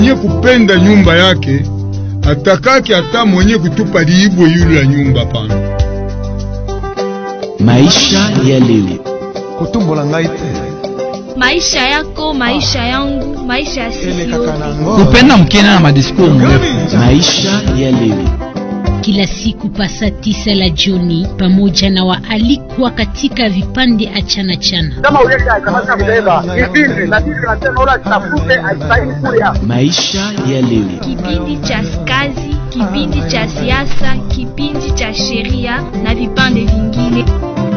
mwenye kupenda nyumba yake atakaki hata mwenye kutupa liibwe yule la nyumba pana. Maisha ya leo. Kutumbola ngaite. Maisha yako, maisha yangu, maisha ya sisi yote. Kupenda mkena na madiskuru mrefu. Maisha ya leo. Kila siku pasa 9 la jioni pamoja na waalikwa katika vipande achana chana. Kama uleta kamata kubeba kipindi na sisi tunasema ora tutafute aistahili kulia. Maisha ya leo. Kipindi cha kazi, kipindi cha siasa, kipindi cha sheria na vipande vingine.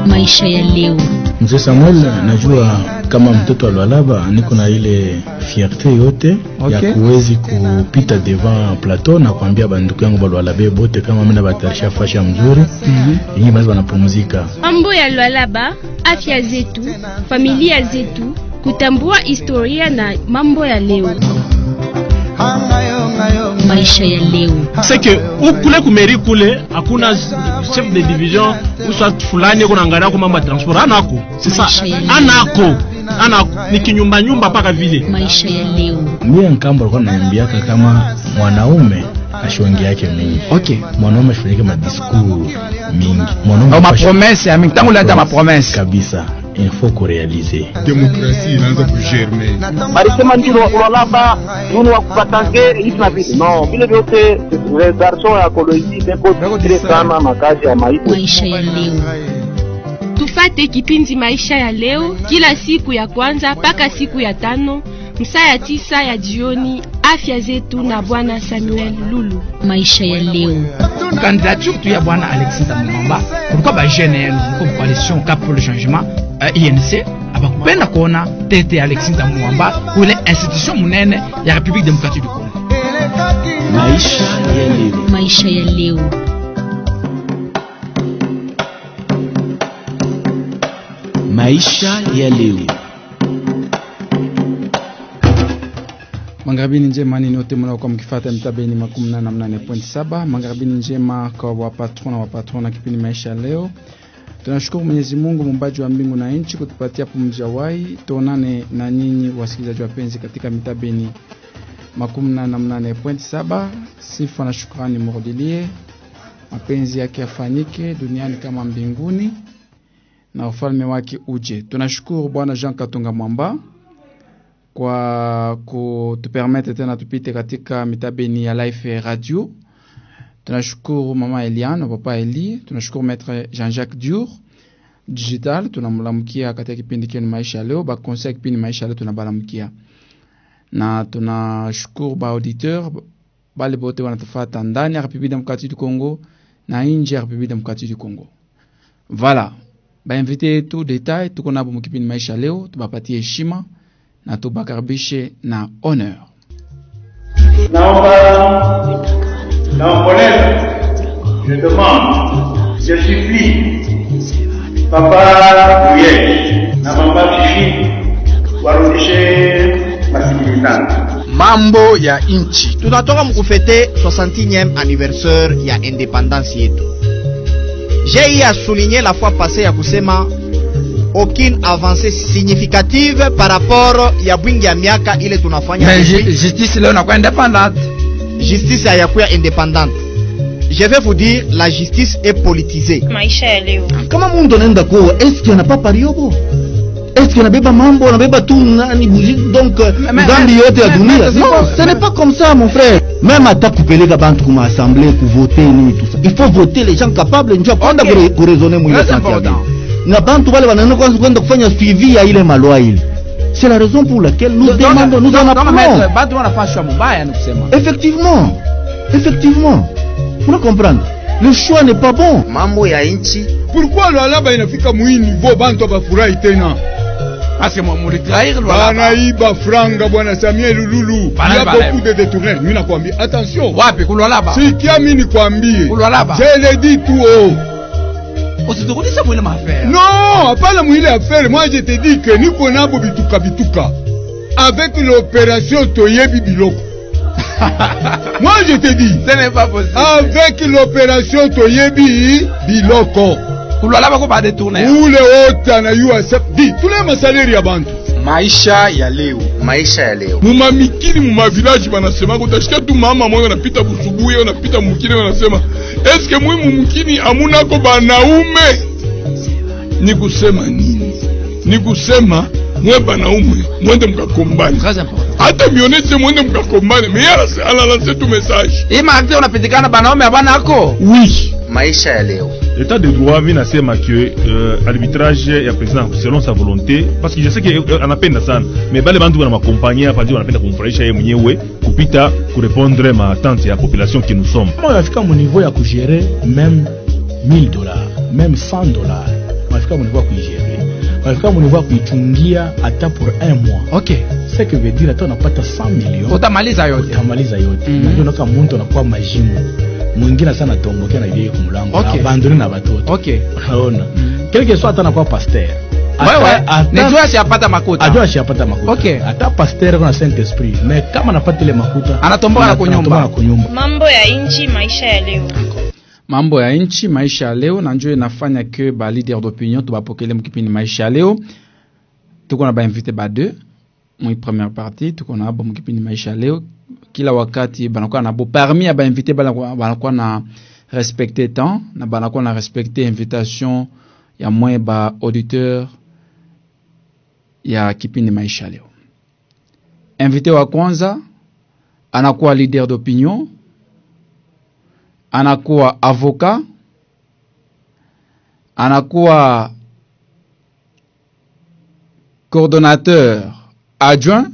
Maisha ya leo. Mzee Samuel, najua kama mtoto wa Lualaba niko na ile fierté yote ya kuwezi kupita devant plateau na kuambia banduku yangu ba Lualaba bote kama mimi na batarisha fasha mzuri. Yeye basi wanapumzika. Mambo ya Lualaba, afya zetu, familia zetu, kutambua historia na mambo ya leo. Maisha ya leo. C'est que kule kumeri kule hakuna chef de division uswa fulani kuna angalia kwa mambo ya transport anako. C'est ça. Anako ni kinyumba paka vile. Maisha ya leo. Mimi Nkambo alikuwa ananiambiaka kama mwanaume ashongi yake mingi. Mwanaume ashongi madiscours mingi. Mwanaume ma promesse ya mingi tangu leta ma promesse kabisa. Il faut qu'on réalise. Démocratie inaanza kugermer. Balisema ndio Lualaba yunu wa kupatange hivi na vile. No, vile vyote les garçons ya koloji beko dire sana makazi ya maisha ya leo. Tufate kipindi maisha ya leo kila siku ya kwanza mpaka siku ya 5 saa 9 ya jioni. Afya zetu na bwana Samuel Lulu. Maisha ya leo. Candidature tu ya bwana Alexis Tamumamba. Pourquoi ba jeune comme coalition Cap pour le changement INC abakupenda kuona tete Alexis Tamumamba ule institution munene ya République démocratique du Congo. Maisha ya leo. Maisha ya leo. Maisha ya leo. Magharbini njema ni nyote mnaokuwa mkifuata mtabeni 88.7. Magharbini njema kwa wapatrona kipindi maisha leo. Tunashukuru Mwenyezi Mungu muumbaji wa mbingu na nchi kutupatia pumzi ya uhai. Tuonane na nyinyi wasikilizaji wapenzi katika mtabeni 88.7. Sifa na shukrani mrudilie. Mapenzi yake yafanyike duniani kama mbinguni na ufalme wake uje. Tunashukuru Bwana Jean Katunga Mwamba kwa kutupermete tena tupite katika mitabeni ya Life Radio. Tunashukuru mama Eliane, papa Eli, tunashukuru maître Jean-Jacques Dur Digital, tunamlamukia katika kipindi kenu maisha leo, ba conseil kipindi maisha leo tunabalamukia. Na tunashukuru ba auditeur bale bote wanatufuata ndani ya République démocratique du Congo na nje ya République démocratique du Congo. Voilà. Ba invité tout détail tuko nabo mkipindi maisha leo, tubapatie heshima na tubakaribishe na honneur. Je demande, je supplie Papa Bouye na Mama Fifi warudishe masikilizano. Mambo ya inchi. Tunatoka mkufete 60e anniversaire ya indépendance yetu. J'ai à souligner la fois passée ya kusema aucune avancée significative par rapport ya bwingi ya miaka ile tunafanya. Mais justice leo inakuwa indépendante. Justice hayakuwa indépendante. Je vais vous dire, la justice est politisée. Maisha ya leo. Kama mundu anaenda kwa, est-ce qu'il y en a pas pariobo? Est-ce qu'il y en a beba mambo, na beba tout nani donc zambi yote ya dunia? Non, ce n'est pas comme ça mon frère. Même atta kupeleka bantu kuma assemblée ku voter ni tout ça. Il faut voter les gens capables ndio kwenda ku raisonner mwile santé. Na bantu wale wanaenda kwenda kufanya suivi ya ile malwa ile. C'est la raison pour laquelle nous demandons, nous en appelons. Bantu wanafanya mbaya ni kusema. Effectivement. Vous comprendre? Le choix n'est pas bon. Mambo ya inchi. Pourquoi Lualaba inafika mwi niveau bantu bafurahi tena? Parce que muri trahir Lualaba. Banaiba franga bwana Samuel Lulu. Il y a beaucoup de détournés. Mimi nakwambia attention. Wapi Lualaba? Sikia mimi nikwambie. Lualaba. Je l'ai dit tout haut. Usitukulisa mwile affaire. Non, hapana mwile affaire. Moi je te dis que niko nabo bituka. Avec l'opération Toyebi Biloko. Moi je te dis, ce n'est pas possible. Avec l'opération Toyebi Biloko. Lualaba ko ba détourner. Ou le hota na USF. Dis, tous les masalaires ya bantu. Maisha ya leo. Maisha ya leo. Muma mikini muma village banasema utashika tu mama mmoja anapita busubuye unapita mukini wanasema eske mwe mukini amuna ko banaume. Ni kusema nini? Ni kusema mwe banaume mwende mkakombane. Hata mionete mwende mkakombane. Mais ala lancer tout message. Hii maakte unapitikana banaume abana ako. Oui. Maisha ya leo. L'état de droit vient nasema que arbitrage ya président selon sa volonté, parce que je sais que anapenda sana mais bale bantu wana makompanyia hapa ndio wanapenda kumfurahisha yeye mwenyewe kupita kurepondre ma attente ya population que nous sommes. Moi nafika mu niveau ya kugérer même $1000, même $100. Nafika mu niveau ya kugérer. Nafika mu niveau ya kuichungia hata pour un mois. OK. Ce que veut dire hata unapata 100 millions. Utamaliza yote. Utamaliza yote. Unajua naka mtu anakuwa majimu. Mwingine sana tombokea na ile kumlango. Okay. Abandone na watoto. OK. Unaona. Quelque soit hata anakuwa pasteur. Wewe nijua asipata makuta. Ajua asipata makuta. Okay. Hata pasteur kuna Saint Esprit. Mais kama anapata ile makuta anatomboka na kunyumba. Mambo ya inchi maisha ya leo. Mambo ya nchi maisha ya leo na njoo inafanya que ba leader d'opinion tubapokele mkipindi maisha ya leo. Tuko na ba invité ba deux. Moi première partie tuko na abo mkipindi maisha ya leo. Kila wakati banakuwa na bo parmi ba invité banakuwa na respecter temps na banakuwa na respecter invitation ya moi ba auditeur ya kipindi maisha ya leo. Invité wa kwanza anakuwa leader d'opinion, anakuwa avocat, anakuwa coordonnateur adjoint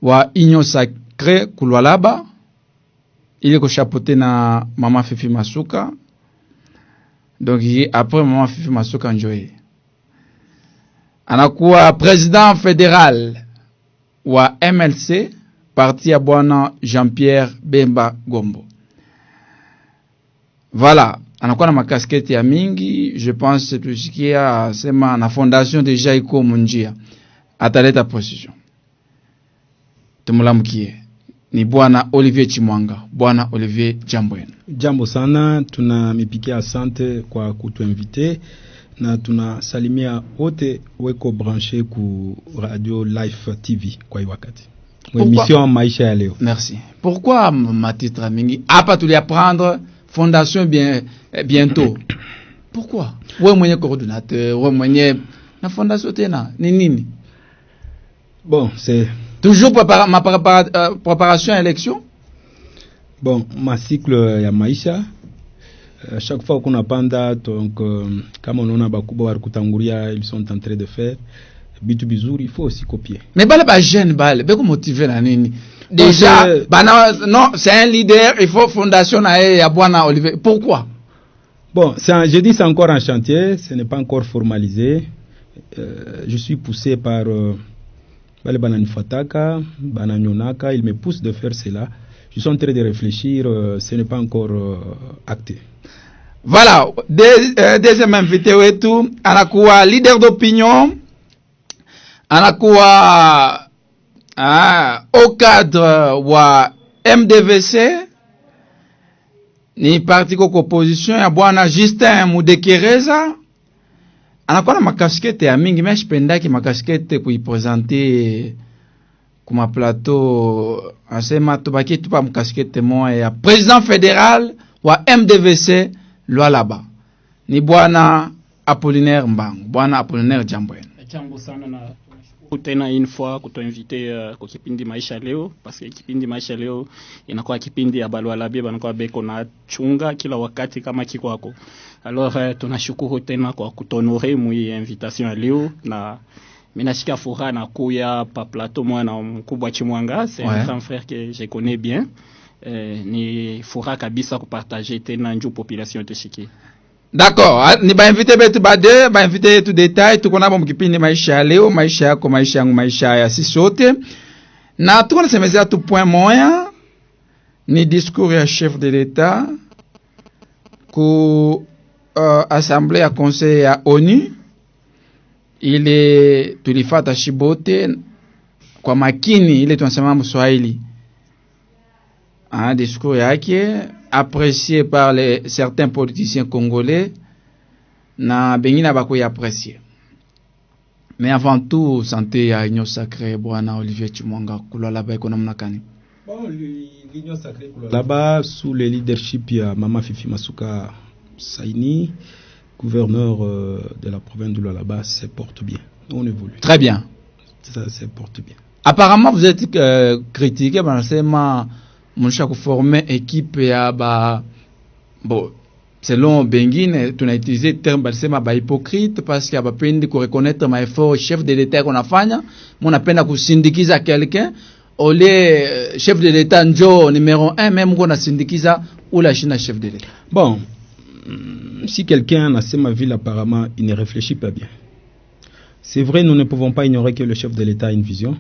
wa Union Sacrée Kulwalaba, il est chapeauté na Mama Fifi Masuka. Donc après Mama Fifi Masuka enjoy. Anakuwa président fédéral wa MLC, parti ya bwana Jean-Pierre Bemba Gombo. Voilà, anakuwa na makasketi ya mingi, je pense tusikia sema na fondation deja iko munjia. Ataleta position. Tumulamukie. Ni bwana Olivier Chimwanga. Bwana Olivier, jambo yenu. Jambo sana, tunamipikia asante kwa kutuinvite na tunasalimia wote weko branché ku Radio Life TV kwa hii wakati. Émission maisha ya leo. Merci. Pourquoi ma titre mingi? Hapa tuliapprendre fondation bientôt. Pourquoi? Wewe mwenye coordinateur, wewe mwenye na fondation tena ni nini? Bon, c'est toujours préparation à élection. Bon, ma cycle ya maisha chaque fois qu'on apanda donc kama unaona bakubwa walikutangulia ils sont en train de faire bitu bizuri, il faut aussi copier. Mais bale ba jeune bale beko motiver na nini? Déjà bana non, c'est un leader, il faut fondation na ya bwana Olivier. Pourquoi? Bon, je dis c'est encore en chantier, ce n'est pas encore formalisé. Je suis poussé par bale bananifataka, bananyonaka, il me pousse de faire cela. Je suis en train de réfléchir, ce n'est pas encore acté. Voilà, deuxième invité wetu anakuwa leader d'opinion, anakuwa au cadre wa MDVC, ni parti kwa opposition ya bwana Justin Mudekereza. Anakuwa na makaskete ya mingi, mais pendaki makaskete kuipresenter kuma plateau, asema tubaki tupa makaskete moja ya président fédéral wa MDVC Lualaba. Ni bwana Apollinaire Mbangu. Bwana Apollinaire, jambo yenu. Jambo sana na tena une fois kutoinvite kwa kipindi maisha leo, parce que kipindi maisha leo inakuwa kipindi ya Balualabe banakuwa beko na chunga kila wakati kama kiko wako. Alors tunashukuru tena kwa kutonore mwi invitation ya leo, na mimi nasikia furaha na kuya pa plateau mwana mkubwa Chimwanga, c'est un grand frère que je connais bien. Ni furaha kabisa kupartager tena nju population teshiki. D'accord, ni ba invité betu ba deux, ba invité tout détail, tukona bo mkipindi maisha ya leo, maisha yako, maisha yangu, maisha ya sisi sote. Na tukona semezea tu point moya, ni discours ya chef de l'État ku assemblée ya conseil ya ONU. Ile tulifata shibote kwa makini, ile tunasema Mswahili. Un discours yake apprécié par certains politiciens congolais, na bengina bako ya apprécié. Mais avant tout, santé ya Union Sacrée, Bwana Olivier Chimwanga, kulala ba iko namna gani? Bon, l'Union Sacrée là-bas, sous le leadership, il y a Mama Fifi Masuka Saini, gouverneur de la province de Lualaba, se porte bien. On évolue. Très bien. Ça se porte bien. Apparemment, vous êtes critiqué, c'est ma former équipe ya ba bon. Selon Benguine, tu as utilisé le terme hypocrite parce qu'il y a pas peine de reconnaître ma effort chef de l'État qu'on a fait. On a peine à syndiquiser quelqu'un. Au lieu chef de l'État numéro 1, même qu'on a syndiquisé ou la Chine chef de l'État. Bon, si quelqu'un a fait ma ville apparemment, il ne réfléchit pas bien. C'est vrai, nous ne pouvons pas ignorer que le chef de l'État a une vision,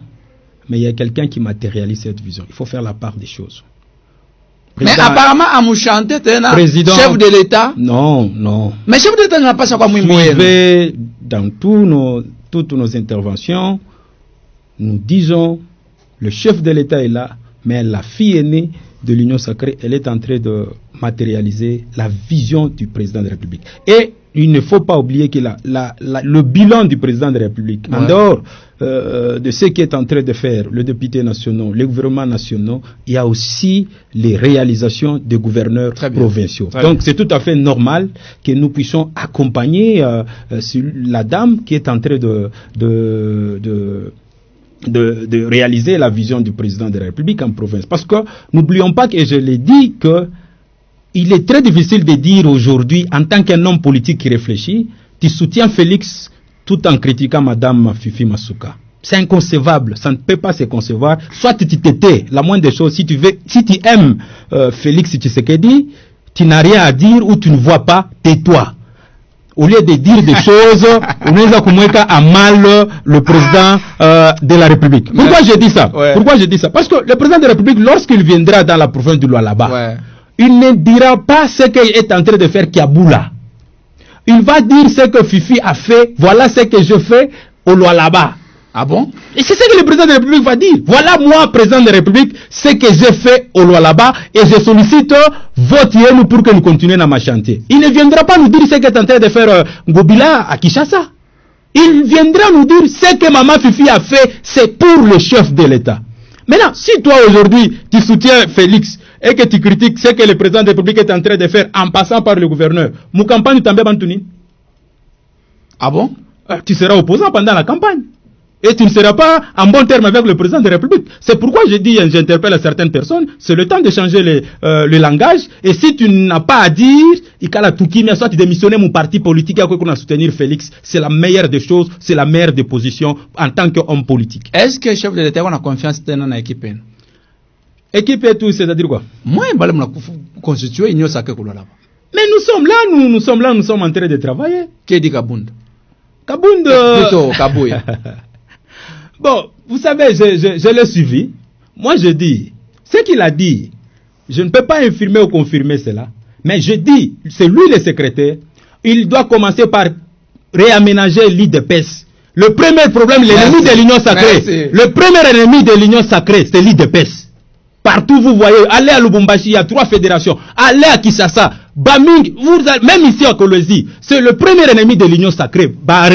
mais il y a quelqu'un qui matérialise cette vision. Il faut faire la part des choses. Mais apparemment, à Mouchante, tu es chef de l'État. Non, non. Mais chef de l'État n'a pas ça comme Suivez dans toutes nos interventions, nous disons, le chef de l'État est là, mais la fille aînée de l'Union Sacrée, elle est en train de matérialiser la vision du président de la République. Et il ne faut pas oublier que le bilan du président de la République, en dehors de ce qu'est en train de faire le député national, les gouvernements nationaux, il y a aussi les réalisations des gouverneurs provinciaux. Donc c'est tout à fait normal que nous puissions accompagner la dame qui est en train de réaliser la vision du président de la République en province. Parce que n'oublions pas que je l'ai dit que il est très difficile de dire aujourd'hui, en tant qu'un homme politique qui réfléchit, tu soutiens Félix tout en critiquant Madame Fifi Masuka. C'est inconcevable, ça ne peut pas se concevoir. Soit tu t'étais, la moindre des choses, si tu aimes Félix Tshisekedi, tu n'as rien à dire ou tu ne vois pas, tais-toi. Au lieu de dire des choses, on est à mal le président de la République. Pourquoi je dis ça? Pourquoi je dis ça? Parce que le président de la République, lorsqu'il viendra dans la province du Lualaba, il ne dira pas ce qu'il est en train de faire Kiaboula. Il va dire ce que Fifi a fait, voilà ce que je fais au Lualaba. Ah bon? Et c'est ce que le président de la République va dire. Voilà moi, président de la République, ce que j'ai fait au Lualaba et je sollicite votez-nous pour que nous continuions à chantier. Il ne viendra pas nous dire ce qu'est en train de faire Ngobila à Kinshasa. Il viendra nous dire ce que Maman Fifi a fait, c'est pour le chef de l'État. Maintenant, si toi aujourd'hui, tu soutiens Félix et que tu critiques ce que le président de la République est en train de faire en passant par le gouverneur, mon campagne t'en Bantouni. Ah bon? Tu seras opposant pendant la campagne. Et tu ne seras pas en bon terme avec le président de la République. C'est pourquoi je dis, j'interpelle à certaines personnes, c'est le temps de changer le langage. Et si tu n'as pas à dire, soit tu démissionnes mon parti politique à quoi qu'on a soutenir Félix, c'est la meilleure des choses, c'est la meilleure des positions en tant qu'homme politique. Est-ce que le chef de l'État a confiance dans l'équipe? Équipe et tout, c'est-à-dire quoi? Moi, je vais constituer une sacrée. Mais nous sommes là, nous sommes en train de travailler. Qui dit Kabound? Kabound. Plutôt Kabouya. Bon, vous savez, je l'ai suivi. Moi, je dis, ce qu'il a dit, je ne peux pas infirmer ou confirmer cela, mais je dis, c'est lui le secrétaire, il doit commencer par réaménager l'IDPS. Le premier problème, l'ennemi de l'Union Sacrée, le premier ennemi de l'Union Sacrée, c'est l'IDPS. Partout, vous voyez, allez à Lubumbashi, il y a 3 fédérations, allez à Kinshasa, Baming, même ici à Kolwezi, c'est le premier ennemi de l'Union Sacrée. Mais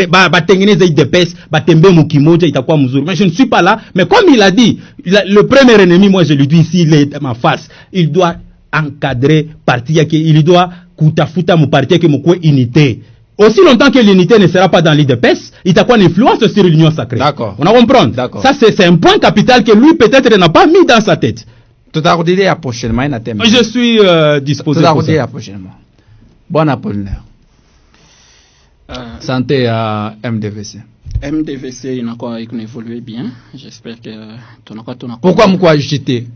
je ne suis pas là, mais comme il a dit, le premier ennemi, moi je lui dis ici, il est à ma face, il doit encadrer parti, il doit kutafuta mon parti, que mon unité. Aussi longtemps que l'unité ne sera pas dans l'IDPS, il a quoi une influence sur l'Union Sacrée. D'accord. On a compris. Ça, c'est un point capital que lui, peut-être, n'a pas mis dans sa tête. Tout à l'heure, prochainement, je suis disposé pour ça. Prochainement. Bon Apollinaire. Santé à MDVC. MDVC, il n'a quoi évolué bien. J'espère que tu n'as quoi. Pourquoi m'quoi agité?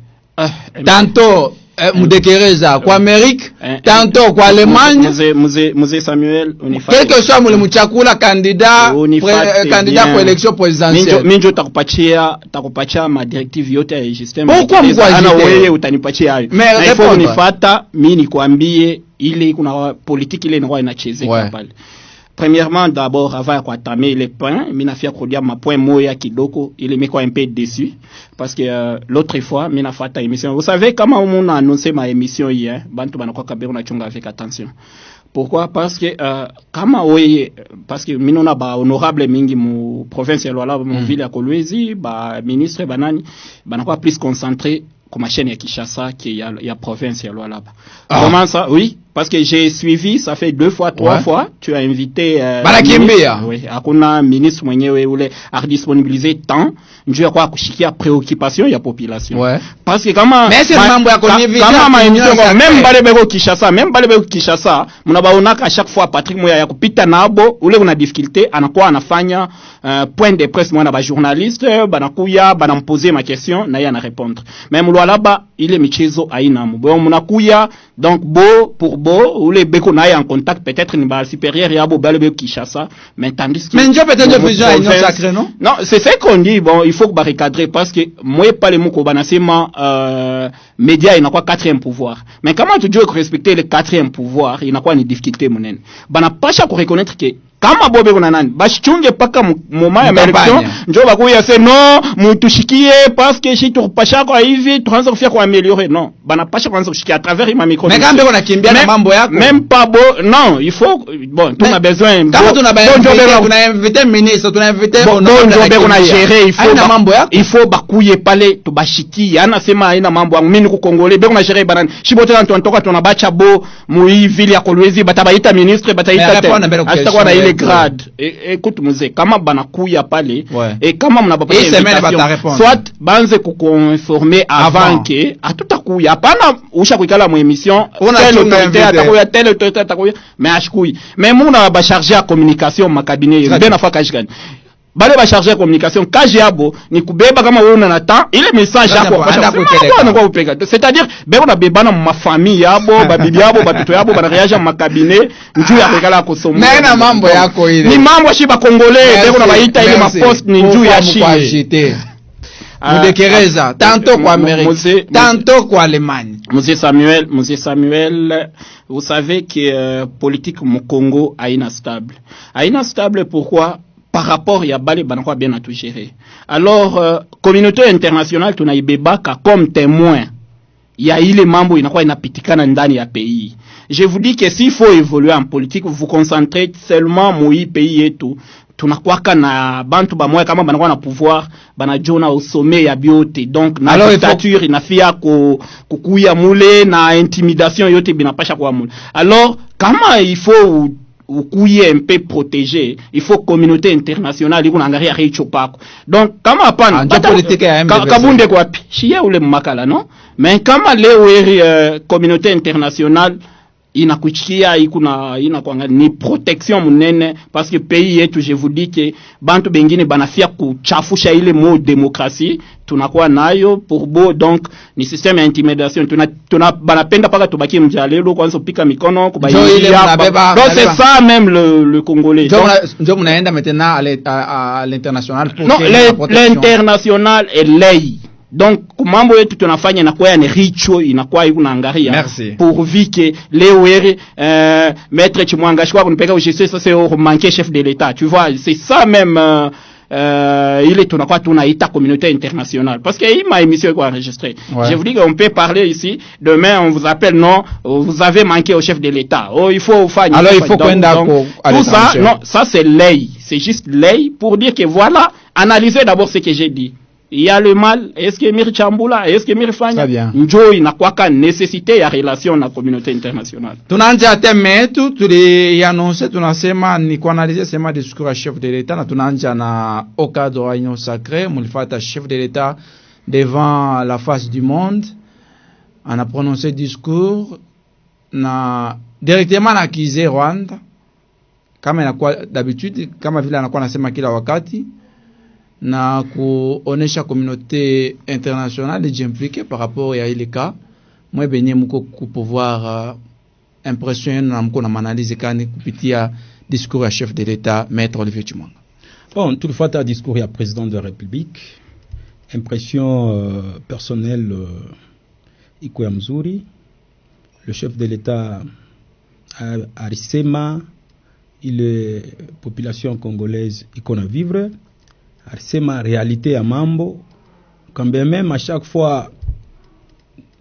Tantôt, Moudekereza, quoi Amérique, tantôt, quoi Allemagne. Mouze Samuel, quel que soit le Mouchakula candidat pour l'élection présidentielle. Minjo takupatia ma directive yote ya système. Pourquoi m'quoi wewe utanipatia hayo? Mais réponds nifata, mimi nikwambie ile kuna politique ile inakuwa inachezeka pale. Premièrement, d'abord, avant de tamer les points, mina fait dire ma point moya kidoko, il est un peu déçu parce que l'autre fois, mina fait émission. Vous savez comment on a annoncé ma émission hier, bantu banako kabero na chunga avec attention. Pourquoi? Parce que kama oye, parce que minona ba honorable mingi mu province ya Lualaba mu ville ya Kolwezi, ba ministre banani banakuwa plus concentré comme chaîne ya Kinshasa qui ya province ya Lualaba. Comment ça? Oui, parce que j'ai suivi, ça fait 2 fois, 3 fois, tu as invité Banakimbia. Oui, hakuna ministre mwenyewe ule a disponibiliser temps njoo kwa kushikia préoccupation ya population. Ouais. Parce que kama mambo ya konivita même bale beko Kinshasa, mnabaonaka à chaque fois Patrick Moya ya kupita nabo ule una difficulté anakuwa anafanya point de presse mwana ba journaliste banakuya banamposer ma question na yeye ana répondre. Même Lualaba ile michezo haina mbo mnakuya donc beau pour beau ule beko na en contact peut-être ni ba supérieur ya bo bale beko Kinshasa mais tandis que mais njo peut-être vision ino sacré non c'est fait qu'on dit bon il faut que barricadrer parce que moi pas les mots banasema média inakuwa 4e pouvoir mais comment tu dis que respecter le 4e pouvoir inakuwa ni difficulté munene bana pasha ko reconnaître que kama bobe kuna nani bashunge paka moment ya élection njo bakuya se non mutushikie parce que si tupasha kwa hivi tuanze kufia kwa améliorer non bana pasha kwanza kushikia à travers ma micro mais kambe kuna kimbia na mambo yako même pas beau non il faut bon tu as besoin kama tuna invité ministre tuna invité on gérer il faut bakuye pale tubashiki ana sema haina mambo yangu mimi kukongole beko na gérer banani shibote na tunatoka tunabacha bo mu ville ya Kolwezi batabaita ministre bataita atakuwa na ile grade écoute mzee kama banakuya pale et kama mnabapata invitation soit banze kukonformer avant que atutakuya hapana usha kuikala mu émission telle autorité atakuya telle autorité atakuya mais ashikuyi mais muna ba charger à communication ma cabinet bien afa kashikani bale ba charger communication kaji yabo ni kubeba kama wewe una temps ile message yako kwa upeka c'est-à-dire beko na bebana mu famille yabo babibi yabo batoto yabo bana reager mu cabinet njoo ya kwekala kusoma na mambo yako ile ni mambo shi ba congolais beko na baita ile ma post ni njoo ya shi Mudekereza tantôt kwa Amérique tantôt kwa Allemagne. Monsieur Samuel, vous savez que politique mu Congo haina stable pourquoi par rapport ya bale banakwa bien à tout gérer. Alors communauté internationale tunaibebaka comme témoin ya ile mambo inakuwa inapitikana ndani ya pays. Je vous dis que s'il faut évoluer en politique vous concentrez seulement mu pays yetu tunakwaka na bantu ba moya kama banakuwa na pouvoir banajona au sommet ya biote donc na dictature inafia kukuya mule na intimidation yote binapasha kwa mule. Alors kama il faut ukuye un peu protégé il faut communauté internationale iko naangalia hicho pako donc kama hapana politique ya kabunde kwa pi shie ule makala no mais kama leo communauté internationale inakuchikia inakuanga ni protection munene parce que pays yetu je vous dis que bantu bengine banafia kuchafusha ile mo démocratie tunakuwa nayo pour beau donc ni système ya intimidation tuna banapenda paka tubaki mjalelo kwanza upika mikono kubayiya donc c'est ça même le congolais donc mnaenda maintenant à l'international pour non l'international est lei donc mambo yetu tunafanya inakuwa ni richo inakuwa unaangalia pourvu que leo maître Chimwanga shwa kunipeka ujise ça c'est au manquer chef de l'état tu vois c'est ça même ile tunakuwa tunaita communauté internationale parce que hii ma émission est enregistrée je vous dis qu'on peut parler ici demain on vous appelle non vous avez manqué au chef de l'état il faut faire alors il faut kwenda tout ça non ça c'est lei c'est juste lei pour dire que voilà analysez d'abord ce que j'ai dit. Il y a le mal, est-ce que Mir Chambula, est-ce que Mir Fanya, njo inakwaka nécessité ya relation na communauté internationale. Tunanja teme tu tuli annoncer tunasema ni kuanaliser sema discours à chef de l'État na tunanja na au cadre de réunion sacrée, mulifata chef de l'État devant la face du monde. On a prononcé discours na directement accusé Rwanda kama inakuwa d'habitude kama vile anakuwa nasema kila wakati na kuonesha communauté internationale d'impliquer par rapport à ile cas moi benye mko ku pouvoir impressionner na mko na analyse kani kupitia discours à chef de l'État maître Olivier Chimwanga. Bon, tout le fait à discours à président de la République impression personnelle iko ya mzuri le chef de l'État arisema ile population congolaise iko na vivre arisema réalité ya mambo quand bien même à chaque fois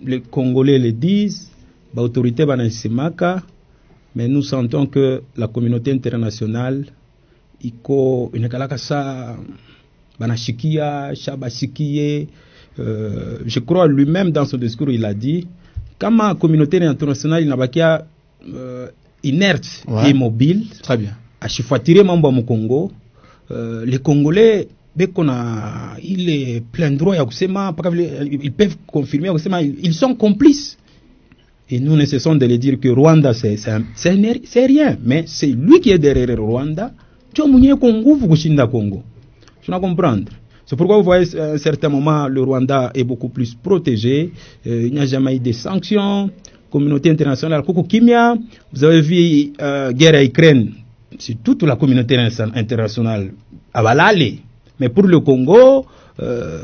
les Congolais le disent ba autorité banasemaka mais nous sentons que la communauté internationale iko inakalaka sa banashikia shabashikie. Je crois lui-même dans son discours il a dit kama la communauté internationale inabakia inerte et immobile. Très bien. Ashifuatilie mambo ya Congo, les Congolais bekona ile plein droit ya kusema, ils peuvent confirmer ya kusema ils sont complices. Et nous ne cessons de le dire que Rwanda c'est rien, mais c'est lui qui est derrière Rwanda. Tu as mwenye nguvu kushinda Congo. Tu vas comprendre. C'est pourquoi vous voyez à un certain moment le Rwanda est beaucoup plus protégé. Il n'y a jamais eu de sanctions. Communauté internationale, Koko Kimia. Vous avez vu guerre à Ukraine. C'est toute la communauté internationale à Balale. Mais pour le Congo,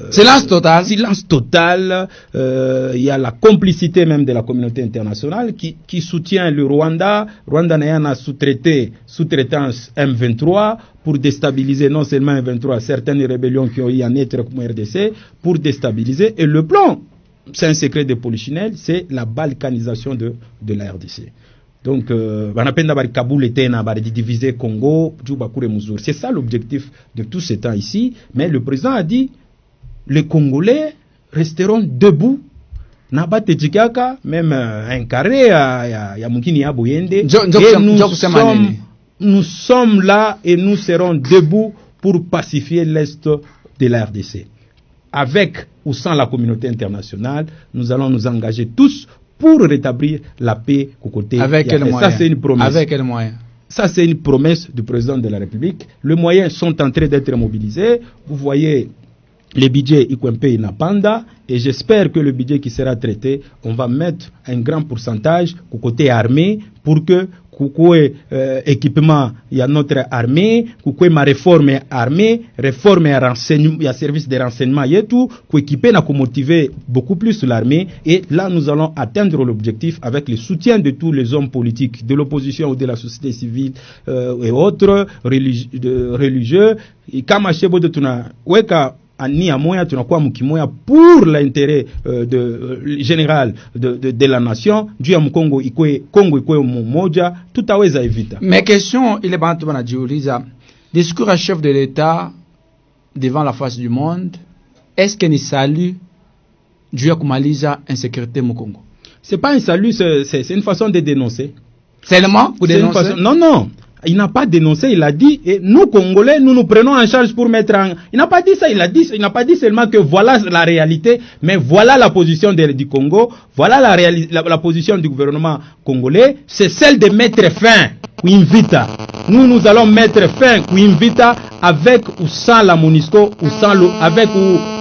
silence total. Silence total. Il y a la complicité même de la communauté internationale qui soutient le Rwanda. Rwanda n'a sous-traitance M23 pour déstabiliser non seulement M23, certaines rébellions qui ont eu à naître comme RDC, pour déstabiliser. Et le plan, c'est un secret de Polichinelle, c'est la balkanisation de la RDC. Donc, Kaboul était diviser Congo, c'est ça l'objectif de tout ce temps ici. Mais le président a dit, les Congolais resteront debout. Même un carré à Mukini à Boyende. Nous sommes là et nous serons debout pour pacifier l'Est de la RDC. Avec ou sans la communauté internationale, nous allons nous engager tous pour rétablir la paix aux côtés. Avec quel moyen? Ça, c'est une promesse. Avec quel moyen? Ça, c'est une promesse du président de la République. Les moyens sont en train d'être mobilisés. Vous voyez le budget Ikwempe Inapanda, et j'espère que le budget qui sera traité, on va mettre un grand pourcentage au côté armée pour que kukue équipement il y a notre armée, kukue ma réforme armée, réforme à renseignement, il y a service de renseignement et tout, pour équiper na motiver beaucoup plus l'armée, et là nous allons atteindre l'objectif avec le soutien de tous les hommes politiques de l'opposition ou de la société civile et autres religieux. Et kama shebo de tuna weka ania moya tunakuwa mkimoya pour l'intérêt général de la nation juu ya Mkongo ikwe Kongo ikwe mmoja tutaweza evita. Mais question ile bantu banajiuliza, discours à chef de l'État devant la face du monde, est-ce que ni salut juu ya kumaliza insécurité mu Congo? C'est pas un salut, c'est une façon de dénoncer. Seulement pour dénoncer? Non. Il n'a pas dénoncé, il a dit, et nous Congolais, nous prenons en charge pour mettre en... Il n'a pas dit ça, il n'a pas dit seulement que voilà la réalité, mais voilà la position du Congo, voilà la position du gouvernement congolais, c'est celle de mettre fin, Invita. Nous allons mettre fin, Invita, avec ou sans la MONUSCO, ou sans avec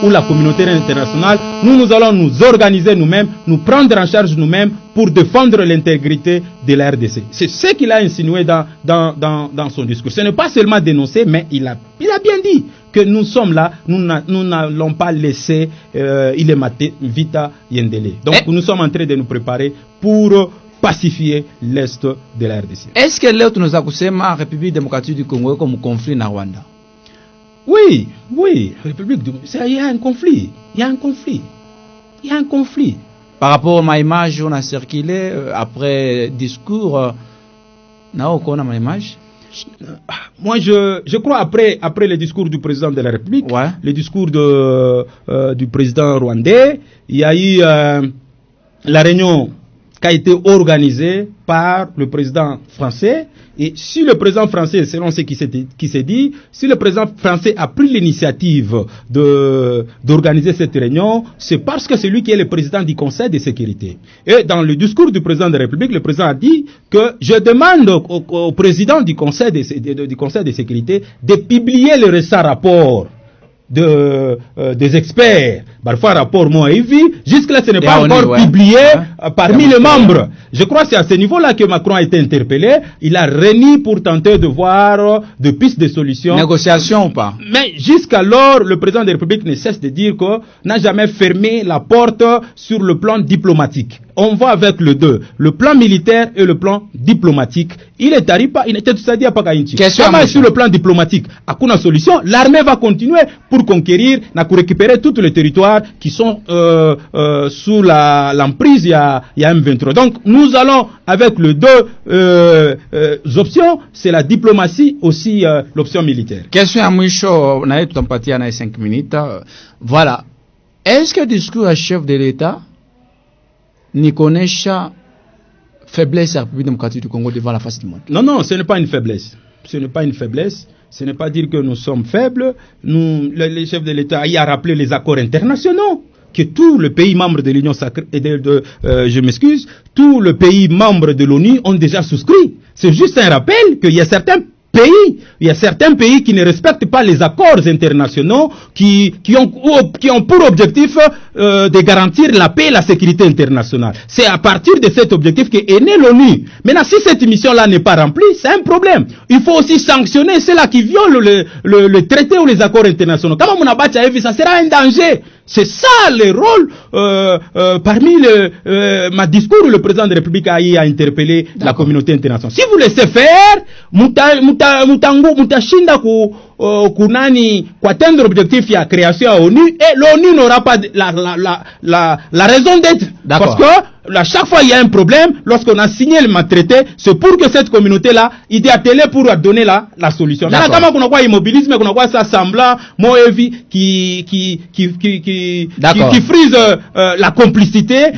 ou la communauté internationale. Nous allons nous organiser nous-mêmes, nous prendre en charge nous-mêmes pour défendre l'intégrité de la RDC. C'est ce qu'il a insinué dans son discours. Ce n'est pas seulement dénoncé, mais il a bien dit que nous sommes là, nous n'allons pas laisser il est maté Vita Yendele. Donc nous sommes en train de nous préparer pour pacifier l'Est de la RDC. Est-ce que leo tunaweza kusema République démocratique du Congo comme conflit na Rwanda? Oui, République du il y a un conflit. Par rapport à ma image, on a circulé après discours. Non, on a ma image. Moi, je crois après le discours du président de la République, le discours du président rwandais, il y a eu la réunion qui a été organisée par le président français. Et si le président français, selon ce qui s'est dit, si le président français a pris l'initiative d'organiser cette réunion, c'est parce que c'est lui qui est le président du Conseil de sécurité. Et dans le discours du président de la République, le président a dit que je demande au président du Conseil de sécurité de publier le récent rapport des experts. Parfois, rapport Moïvi, jusque-là, ce n'est pas encore publié parmi les membres. Je crois que c'est à ce niveau-là que Macron a été interpellé. Il a réuni pour tenter de voir de pistes de solutions. Négociation ou pas? Mais jusqu'alors, le président de la République ne cesse de dire qu'on n'a jamais fermé la porte sur le plan diplomatique. On va avec le deux, le plan militaire et le plan diplomatique. ile taripa inatetusaidia paka nchi. Question Kama sur le plan diplomatique hakuna solution, l'armée va continuer pour conquérir na récupérer tous les territoires qui sont sous l'emprise il y a M23. Donc nous allons avec les deux options, c'est la diplomatie aussi l'option militaire. Question à mwisho na yetu tutampatia na 5 minutes. Voilà. Est-ce que le discours à chef de l'État ni connaîcha faiblesse de la République démocratique du Congo devant la face du monde? Non, non, ce n'est pas une faiblesse. Ce n'est pas une faiblesse. Ce n'est pas dire que nous sommes faibles. Nous, les chefs de l'État, y a rappelé les accords internationaux que tous les pays membres de l'Union sacrée, je m'excuse, tous les pays membres de l'ONU ont déjà souscrit. C'est juste un rappel qu'il y a certains pays qui ne respectent pas les accords internationaux qui ont pour objectif de garantir la paix et la sécurité internationale. C'est à partir de cet objectif qu'est née l'ONU. Maintenant, si cette mission-là n'est pas remplie, c'est un problème. Il faut aussi sanctionner ceux-là qui violent le traité ou les accords internationaux. Comme on a battu à ça sera un danger. C'est ça le rôle parmi ma discours où le président de la République a interpellé la communauté internationale. Si vous laissez faire, mutashinda kunani kwa atteindre l'objectif ya création à ONU et l'ONU n'aura pas la raison d'être. Parce que à chaque fois il y a un problème, lorsqu'on a signé le traité, c'est pour que cette communauté-là ait attelé pour donner la solution. Maintenant, kama kuna kwa immobilisme, kuna kwa ça semblant, moevi qui frise la complicité,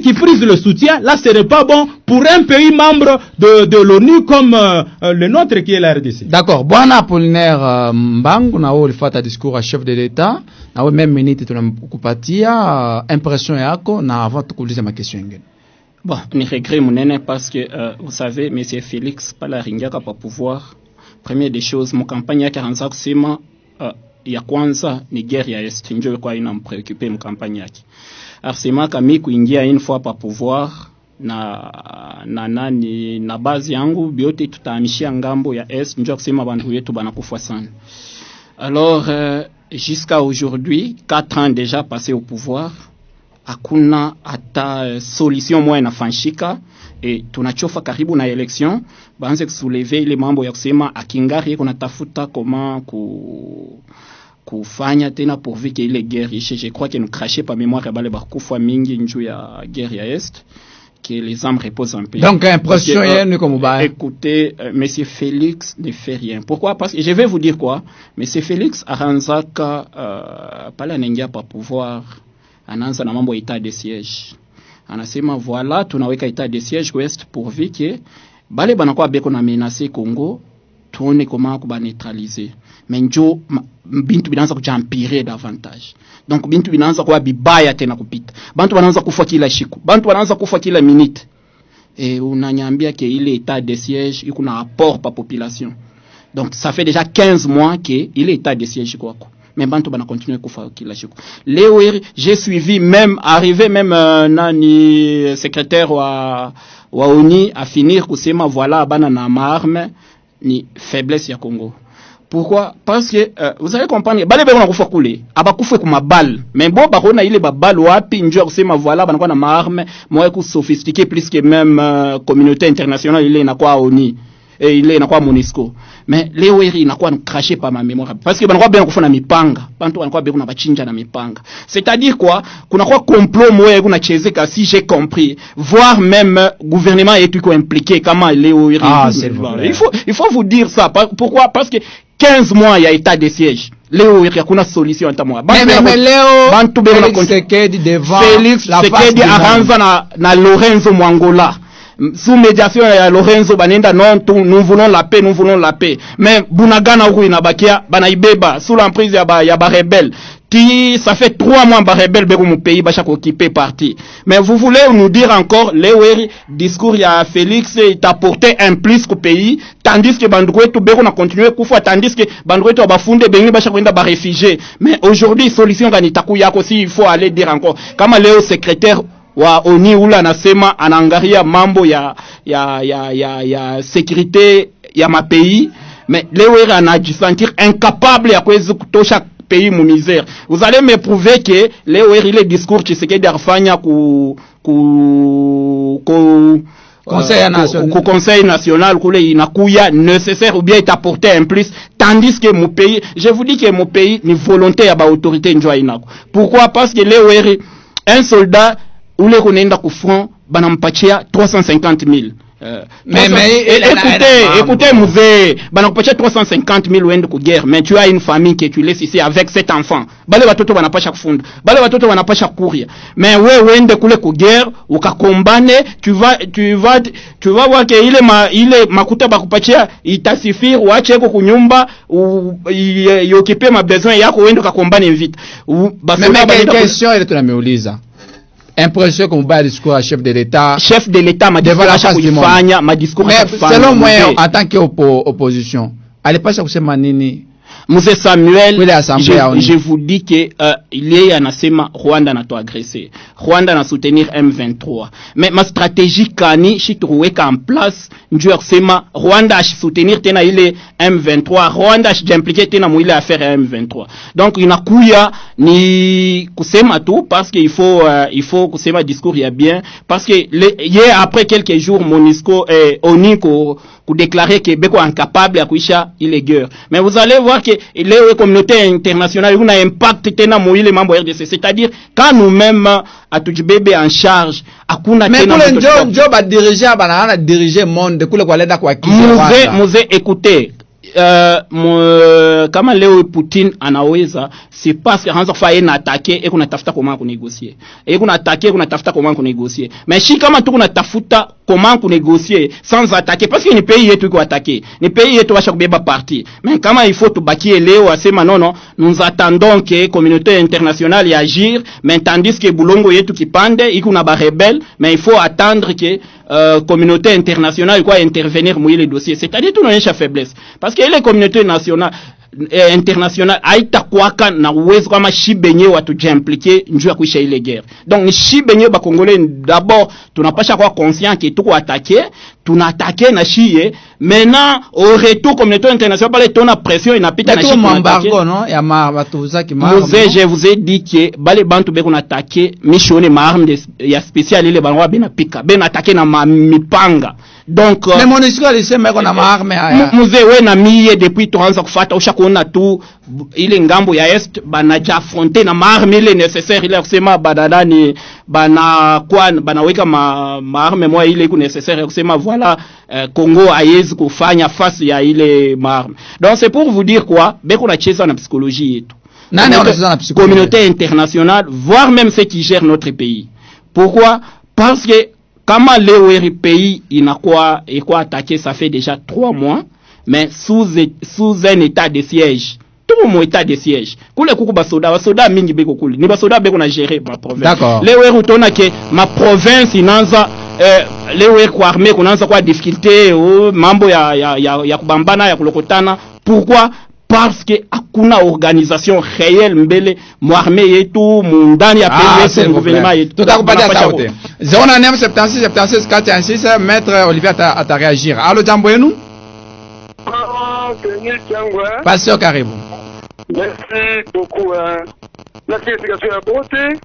qui frise le soutien, là ce n'est pas bon pour un pays membre de l'ONU comme le nôtre qui est la RDC. D'accord. Bwana Apollinaire Mbangu na wewe ulifata discours à chef de l'État, na wewe même minute tunakupatia impression yako na avant tukuulize ma question ingine. Bon, ni regret munene parce que vous savez monsieur Félix Palaringaka pa pouvoir. Première des choses, mon campagne ya kaanza kusema ya kwanza ni guerre ya Est ndio kwa ina mpreoccuper mkampanye yake. Arsema kama kuingia une fois pa pouvoir na bazi yangu biote tutahamishia ngambo ya Est ndio kusema bandu wetu banakufa sana. Alors jusqu'à aujourd'hui, 4 ans déjà passés au pouvoir, hakuna hata solution moja inafanyika et tunachofa karibu na election baanze kusoulever ile mambo ya kusema akingari kuna tafuta comment kufanya tena pourvu que ile guerre ishe. Je crois que nous cracher pas mémoire ya bale bakufa mingi njuu ya guerre ya Est, que les âmes reposent en paix. Donc impression yenu comme ba. Écoutez, monsieur Félix ne fait rien. Pourquoi? Parce que je vais vous dire quoi. Monsieur Félix aranzaka pala nengia pa pouvoir anaanza na mambo état de siège. Anasema voilà tunaweka état de siège Ouest pourvu que bale banakuwa beko na menacer Congo tuone comment kuba neutraliser. Mais njo bintu binaanza kujampire davantage. Donc bintu binaanza kuwa bibaya tena kupita. Bantu banaanza kufa kila siku. Bantu banaanza kufa kila minute. Et unanyambia que ile état de siège iko na rapport pa population. Donc ça fait déjà 15 mois que ile état de siège kwako. Mais bantu bana continuer kufa kila siku. Leo j'ai suivi même arrivé même nani secrétaire wa ONU à finir kusema voilà bana na arme ni faiblesse ya Congo. Pourquoi? Parce que vous allez comprendre bale beko na kufa kule abakufe kuma balle mais bon bakona ile ba balle wapi njoo kusema voilà bana kwa na arme moyo ku sophistiqué plus que même communauté internationale ile inakuwa ONU et ile inakuwa MONUSCO. Mais leo hii inakuwa craché par ma mémoire parce que banakuwa bien kufanya mipanga bantu banakuwa bien kuna bachinja na mipanga. C'est-à-dire quoi kuna kwa complot moyo kuna chezeka si j'ai compris voire même gouvernement est tout impliqué comment leo hii. Il faut vous dire ça. Pourquoi? Parce que 15 mois il y a état de siège. Leo il y a kuna solution hata moja. Mais leo bantu bena Tshisekedi devant Félix Tshisekedi aranza na Lorenzo Mwangola. Sous médiation ya Lorenzo banenda non nous voulons la paix. Mais Bunagana huko inabakia banaibeba sous l'emprise ya ba rebelle. Ça fait 3 mois ba rebelle beko mu pays ba chaque occupé parti. Mais vous voulez nous dire encore le discours ya Félix est apporté un plus au pays tandis que bandu wetu beko na continuer kufa tandis que bandu wetu bafunde bengi ba chaque kwenda ba réfugiés. Mais aujourd'hui solution gani taku yako si il faut aller dire encore kama leo secrétaire wa ONU ula anasema anaangalia mambo ya sécurité ya mapays mais leo anajisentir incapable ya kuweza kutosha pays mu misère. Vous allez me prouver que leo ile discours Tshisekedi afanya conseil national kule inakuya nécessaire ou bien itaporter un plus, tandis que mon pays, je vous dis que mon pays ni volonté ya ba autorité njwa inako. Pourquoi? Parce que leo eri un soldat ule kunaenda ku front banampatia 350 000. Écoutez, Mouvé, banakupatia 350 000 uende ku guerre, mais tu as une famille que tu laisses ici avec 7 enfants. Bale watoto wanapasha kufunda, bale watoto wanapasha kuria. Mais wewe uende kule ku guerre, ukakombane, tu vas voir que ile makuta bakupatia itasifiri, uache yako kunyumba, yokipe ma besoin yako uende ukakombane vite. Mais question ile tunameuliza. Impression qu'on va discours à chef de l'État. Chef de l'État m'a dit ma discours. Mais selon moi, en tant qu'opposition, allez pas chercher manini. Monsieur Samuel, je vous dis que il y a un asema Rwanda n'a pas agressé. Rwanda n'a soutenir M23. Mais ma stratégie kani si trouvé en place, ndiyo sema Rwanda a soutenir tena ile M23. Rwanda a impliqué tena mu ile affaire M23. Donc inakuya ni kusema tu parce que il faut kusema discours ya bien parce que hier après quelques jours Monisco Oniko déclarer que Beko est incapable à kuisha ile guerre. Mais vous allez voir que les communautés internationales ont un impact tena mouille les membres RDC. C'est-à-dire quand nous-mêmes à tout bébé en charge, akuna tena. Mais pour le job à diriger, à diriger monde, de quoi l'aide à quoi qui. Mouze, écoutez. Kama leo Putin anaweza c'est parce que hanza faye na attaquer et kuna tafuta comment kunégocier et kuna attaquer kuna tafuta comment kunégocier mais si kama tu kuna tafuta comment kunégocier sans attaquer parce que ni pays yetu iko attaquer ni pays yetu washa kubeba parti mais kama il faut tubakie leo asema non nous attendons que communauté internationale y agir mais tandis que bulongo yetu kipande iko na ba rebelle mais il faut attendre que communauté internationale quoi intervenir mouiller les dossiers c'est-à-dire tout n'onyesha faiblesse parce que les communautés nationales internationale haitakuwaka na uwezo kama shibenye watu impliqué njuu ya kuisha ile guerre. Donc ni shibenye ba Congolais d'abord tunapasha kuwa conscient que tuko attaquer, tunaattaquer na shiye. Maintenant au retour communauté internationale bale tona pression inapita na shiye. Embargo non ya watu zaki je vous ai dit que bale bantu beko na attaquer mission ma arme ya spécial ile banwa bena pika bena attaquer na mipanga. Donc mais Monisco alisema iko na maarme haya. Mzee we na miye depuis tuanza kufata ushakuona tu ile ngambo ya est banaja affronter na maarme ile nécessaire ile kusema badadani banaweka maarme moja ile iko nécessaire kusema voilà Congo haiwezi kufanya face ya ile maarme. Donc c'est pour vous dire quoi beko na cheza na psychologie yetu. Nani anacheza na psychologie? Communauté internationale voire même ceux qui gèrent notre pays. Pourquoi? Parce que kama leo eri pays inakuwa attaqué ça fait déjà 3 mois mais sous un état de siège tout mon état de siège kule kuku basoda mingi beko kule ni basoda beko na gérer ma province leo eri utona ke ma province inaanza leo eri kwa armée kunaanza kwa difficulté mambo ya kubambana ya kulokotana. Pourquoi? Parce que hakuna organisation réelle mbele muarme yetu mundani ya PDC gouvernement yetu. Tutakupatia sauti 09767646 maître Olivier ata réagir. Allo jambo yenu? Pasteur karibu. Merci beaucoup. La clarification est apportée.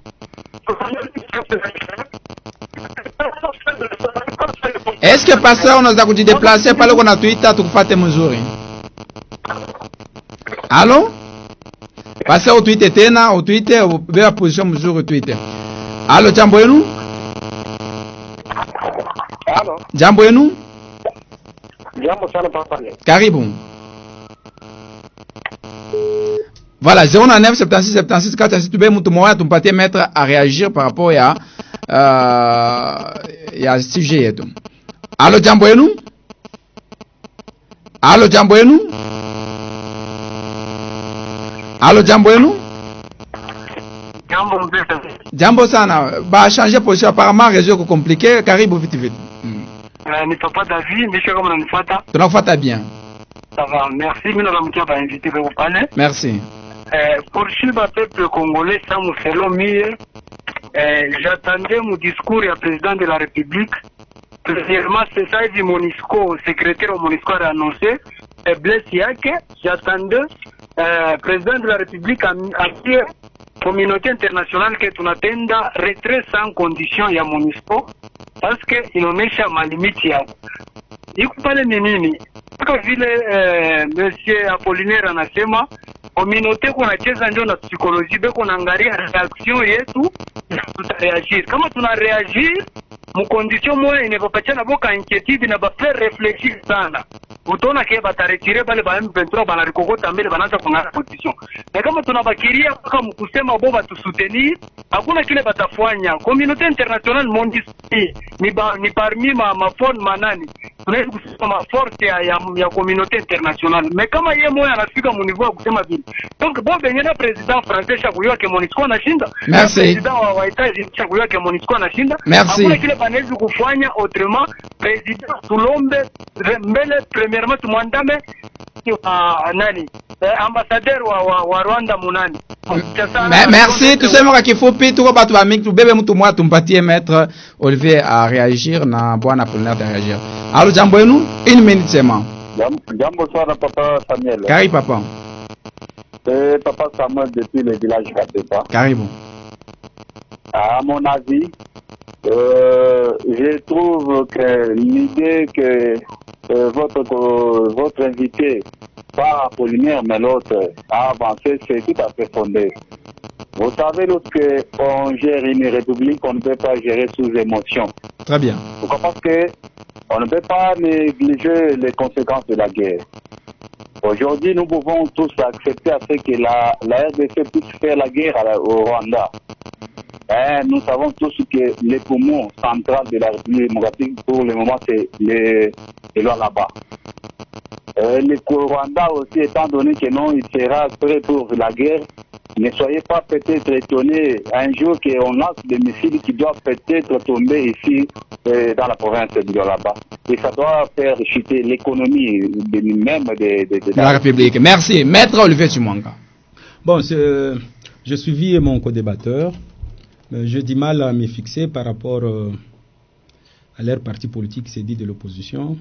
Est-ce que pasteur unaweza kujidéplacer pale kuna tuita tukufate mzuri? Allo? Pasteur utuite tena, utuite ubeba position mzuri utuite. Allo jambo yenu? Allo. Jambo yenu? Jambo sana papa. Karibu. Voilà, 09767646 tube mtu mmoja tumpatie maître à réagir par rapport ya sujet yetu. Allo jambo yenu? Allo jambo yenu? Allo jambo yenu? Jambo mzee. Jambo sana. Ba changer position apparemment réseau compliqué, karibu vite vite. Ni papa David, nisho kama unanifuata. Tunakufuata bien. Ça va, merci. Mimi nalamkia ba invité kwa pale. Merci. Pour le peuple congolais, ça me fait l'homme. J'attendais mon discours du président de la République. Premièrement, c'est ça du Monisco, secrétaire au Monisco a annoncé. Blaise Yake, j'attendais président de la République a dit communauté internationale que tunapenda retrait sans condition ya MONUSCO parce que inaonesha malimiti yao. Iko pale ni nini? Kama vile Monsieur Apollinaire anasema communauté kunacheza ndio na psychologie beko naangalia reaction yetu tutareagir. Kama tuna reagir mu condition moja inapopachana boka inquiétude na ba faire réfléchir sana. Utaona ke bataretire bale ba M23 bana rikokota mbele banaanza kungana position. Na kama tunabakiria mpaka mkusema boba tusoutenir, hakuna kile batafanya. Communauté internationale MONUSCO ni parmi ma force manani. Tunaweza kusema ma force ya communauté internationale. Mais kama yeye moja anafika mu niveau kusema vile. Donc bon benye na president français chakuyo ke MONUSCO anashinda. Merci. President wa États-Unis chakuyo ke MONUSCO anashinda. Merci. Hakuna kile banaweza kufanya autrement. President tulombe mbele premièrement tumwandame nani ambassadeur wa Rwanda munani. Merci, tuseme kwa kifupi tuko batu ba mingi tubebe mtu mwa tumpatie maître Olivier à réagir na bwana Apollinaire de réagir. Allo jambo yenu, 1 minute sema. Jambo sana papa Samuel. Karibu papa. Papa Samuel depuis le village Katepa. Karibu. À mon avis, je trouve que l'idée que votre invité, pas Apollinaire mais l'autre, a avancé, c'est tout à fait fondé. Vous savez, lorsqu'on gère une république, on ne peut pas gérer sous émotion. Très bien. Pourquoi? Parce que on ne peut pas négliger les conséquences de la guerre. Aujourd'hui, nous pouvons tous accepter à ce que la RDC puisse faire la guerre au Rwanda. Nous savons tous que les poumons centrales de la République démocratique, pour le moment, c'est les lois là-bas. Le Rwanda aussi, étant donné que non, il sera prêt pour la guerre, ne soyez pas peut-être étonnés un jour qu'on lance des missiles qui doivent peut-être tomber ici dans la province de là-bas. Et ça doit faire chuter l'économie même de la République. Merci. Maître Olivier Chimwanga. Bon, je suivis mon co-débatteur. J'ai du mal à me fixer par rapport à leur parti politique, c'est dit de l'opposition.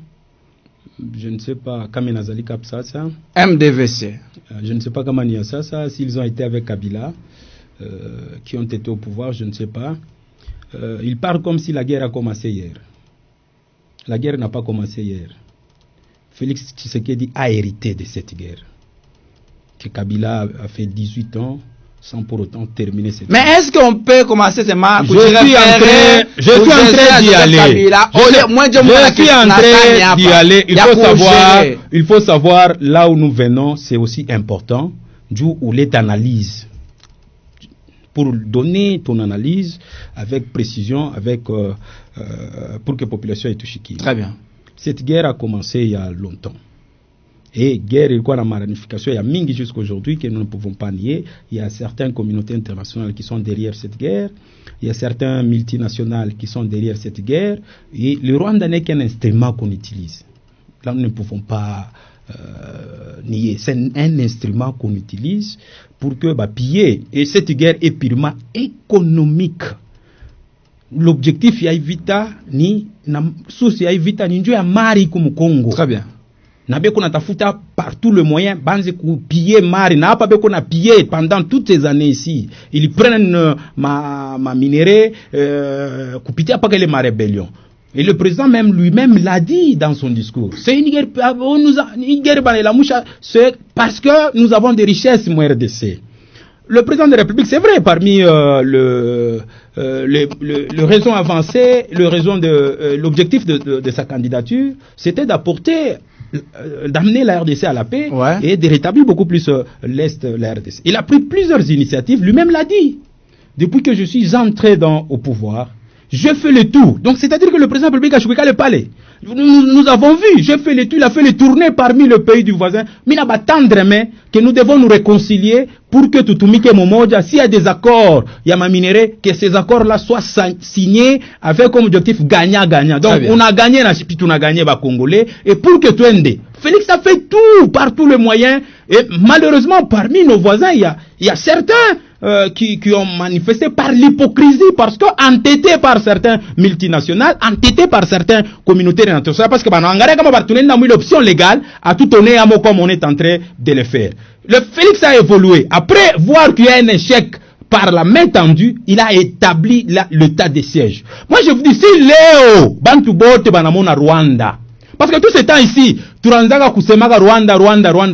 Je ne sais pas, Kamenazali Kapsasa. MDVC. Je ne sais pas Kamania Sasa, s'ils ont été avec Kabila, qui ont été au pouvoir, je ne sais pas. Ils parlent comme si la guerre a commencé hier. La guerre n'a pas commencé hier. Félix Tshisekedi a hérité de cette guerre. Que Kabila a fait 18 ans sans pour autant terminer cette guerre. Mais est-ce qu'on peut commencer ces matchs? Je suis en train d'y aller. Il faut savoir là où nous venons, c'est aussi important, où est analyse. Pour donner ton analyse avec précision, pour que la population ait touché. Très bien. Cette guerre a commencé il y a longtemps. Et guerre, il y a la magnification, il y a mingi jusqu'à aujourd'hui que nous ne pouvons pas nier. Il y a certaines communautés internationales qui sont derrière cette guerre. Il y a certains multinationales qui sont derrière cette guerre. Et le Rwanda n'est qu'un instrument qu'on utilise. Là, nous ne pouvons pas nier. C'est un instrument qu'on utilise pour que piller. Et cette guerre est purement économique. L'objectif, il y a vita ni source, il y a vita ni ndio ya mari comme Congo. Très bien. Na beko na tafuta partout le moyen banze ku piller mari na hapa beko na piller pendant toutes ces années ici. Ils prennent ma minerai kupitia paka les rébellion. Et le président même lui-même l'a dit dans son discours. C'est une guerre c'est parce que nous avons des richesses mon RDC. Le président de la République, c'est vrai, parmi le raison avancé, l'objectif de sa candidature, c'était d'amener la RDC à la paix et de rétablir beaucoup plus l'Est de la RDC. Il a pris plusieurs initiatives, lui-même l'a dit. Depuis que je suis entré au pouvoir, je fais le tout. Donc, c'est-à-dire que le président de la République a choisi le palais. Nous avons vu, il a fait les tournées parmi le pays du voisin. Mais il a tendre main que nous devons nous réconcilier pour que Tutumike Momoja, s'il y a des accords, il y a ma minéré, que ces accords-là soient signés avec comme objectif gagnant-gagnant. Donc, on a gagné, on a gagné Congolais. Et pour que Twende, Félix a fait tout, par tous les moyens. Et malheureusement, parmi nos voisins, il y a certains qui ont manifesté par l'hypocrisie, parce que entêtés par certains multinationales, entêtés par certaines communautés internationales, parce que l'option légale à tout donner à comme on est en train de le faire. Le Félix a évolué. Après voir qu'il y a un échec par la main tendue, il a établi l'état de siège. Moi, je vous dis, si Léo, Bantu Bote, Banamona, Rwanda, parce que tout ce temps ici, Turanzaga, Kusemaga, Rwanda,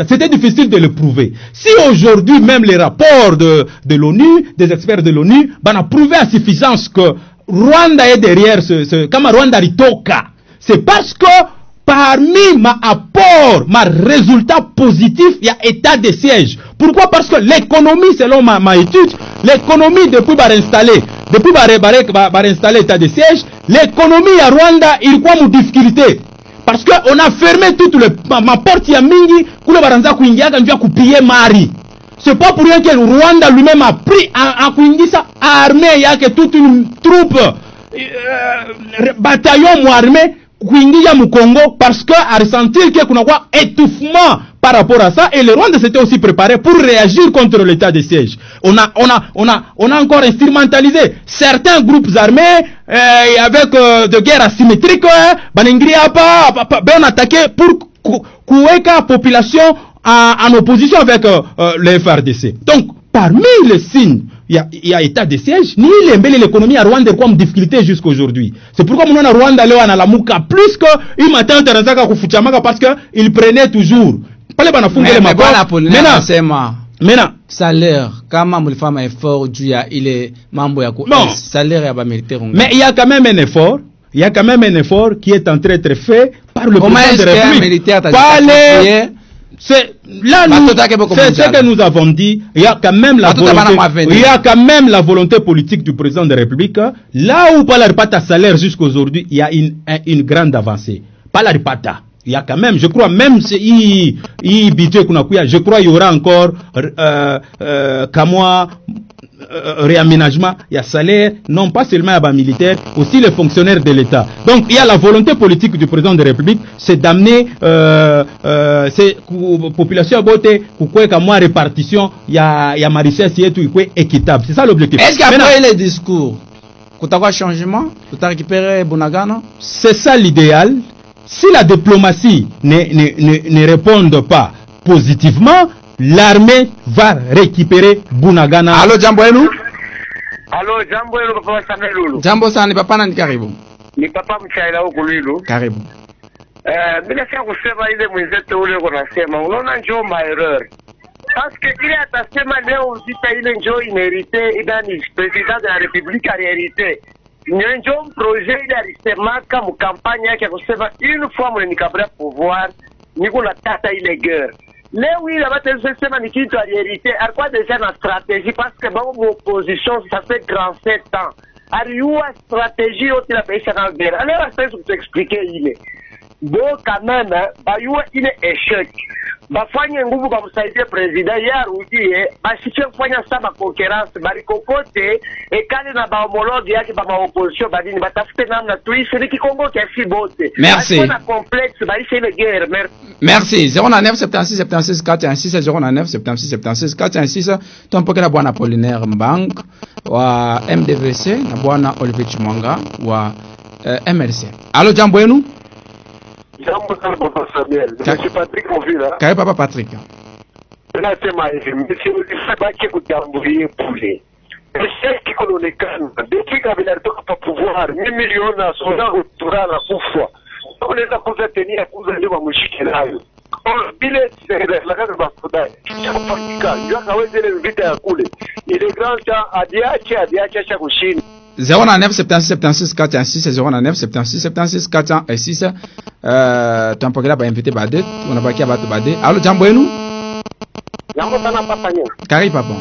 c'était difficile de le prouver. Si aujourd'hui, même les rapports de l'ONU, des experts de l'ONU, a prouvé à suffisance que Rwanda est derrière comme Rwanda Ritoka, c'est parce que parmi ma apport, ma résultat positif, il y a état de siège. Pourquoi? Parce que l'économie, selon ma étude, l'économie depuis réinstaller état de siège, l'économie à Rwanda, il croit une difficulté. Parce que on a fermé toute ma porte ya mingi, kule baranza kuingia kanjua kupie mari. C'est pas pour rien que le Rwanda lui-même a pris à kuingisa armée yake toute une troupe bataillon armé kuingia mu Congo parce que a ressentir que kuna quoi étouffement par rapport à ça et le Rwanda s'était aussi préparé pour réagir contre l'état de siège. On a encore instrumentalisé certains groupes armés avec de guerre asymétrique baningria ben attaqué pour kuweka population en opposition avec le FRDC. Donc parmi les signes il y a état de siège, ni l'économie à Rwanda comme difficulté jusqu'aujourd'hui. C'est pourquoi mon Rwanda leo analamuka plus que il matin Terazaka kufuchamaka parce que il prenait toujours. Pale banafunga le maboko. Mena salaire kama mulifanya effort juu ya ile mambo ya salaire ya ba militaire. Mais il y a quand même un effort. Il y a quand même un effort qui est en train d'être fait par le président de la République. C'est là c'est ce que nous avons dit. Il y a quand même la volonté politique du président de la République. Là où Palaripata salaire jusqu'aujourd'hui, il y a une grande avancée. Palaripata, il y a quand même, je crois même si je crois il y aura encore Kamwa réaménagement, il y a salaire, non pas seulement à bas militaires, aussi les fonctionnaires de l'État. Donc il y a la volonté politique du président de la République, c'est d'amener ces populations à beauté, pour qu'à moi répartition, il y a ma richesse et tout, équitable. C'est ça l'objectif. Est-ce qu'après les discours, tu as un changement, tu as récupéré Bunagana? C'est ça l'idéal. Si la diplomatie ne répond pas positivement, l'armée va récupérer Bunagana. Allô, jambo yenu? Allô, jambo yenu papa Samelulu. Jambo sana, ni papa nani karibu? Ni papa mchaila huko Lulu. Karibu. Bila shaka kusema ile mwenzetu ule unasema, unaona njoo maerreur. Parce que ile atasema leo vita ile njoo inherité idani president de la République a hérité. Njoo projet ile alisemaka mu campagne yake kusema une fois mwenye nikabla pouvoir niko na tata ile guerre. Leo il a sema ni kitu alihérité alikuwa déjà na stratégie parce que bon opposition ça fait grand 7 ans. Aliua stratégie yote la pesa na guerre. Alors sasa tuexpliquer ile. Bon quand même bayua ile échec. Bafanye nguvu bamsaidie president yarudie basiche kufanya sama concurrence bali kokote ekale na baomologue yake ba opposition badini batafute namna tuishi ni Kongo kiasi bote. Merci. Na complexe bali c'est une guerre. Merci. 097 76 76 416 097 76 76 416 tumpokea bwana Apollinaire Mbang wa MDVC na bwana Olivier Chimwanga wa MLC. Allô, jambo yenu? Jambo sana papa Samuel. Je suis Patrick Ovila. Kaya papa Patrick. Nasema hivi, monsieur Ulifabaki kutambulie pule. Esheki qui kolonekana. Depuis Kabila alitoka pa pouvoir, miliona soda kutura na kufa. Unaweza kuza tenia kuza ndio mshike nayo. Bile la kaza bafudai. Chakufanyika, yaka wezele vita ya kule. Ile grand cha adiache cha kushinda. 097 76 416 097 76 76 416 tumpokea ba invité bade unabakia batu bade. Allô, jambo yenu? Jambo sana papa nyo. Karibu papa.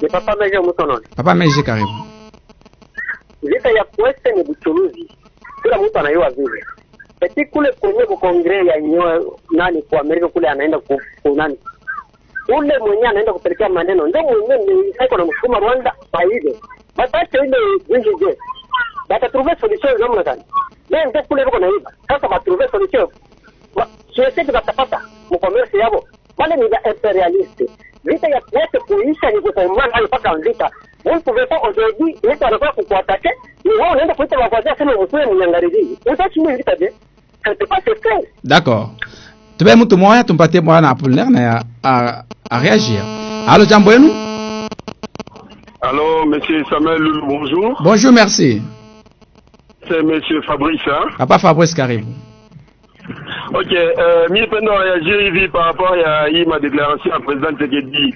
Ni papa meje mtono. Papa meje karibu. Vita ya kweste ni buchuruzi. Kila mtu anaiwa vile. Eti kule kwenye kongre ya nyo nani kwa Amerika kule anaenda ku nani? Ule mwenye anaenda kupelekea maneno ndio mwenye haiko na msukuma Rwanda faide. Batache ile nje. Bata trouver solution namna gani? Ndio kule bako naiba. Sasa ba trouver solution. Siwezi kutapata mkommerce yao. Wale ni imperialiste. Vita ya kwetu kuisha ni kutomana hayo paka vita. Vous pouvez pas aujourd'hui ndio anakuwa kukuatake. Ni wao unaenda kuita wafanya sema usiwe mnyangariji. Utachimba vita je? C'est pas fait. D'accord. Tube mtu moya tumpatie bwana Apollinaire na a réagir. Allô, jambo yenu? Allô, monsieur Samuel Loulou, bonjour. Bonjour, merci. C'est monsieur Fabrice, hein? Papa Fabrice Caribou. Ok, mi pendo réagir par rapport à ma déclaration à président Tshisekedi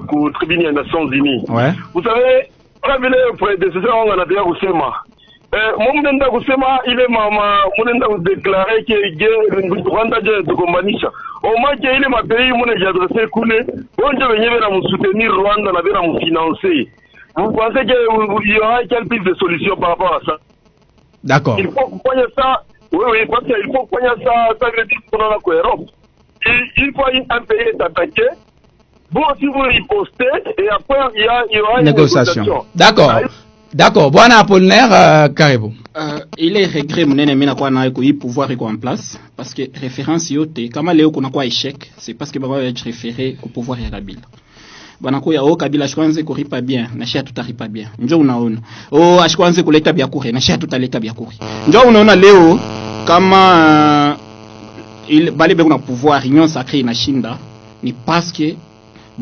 pour tribune des Nations Unies. Ouais. Vous savez, on a vu le prédécesseur, on a déjà Roussema. Mon Roussema, il est maman, mon déclaré qu'il y a Rwanda de Kombanisha. Au moins qu'il est ma pays, mon j'ai adressé coulé, on je venir à me soutenir Rwanda, on va me financer. Vous pensez qu'il y aura quelle piste de solution par rapport à ça? D'accord. Il faut qu'on ça. Oui, parce qu'il faut qu'on ça veut dire qu'on a la cohérence. Il faut un pays s'attaquer. Vous aussi vous ripostez et après il y aura une négociation. D'accord. D'accord. Bon Apollinaire Caribou. Il est regret munene mina kwa na ko pouvoir iko en place parce que référence yote kama leo kuna kwa échec, c'est parce que baba va référer au pouvoir ya Kabila. Banakuya Kabila ashikwanze kuripa bien na shia tutaripa bien. Njoo unaona. Ashikwanze kuleta bya kure na shia tutaleta bya kure. Njoo unaona leo kama bale be kuna pouvoir union sacrée inashinda ni parce que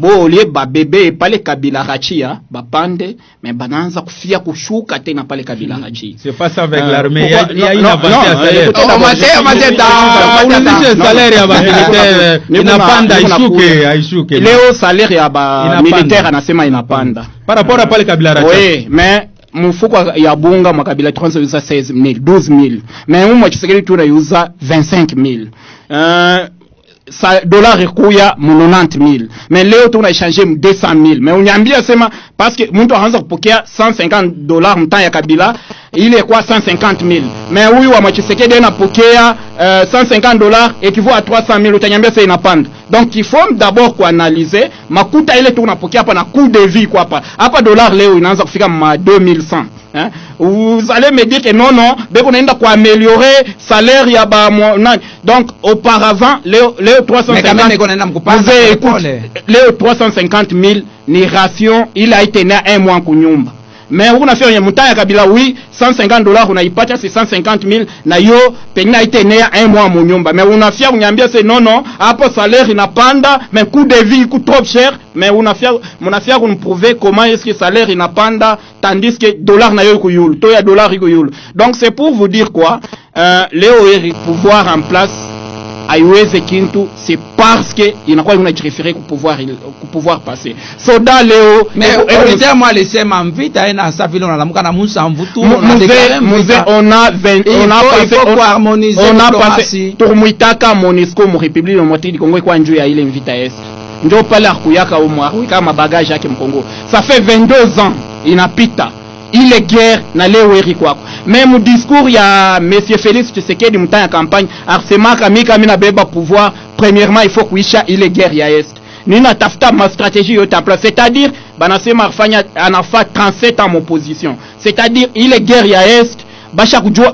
olie ba bébé pale Kabila rachia bapande mais bananza kufia kushuka tena pale Kabila rachia. C'est pas ça avec l'armée. Il y a une avancée à salaire. Salaire ya ba militaire inapanda ishuke. Leo salaire ya ba militaire anasema inapanda. Par rapport à pale Kabila rachia. Oui, mais mfuko ya bunga mwa Kabila tuanza yuza 16,000, 12,000. Mais mwa Tshisekedi tunayuza 25,000. Dollar ikuya mu 90,000 mais leo tuna échanger mu 200,000 mais uniambia sema parce que mtu anaanza kupokea $150 mtaa ya Kabila ile kwa 150,000 mais huyu wa Tshisekedi anapokea $150 équivaut à 300,000 utanyambia sasa inapanda. Donc il faut d'abord kuanalyser makuta ile tunapokea hapa na coût de vie kwa hapa dollar leo inaanza kufika ma 2100. Hein? Vous allez me dire que non, on a pour améliorer salaire ya ba donc auparavant Léo 350,000 ni ration il a été né un mois kunyumba. Mais on a fait un montant à Kabila, oui, $150 on a pas c'est 150,000 na yo pena été né un mois mon nyumba. Mais on a fait on a c'est non après salaire il n'a pas mais coût de vie coûte trop cher mais on a fait on prouver comment est-ce que salaire il n'a pas tandis que dollar na yo kuyul to ya dollar kuyul. Donc c'est pour vous dire quoi Léo est pouvoir en place aiweze kintu c'est parce que inakuwa unajireferer ku pouvoir passer soda leo mais on moi laisser m'invite na sa vile unalamuka na musa mvutu on a passé turmuitaka Monisco mu République Démocratique du Congo kwa njoo ya ile invita est ndio pale akuyaka umwaru kama bagage yake mkongo ça fait 22 ans inapita ile guerre na leo eri kwako même discours ya monsieur Félix Tshisekedi mtanya ya campagne arsema kama beba pouvoir premièrement il faut kuisha ile guerre ya est nina tafuta ma stratégie yote en place c'est-à-dire banasema afanya anafa 37 ans opposition c'est-à-dire ile guerre ya est basha kujua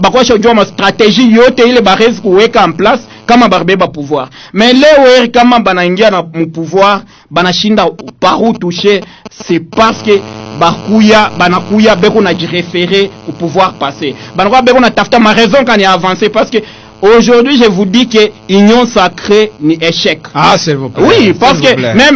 ma stratégie yote ile barezi kuweka en place kama barbeba pouvoir mais leo eri kama banaingia na pouvoir banashinda par où toucher c'est parce que banakuya beko na référer au pouvoir passer banakuya beko na tafuta ma raison quand il a avancé parce que aujourd'hui je vous dis que union sacrée ni échec. Ah s'il vous plaît. Oui parce que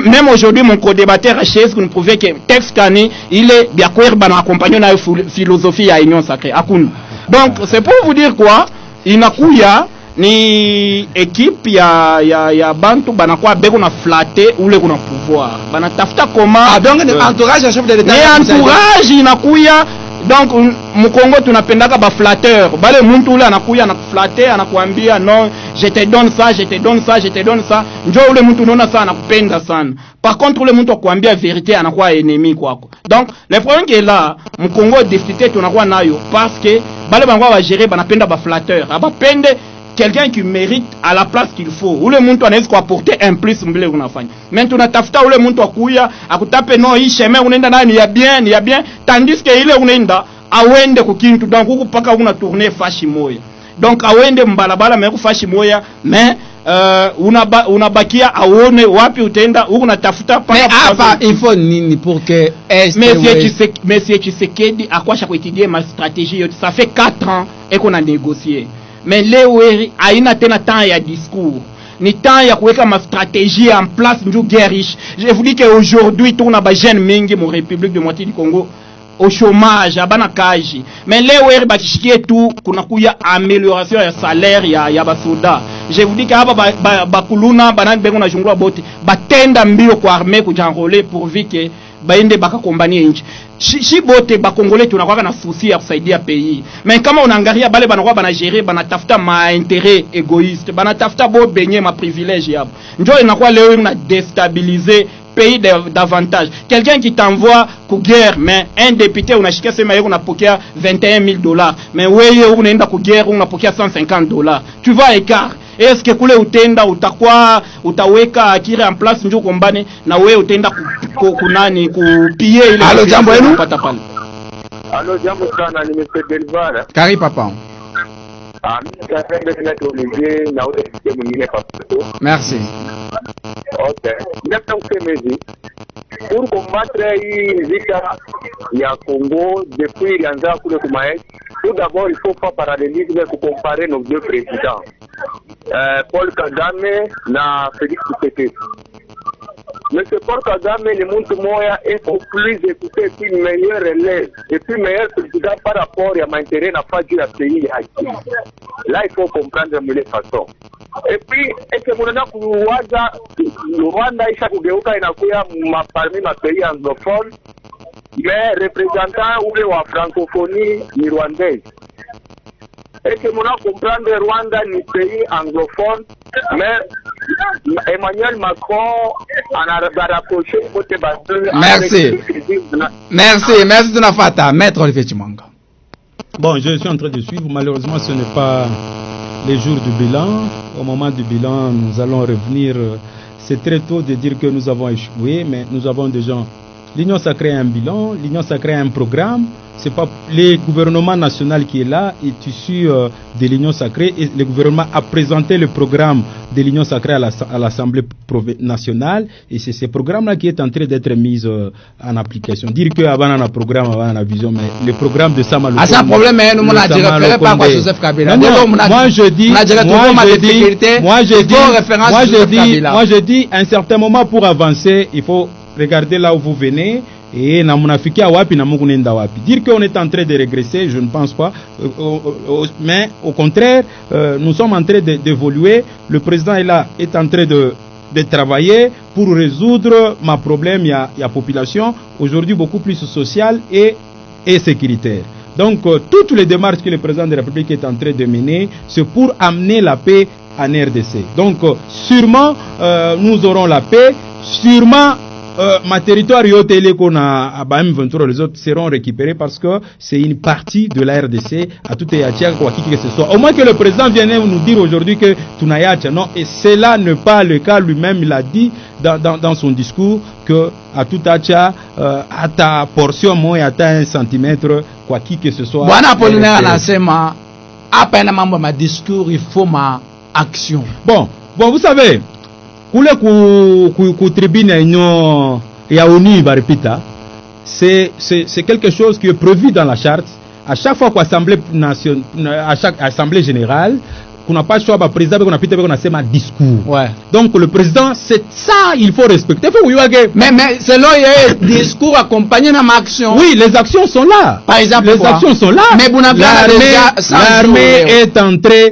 même aujourd'hui mon co-débatteur HS nous prouvait que texte Kani il est bien quoi bana accompagner na philosophie à union sacrée akuna. Donc c'est pour vous dire quoi inakuya ni équipe ya bantu banakuwa beko na flatter ule kuna pouvoir banatafuta comment donc entourage ya chef de l'état ni entourage inakuya donc mkongo tunapendaka ba flatteur bale muntu ule anakuya na flatter anakuambia non je te donne ça je te donne ça je te donne ça njoo ule muntu unaona sana anakupenda sana par contre ule muntu akwambia vérité anakuwa ennemi kwako. Donc le problème est là mkongo déficit tunakuwa nayo parce que bale banakuwa ba gérer banapenda ba flatteur abapende quelqu'un qui mérite à la place qu'il faut. Ule muntu anaweza kuapporter un plus mbele unafanya. Mais tunatafuta ule muntu akuya akutape no hii chemin unaenda nayo ni ya bien tandis que ile unaenda awende kukintu donc huko paka una tourner fashi moya. Donc awende mbalabala mais kufashi moya mais unabakia aone wapi utaenda huko unatafuta paka. Mais hapa il faut nini pour que Monsieur Tshisekedi akwasha kuitidia ma stratégie yote ça fait 4 ans et qu'on a négocié. Mais leo haina tena temps ya discours. ni temps ya kuweka ma stratégie en place ndio guerre riche. Je vous dis que aujourd'hui tuna ba jeunes mingi mu République de moitié du Congo au chômage, abana kaji. Mais leo eri batishikie tu kuna kuya amélioration ya salaire ya basoda. Je vous dis que aba bakuluna banani bengo na jungula bote batenda mbio kwa armée kujanrole pourvu que baende baka kombanie nchi. Si bote ba Congolais tunakuwa na souci ya kusaidia pays. Mais kama unaangalia bale banakuwa banagérer banatafuta ma intérêt égoïste, banatafuta bo benye ma privilège yabo. Ndio inakuwa leo ina déstabiliser pays davantage. Quelqu'un qui t'envoie ku guerre, mais un député unashikia sema yeye unapokea $21,000, mais wewe unaenda ku guerre unapokea $150. Tu vois écart. Est-ce que kule utenda utaweka akire en place njoo kombane na wewe utenda kunani kupie ile. Allo, jambo yenu? Pata pale. Allo, jambo sana, ni Mr. Delvara. Kari papa. Mimi napenda Olivier na ule system mwingine papo. Merci. Okay. Nataka kusema hivi. Pour combattre hii vita ya Congo depuis ilianza kule kumae, tout d'abord il faut pas parallélisme pour comparer nos deux présidents. Paul Kagame na Félix Tshisekedi. Monsieur Paul Kagame ni mtu moya est plus écouté et puis meilleur élève et puis meilleur président par rapport à l'intérêt n'a pas dû à pays haïti. Là il faut comprendre de les façons. Et puis est-ce que mnaona kuwaza Rwanda isha kugeuka inakuya parmi ma pays anglophone, mais représentant ule wa francophonie ni rwandais. Est-ce que mnaona comprendre Rwanda ni pays anglophone, mais Emmanuel Macron en a rapproché côté bateau. Merci tunafata Maître Olivier Chimanga. Bon, je suis en train de suivre. Malheureusement, ce n'est pas les jours du bilan. Au moment du bilan, nous allons revenir. C'est très tôt de dire que nous avons échoué, mais nous avons déjà... L'Union sacrée a un bilan, l'Union sacrée a un programme. C'est pas le gouvernement national qui est là, est issu de l'Union sacrée, et le gouvernement a présenté le programme de l'Union sacrée à l'Assemblée nationale, et c'est ce programme-là qui est en train d'être mis en application. Dire que avant un programme, avant une vision, mais le programme de Sama Lukonde. C'est un problème, nous ne référons pas à Joseph Kabila. Moi je dis, à un certain moment pour avancer, il faut regarder là où vous venez. Et na munafikia wapi na Mungu nenda wapi. Dire qu'on est en train de régresser, je ne pense pas, mais au contraire, nous sommes en train d'évoluer. Le président est là, est en train de travailler pour résoudre ma problème. Il y a population aujourd'hui beaucoup plus sociale et sécuritaire. Donc toutes les démarches que le président de la République est en train de mener, c'est pour amener la paix en RDC. Donc sûrement nous aurons la paix, sûrement ma territoire yote qu'on a à M23, les autres seront récupérés parce que c'est une partie de la RDC à tout et à tiers quoi qui que ce soit. Au moins que le président vienne nous dire aujourd'hui que Tunayacha, non, et cela n'est pas le cas, lui-même il a dit dans son discours que à tout acha à ta portion moins à ta 1 centimètre quoi qui que ce soit. Bwana Apollinaire anasema hapa ina mambo ma discours, il faut ma action. Bon, vous savez kule ku tribune ya ONU baripita, c'est quelque chose qui est prévu dans la charte. À chaque fois qu'assemblée nationale, à chaque assemblée générale, qu'on n'a pas le choix, président qu'on a pité qu'on a fait un discours. Ouais. Donc le président, c'est ça, il faut respecter. Mais selon le discours accompagné dans ma action. Oui, les actions sont là. Par exemple, les actions sont là. Mais l'armée est en train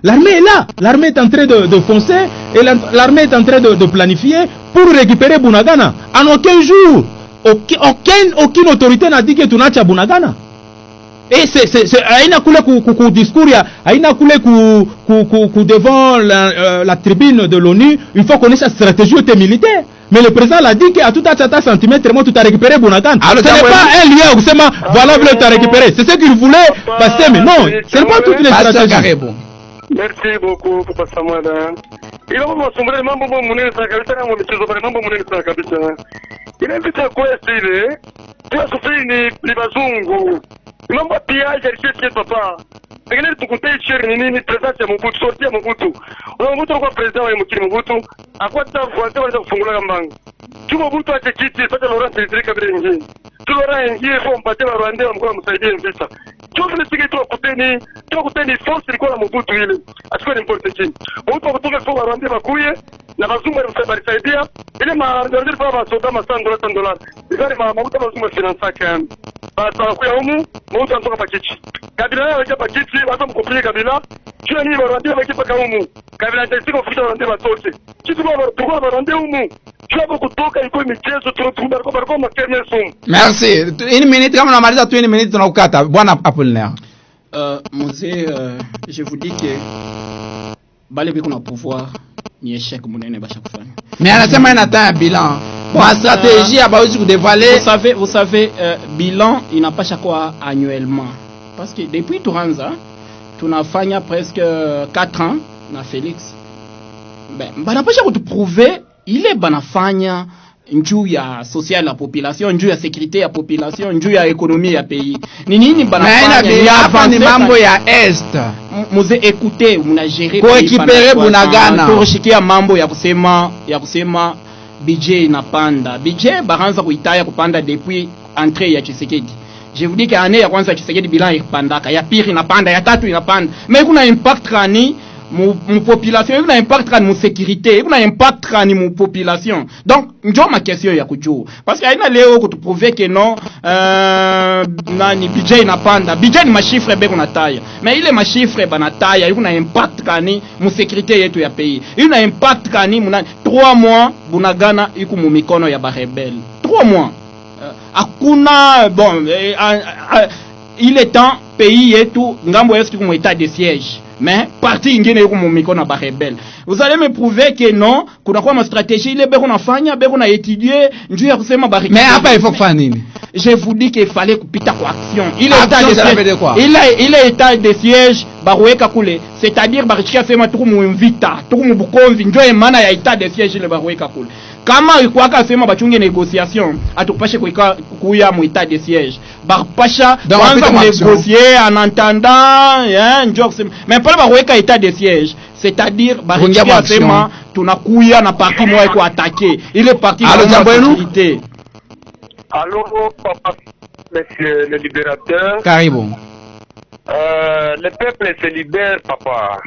l'armée est là. L'armée est en train de foncer et l'armée est en train de planifier pour récupérer Bunagana. En aucun jour, aucune autorité n'a dit que tu n'as Bunagana. Et c'est aina kule ku discours ya aina kule ku devant la tribune de l'ONU, il faut connaître sa stratégie militaire. Mais le président l'a dit qu'à tout à centimètre, moi, tout a récupéré Bonagan. Ce n'est pas un lien où c'est voilà, vous l'avez récupéré. C'est ce qu'il voulait passer, mais non, ce n'est pas toutes les stratégies. Merci beaucoup, Papa Samuel. Il va vous assumer mambo munene sana kabisa na mchezo pale mambo munene sana kabisa. Ile vita kwa style, tu as souffert ni bazungu. Mambo pia alishia papa. Pengine tukutai cheri nini presence ya Mobutu, sorti ya Mobutu. Mobutu kwa president wa mkiri Mobutu, akwata kuanza wale kufungula mbanga. Tu Mobutu ache kiti sasa Laurent Desire Kabila nje. Tu Laurent nje kwa mpatie wa Rwanda mkoa msaidie vita. Tu ndio vile sisi tukuteni force ilikuwa na Mobutu ile achukue n'importe qui Mobutu kutoka kwa Rwanda bakuye na bazungu walisaidia ile maandazi kwa soda masando $100 ikari Mobutu bazungu finance kan bata kwa humu Mobutu anatoka pakichi Kabila yao ya pakichi watu mkopie Kabila kile ni Rwanda bakipa kwa humu Kabila ndio kufika Rwanda batoke kitu kwa Rwanda humu Chabo kutoka iko michezo tunatumba kwa makerme sumu. Merci. Une minute kama unamaliza tu une minute tunakukata. Bwana Apollinaire. Mzee, je vous dis que bale biko na pouvoir ni échec munene basha kufanya. Mais anasema inataka bilan. Ma stratégie abawezi kudévoiler. Vous savez bilan inapasha kwa annuellement. Parce que depuis tuanza tunafanya presque 4 ans na Félix. Ben banapasha kutuprouver ile banafanya njuu ya social ya population, njuu ya sécurité ya population, njuu ya économie ya pays. Ni nini banafanya? Hapa ni mambo ya est. Muze écouter, muna gérer ko récupérer Bunagana. Turushikia mambo ya kusema budget inapanda. Budget baranza kuitaya kupanda depuis entrée ya Tshisekedi. Je vous dis que année ya kwanza Tshisekedi bilan inapandaka, ya pire inapanda, ya tatu inapanda. Mais kuna impact kani mu population, il y a un impact sur la sécurité, il y a un impact sur la population. Donc, j'ai ma question ya kujou. Parce qu'il y a léo que tu prouves que non, nani budget n'a pas nda. Budget ni ma chiffre be kuna taille. Mais il est ma chiffre ba na taille, il y a un impact kani mu sécurité yetu ya pays. Il y a un impact kani mu 3 mois Bunagana iku mu mikono ya ba rebelle. 3 mois. Akuna bon il est temps pays yetu ngambo yetu ku état de siège. Mais parti ingine yuko mumikono ba rebelle. Vous allez me prouver que non, kuna kwa ma stratégie ile beko nafanya, beko na étudier, njoo ya kusema ba Mais hapa il faut kufanya nini? Je vous dis qu'il fallait kupita kwa action. Il est état de siège barueka kule, c'est-à-dire barikia sema tuku muinvita, tuku mubukonzi, njoo maana ya état de siège ile barueka kule. Kama ikuaka sema bachunge négociation, atupashe kuya mu état de siège. Barpasha kwanza négocier en entendant, njoo kusema. Mais pale barueka état de siège, c'est-à-dire barikia sema tunakuya na parti moja iko attaquer. Ile parti de sécurité. Allô, papa, monsieur le libérateur. Karibu. Le peuple se libère, papa.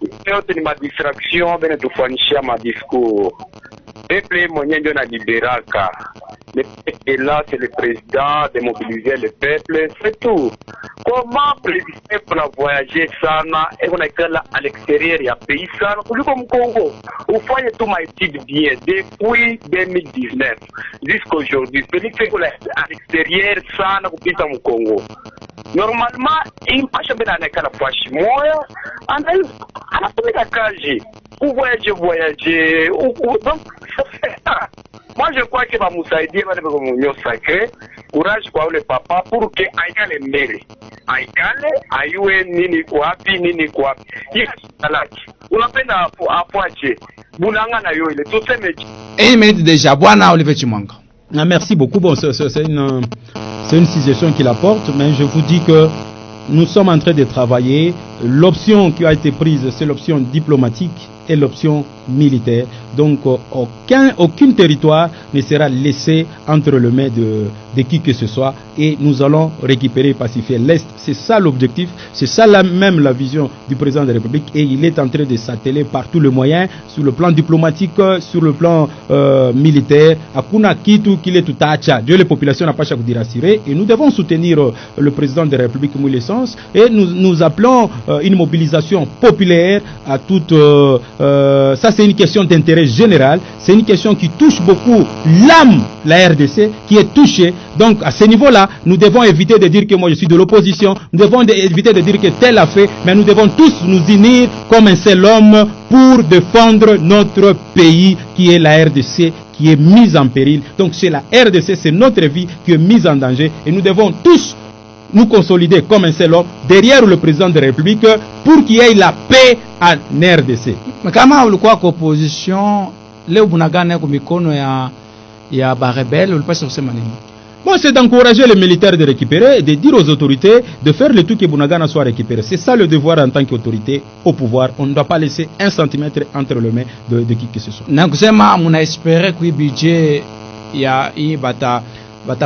C'est ma distraction, ben tu fanisha ma discours. Peuple mwenye ndio na liberaka. Le peuple est là, c'est le président de mobiliser le peuple, c'est tout. Comment le peuple a voyagé sana et on a été là à l'extérieur, il y a pays sana, comme Congo. Vous voyez tout ma étude bien, depuis 2019 jusqu'à aujourd'hui. Félix est à l'extérieur sana, vous dites au Congo. Normalement, il ne passe pas dans la poche. Moi, on a fait la cage. Vous voyagez, donc ça fait ça. Moi, je crois que Moussaïdi va devenir mon union sacré. Courage pour le papa pour que aïe les mères. Aïe, nini kwapi. Il y a on appelle à Poitiers. Boulanga na yo, il est tout ça, mais. Et il mérite déjà. Bwana Olivier Chimwanga. Merci beaucoup. Bon, c'est une suggestion qu'il apporte, mais je vous dis que nous sommes en train de travailler. L'option qui a été prise, c'est l'option diplomatique et l'option militaire. Donc, aucun territoire ne sera laissé entre les mains de qui que ce soit et nous allons récupérer et pacifier l'Est. C'est ça l'objectif, c'est ça même la vision du président de la République et il est en train de s'atteler par tous les moyens, sur le plan diplomatique, sur le plan militaire. Hakuna kitu kile tutacha. Dieu les populations n'a pas chaque dire assuré et nous devons soutenir le président de la République Moïse Sens et nous appelons une mobilisation populaire à toute ça c'est une question d'intérêt général, c'est une question qui touche beaucoup l'âme, la RDC qui est touchée. Donc à ce niveau-là, nous devons éviter de dire que moi je suis de l'opposition, nous devons éviter de dire que tel a fait, mais nous devons tous nous unir comme un seul homme pour défendre notre pays qui est la RDC, qui est mise en péril. Donc c'est la RDC, c'est notre vie qui est mise en danger et nous devons tous nous consolider comme un seul homme derrière le président de la République pour qu'il y ait la paix en RDC. Mais kama ulikuwa kwa opposition leo Bunagana kwa mikono ya barebelle ulipasha kusema nini? Bon, c'est d'encourager les militaires de récupérer et de dire aux autorités de faire le tout que Bunagana soit récupéré. C'est ça le devoir en tant qu'autorité au pouvoir. On ne doit pas laisser un centimètre entre les mains de qui que ce soit. Na kusema muna espérer que budget ya hii bata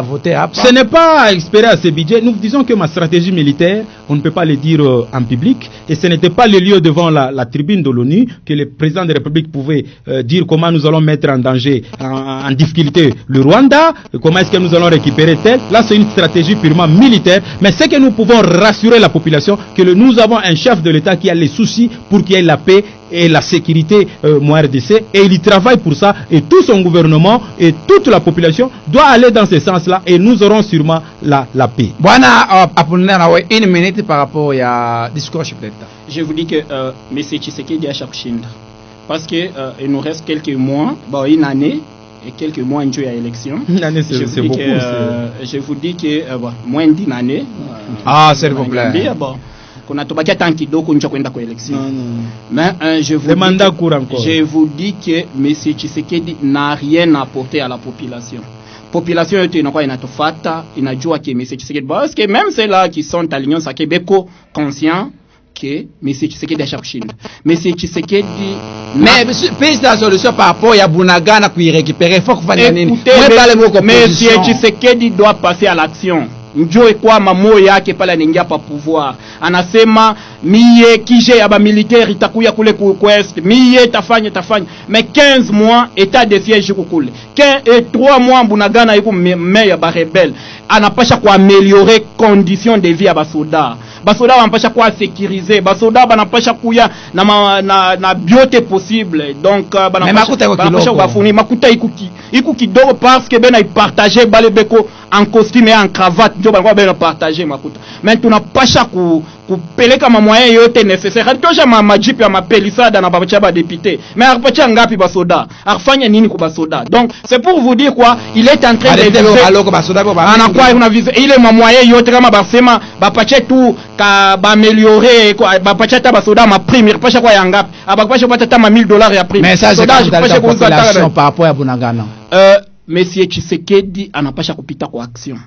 voter après. Ce n'est pas espérer à ce budget. Nous disons que ma stratégie militaire, on ne peut pas le dire en public, et ce n'était pas le lieu devant la tribune de l'ONU que le président de la République pouvait dire comment nous allons mettre en danger, en difficulté le Rwanda, comment est-ce que nous allons récupérer tel. Là, c'est une stratégie purement militaire, mais c'est que nous pouvons rassurer la population que nous avons un chef de l'État qui a les soucis pour qu'il y ait la paix et la sécurité RDC, et il y travaille pour ça, et tout son gouvernement et toute la population doit aller dans ce sens-là, et nous aurons sûrement la paix. Bwana Apollinaire, une minute par rapport à discours chef d'État. Je vous dis que M. Tshisekedi a Chakushinda, parce que il nous reste quelques mois, une année et quelques mois en à l'élection. Une année, c'est beaucoup. Je vous dis que moins d'une année. S'il vous plaît. Mais je vous dis que M. Tshisekedi n'a rien apporté à la population. Population inajua que M. Tshisekedi, parce que même ceux-là qui sont à l'Union Sakebeko conscients que M. Tshisekedi a Chakushinda. M. Tshisekedi. Mais piste la solution par rapport à Bunagana qui récupérer, il faut que vous M. Tshisekedi doit passer à l'action. Njoo kwa mamo yake pala ningia pa pouvoir anasema miye kije ya ba militaire itakuya kule kuquest miye tafanya mais 15 mois état de siège kukule 3 mois Bunagana yuko meya ba rebelle anapasha ku améliorer conditions de vie ya basoda wanapasha kuwa sécuriser, basoda banapasha kuya na biote possible, donc banapasha kubafuni makuta iku kidogo parce que bena ipartager bale beko en costume et en cravate ndio banakuwa bena partager makuta, mais tunapasha kupeleka mamoyen yote nécessaire hatosha majipe ya mapelisada na babacha ba député, mais arpacha ngapi basoda arfanya nini ku basoda. Donc c'est pour vous dire quoi, il est en train de alors que basoda anakuwa una vise ile mamoyen yote kama basema bapache tu ka ba améliorer quoi bapacha ta basoda ma prime pasha kwa yangapi abakapasha kupata ta $1000 ya prime message kwa population par rapport à Bunagana. Monsieur Tshisekedi anapasha kupita kwa action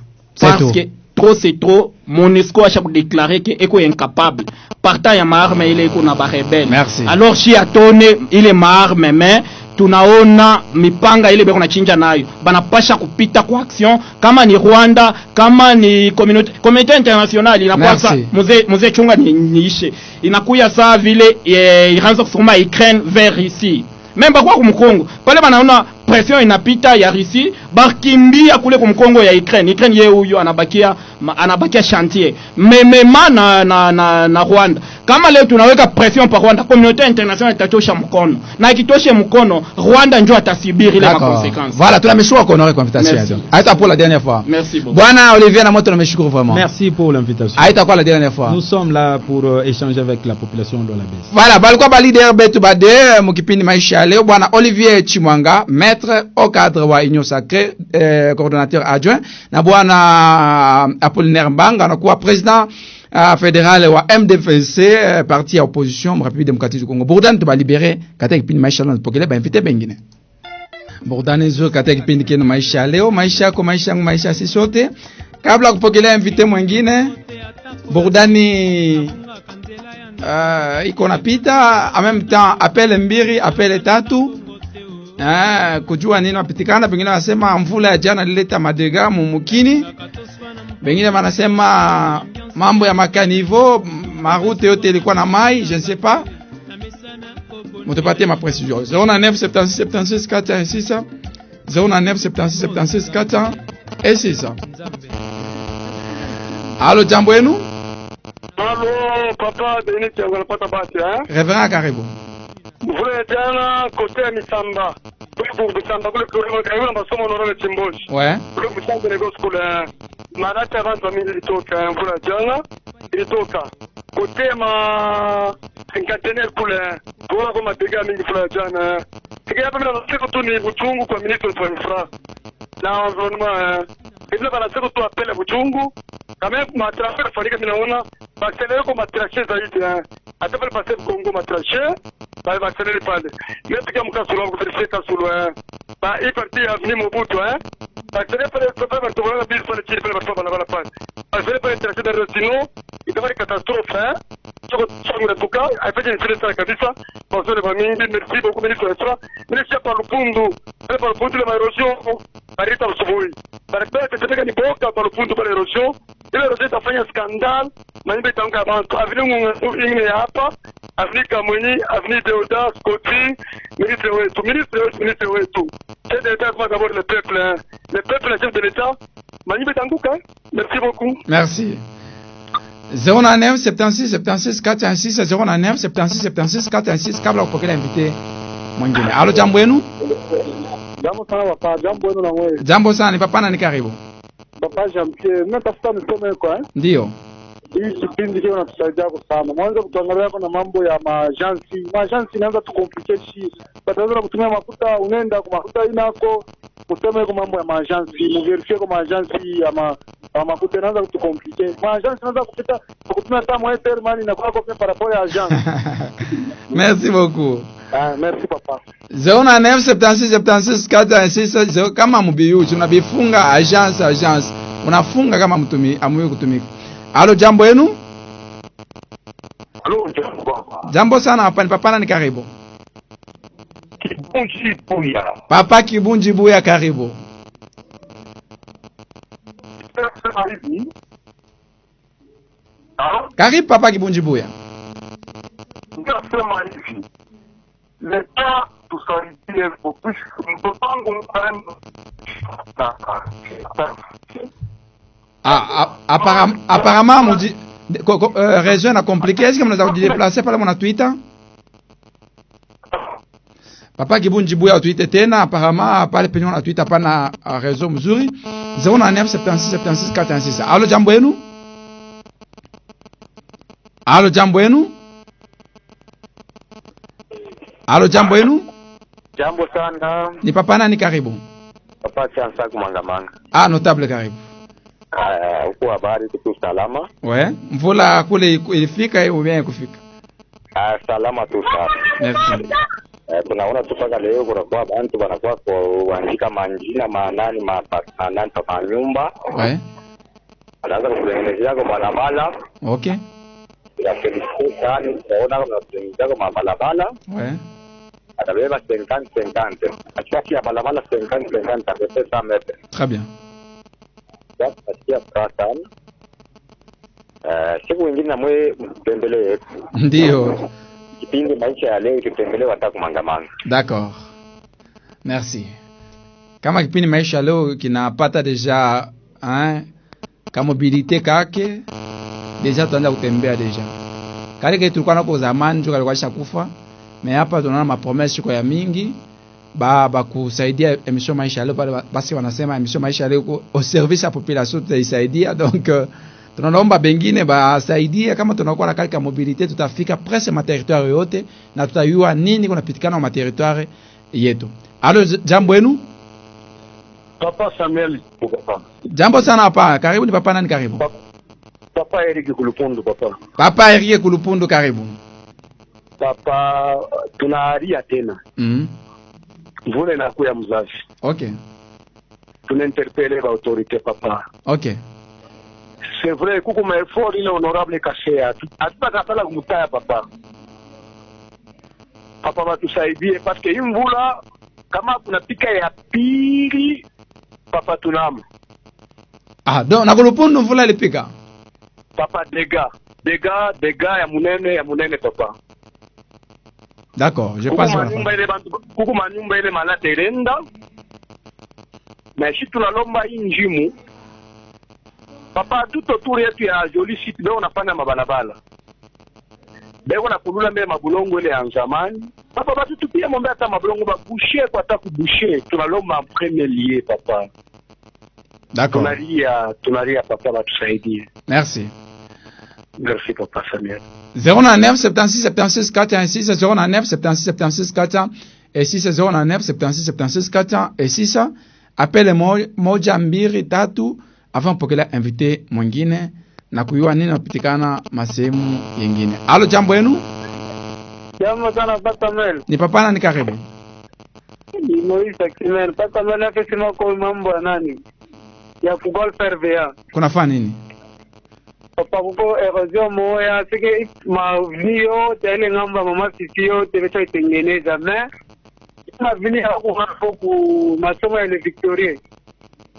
parce que trop c'est trop. Monesco a chaque déclaré que eko incapable partant ya maarme ile eko na ba rebelle. Alors si atone ile maarme mais tunaona mipanga ile beko na chinja nayo banapasha kupita kwa action kama ni Rwanda kama ni communauté internationale inakuwa sa mzee chunga niishe inakuya saa vile iranza kusoma Ukraine vers ici même kwa kumkongo pale banaona pression inapita ya Russie bakimbia kule kumkongo ya Ukraine yeye huyo anabakia chantier mema na Rwanda. Kama leo tunaweka pression pa Rwanda, communauté internationale itatosha mkono, na ikitoshe mkono Rwanda njoo atasibiri ile conséquences. Voilà, tunameshukuru kwa honorer invitation. Haita pour la dernière fois. Merci beaucoup. Bwana Olivier na moto tunameshukuru vraiment. Merci pour l'invitation. Haita kwa la dernière fois. Nous sommes là pour échanger avec la population de la base. Voilà, balikuwa ba leader betu bade mukipindi maisha leo bwana Olivier Chimwanga, maître au cadre wa Union Sacrée, coordonnateur adjoint, na bwana Apollinaire Mbanga anakuwa président fédéral wa MDFC, parti ya opposition République démocratique du Congo. Bourdane tu ba libérer katika kipindi maisha leo pokele ba invité bengine. Bourdane zo katika kipindi kenu maisha leo, maisha yako maisha yangu maisha sisi sote. Kabla kupokelea invité mwingine, Bourdani iko napita en même temps appel mbiri appel tatu kujua nini wapitikana. Pengine wanasema mvula ya jana ilileta madega mumukini, pengine wanasema mambo ya makanivo marute yote ilikuwa na mai, je ne sais pas. Mutapatie ma précision 09 76 76 406 09 76 76 406. Allo, jambo yenu? Allo, papa Denis Tiangana pata bati Reverend karibu. Mvule jana kote ya Misamba. Kule Misamba kule kule masomo noro Chimboshi. Ouais. Kule Misamba nego skule. Marata abantu mimi ilitoka mvula jana ilitoka. Kote ma cinquantenaire kule. Kwa matega mingi mvula jana. Tikia hapa mimi nasema tu ni buchungu kwa ministre wa infra. Na environnement Hivyo banasema tu apele buchungu. Kama matrafe farika minaona baselele kwa matrache zaidi hata pale pase Kongo matrache ba baselele pale yetu kama mkasulo kufelisha kasulo ba hii parti ya ni Mobutu baselele pale pale tubona bila pale chini pale baba na pale baselele pale trache de Rosino itakuwa catastrophe soko tuka afanye interesa kabisa kwa sababu ba mingi merci beaucoup ministre extra ministre pa Lupundu pa Lupundu la erosion parita usubuhi barabara teteka ni boka pa Lupundu pa erosion ile erosion itafanya scandal manyumba itaanguka abantu avenue ingine hapa Afrika mwenye avenue Deoda Scotty ministre wetu c'est d'état pour d'abord le peuple chef de l'état manyumba itaanguka merci beaucoup merci 09 76 76 416 09 76 76 416 kabla kupokea invité mwingine. Alo, jambo yenu? Jambo sana papa, jambo yenu na wewe. Jambo sana, ni papa na ni karibu. Papa Jean-Pierre, mimi tafuta nisome kwa Ndio. Hii kipindi kile unatusaidia sana. Mwanzo kutuangalia kuna mambo ya majansi. Majansi inaanza tucomplicate shi. Badala ya kutumia mafuta unaenda kwa mafuta inako useme kwa mambo ya majansi, mverifie kwa majansi ya mafuta inaanza kutucomplicate. Majansi inaanza kupita kutumia kama Airtel Money na kwa par rapport à agence. Merci beaucoup. Merci papa. 09 76 76 416 kama mbiu tunabifunga agence unafunga kama mtumi amuye kutumika. Alo, jambo yenu? Alo, jambo sana hapa ni papa na ni karibu. Kibunji Buya. Papa Kibunji Buya karibu. Karibu papa Kibunji Buya. Nasema hivi. L'État tusaidie kupush mtoto wangu apparemment mudi région na compliqué. Est-ce que mnaweza kujideplacer pale mna Twitter? Papa Kibunji Buya Twitter tena apparemment pale penye na Twitter pana réseau mzuri 09 76 76 416. Alo, jambo yenu? Alo, jambo yenu? Alo, jambo yenu? Jambo sana. Ni papa na ni karibu. Papa Chansa Kumangamanga. Notable karibu. Uko habari tu salama? Mvula kule ilifika au bien kufika? Salama tu sana. Merci. Tunaona tupaka leo kuna kwa bantu banakuwa kuandika manjina manani manani pa nyumba. Anaanza kutengenezea kwa barabara. Okay. Ya felicite sana tunaona kama tunatengenezea kwa barabara. Atabeba 50-50. Achaki ya barabara 50-50 c'est ça mètre. Très bien. Asikia pratan. Siku nyingine na mwe mtembelee. Ndio. Kipindi maisha ya leo tutembelee Watakumangamanga. D'accord. Merci. Kama kipindi maisha leo kinapata deja ka mobilité kake deja tuanza kutembea deja. Kale tulikuwa nako zamani ndio kalikuwa shakufa. Mais hapa tunaona mapromesse kwa ya mingi ba kusaidia emission maisha leo pale basi wanasema emission maisha leo au service ya population tutaisaidia. Donc tunaomba bengine basaidia kama tunakuwa na kalika mobilité tutafika presque ma territoire yote na tutayua nini kunapitikana ma territoire yetu. Alo, jambo yenu? Papa Samuel. Jambo sana hapa. Karibu, ni papa nani karibu? Papa Eric Kulupundu papa. Papa Eric Kulupundu karibu. Papa tunaharia tena. Vule na kuya mzazi. Okay. Tunainterpelle ba autorité papa. Okay. C'est vrai kuku ma effort ile honorable Kashea. Hatutakatala kumtaya papa. Papa watusaidie parce que imvula kama kuna pika ya pili papa tunamo. Donc na Kulupundu mvula ilipika. Papa dega ya munene papa. D'accord, je passe à kuku manyumba ile malata irenda na shi tunalomba injimu papa tuto tour yetu ya joli site leo unafanya mabalabala beko na kulula mbele mabulongo ile ya zamani papa batu tupia mombe hata mabulongo ba boucher kwa hata kuboucher tunalomba en premier lieu papa. D'accord, tunaria papa batusaidie. Merci. Merci papa Samuel. 09 76 76 416 09 76 76 416 09 76 76 416. Appelle moja mbili tatu avant pokela invité mwingine na kuyua nini napitikana masehemu yengine. Alo, jambo yenu? Jambo sana papa Samuel. Ni papa na ni karibu. Ni Moisa Kimen. Papa Samuel afisema kwa mambo ya nani? Ya kugol pervea. Kuna fanya nini? papa kuko erosion moya sike mavini yote ile ngamba mama sisi yote vecha itengeneza me mavini hapo hapo ku masomo ya Victoria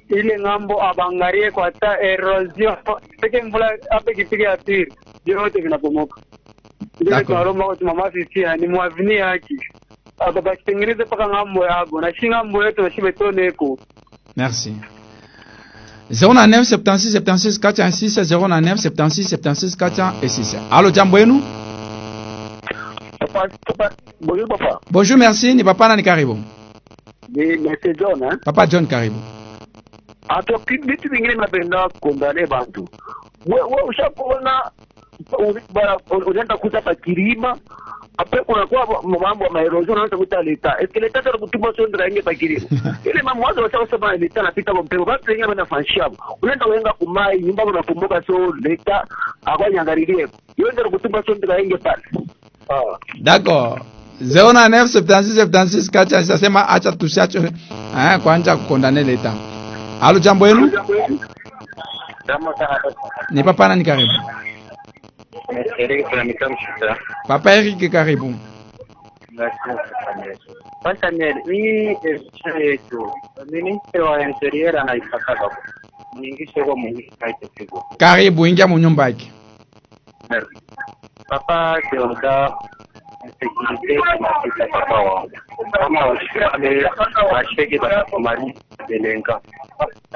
ile ngambo abangarie kwa ta erosion sike mvula hapa kipiga asiri yote vinapomoka ndio tunaomba kwa mama sisi ni mwavini haki baba kitengeneze paka ngambo yako na shinga ngambo yetu shibetone. Merci. 09 76 76 406 09 76 76 406. Allô, jambo yenu? Bonjour papa. Bonjour, merci. Ni papa na ni karibu. Ni Mr. John, hein? Papa John karibu. Ato kitu vingine napenda kondane bantu. Wewe ushakuona unaenda kuta Kirima après kunakuwa mambo ya maerosion na kuta leta leta ndio kutuma sondra inge pakirima ile mambo watu wasema leta napita kwa mpego basi yenyewe wanafanyia unaenda wenga kumai nyumba unakumbuka so leta akanyangalilie hiyo ndio kutuma sondra inge pale. D'accord. 09 76 76 kacha sasema acha tusiache kwanza kukondane leta. Halo, jambo yenu? Ni papa na ni karibu. Eric kwa mitamsha. Papa Eric karibu. Kwanza ni yetu. Ministri wa interior anaipaka. Mwingishe kwa mwingishe kidogo. Karibu, ingia mu nyumba yake. Papa Deoda sécurité kwa papa wao. Kama washikane washike kwa mali delenga.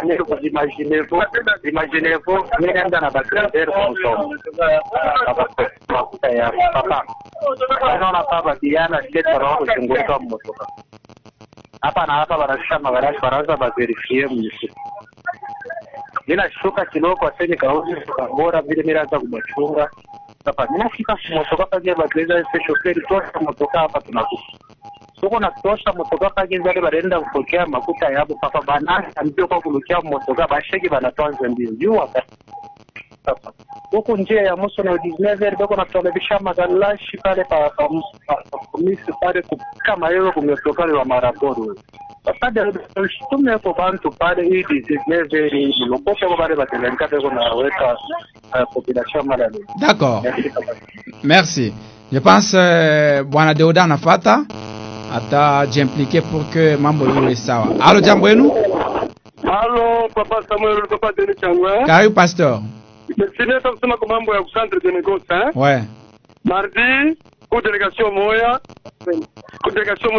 Ndio imaginez-vous nenda na bakter konsom. Makuta ya papa. Anaona papa Diana sasa roho kuchunguza mmotoka. Hapa na hapa wanasema magaraji baraza baverifie mwisho. Nina shuka kidogo kwa seni kauzi bora vile mimi naanza kumchunga. Hapa ninafika mmotoka kaje bagreza special tosha mmotoka hapa tunakufa. Soko na tosha mmotoka kaje zale barenda kupokea makuta yabo papa bana ndio kwa kulukia mmotoka bashiki banatoanza ndio jua sasa huko njia ya Muso na 19 ndio kuna telebisha magalashi pale pa komisi pale kama hiyo kumetoka wa maraporo sasa ndio tume kwa bantu pale hii 19 mlokosa kwa pale batelenga kwa na weka population malade. D'accord. Merci. Je pense bwana Deoda nafata ata j'impliquer pour que mambo iwe sawa. Allô, jambo yenu? Allô, papa Samuel, papa Denis Changwa. Karibu pasteur. Sina kusema kwa mambo ya centre de négoce, hein? Ouais. Mardi, kwa delegation moya,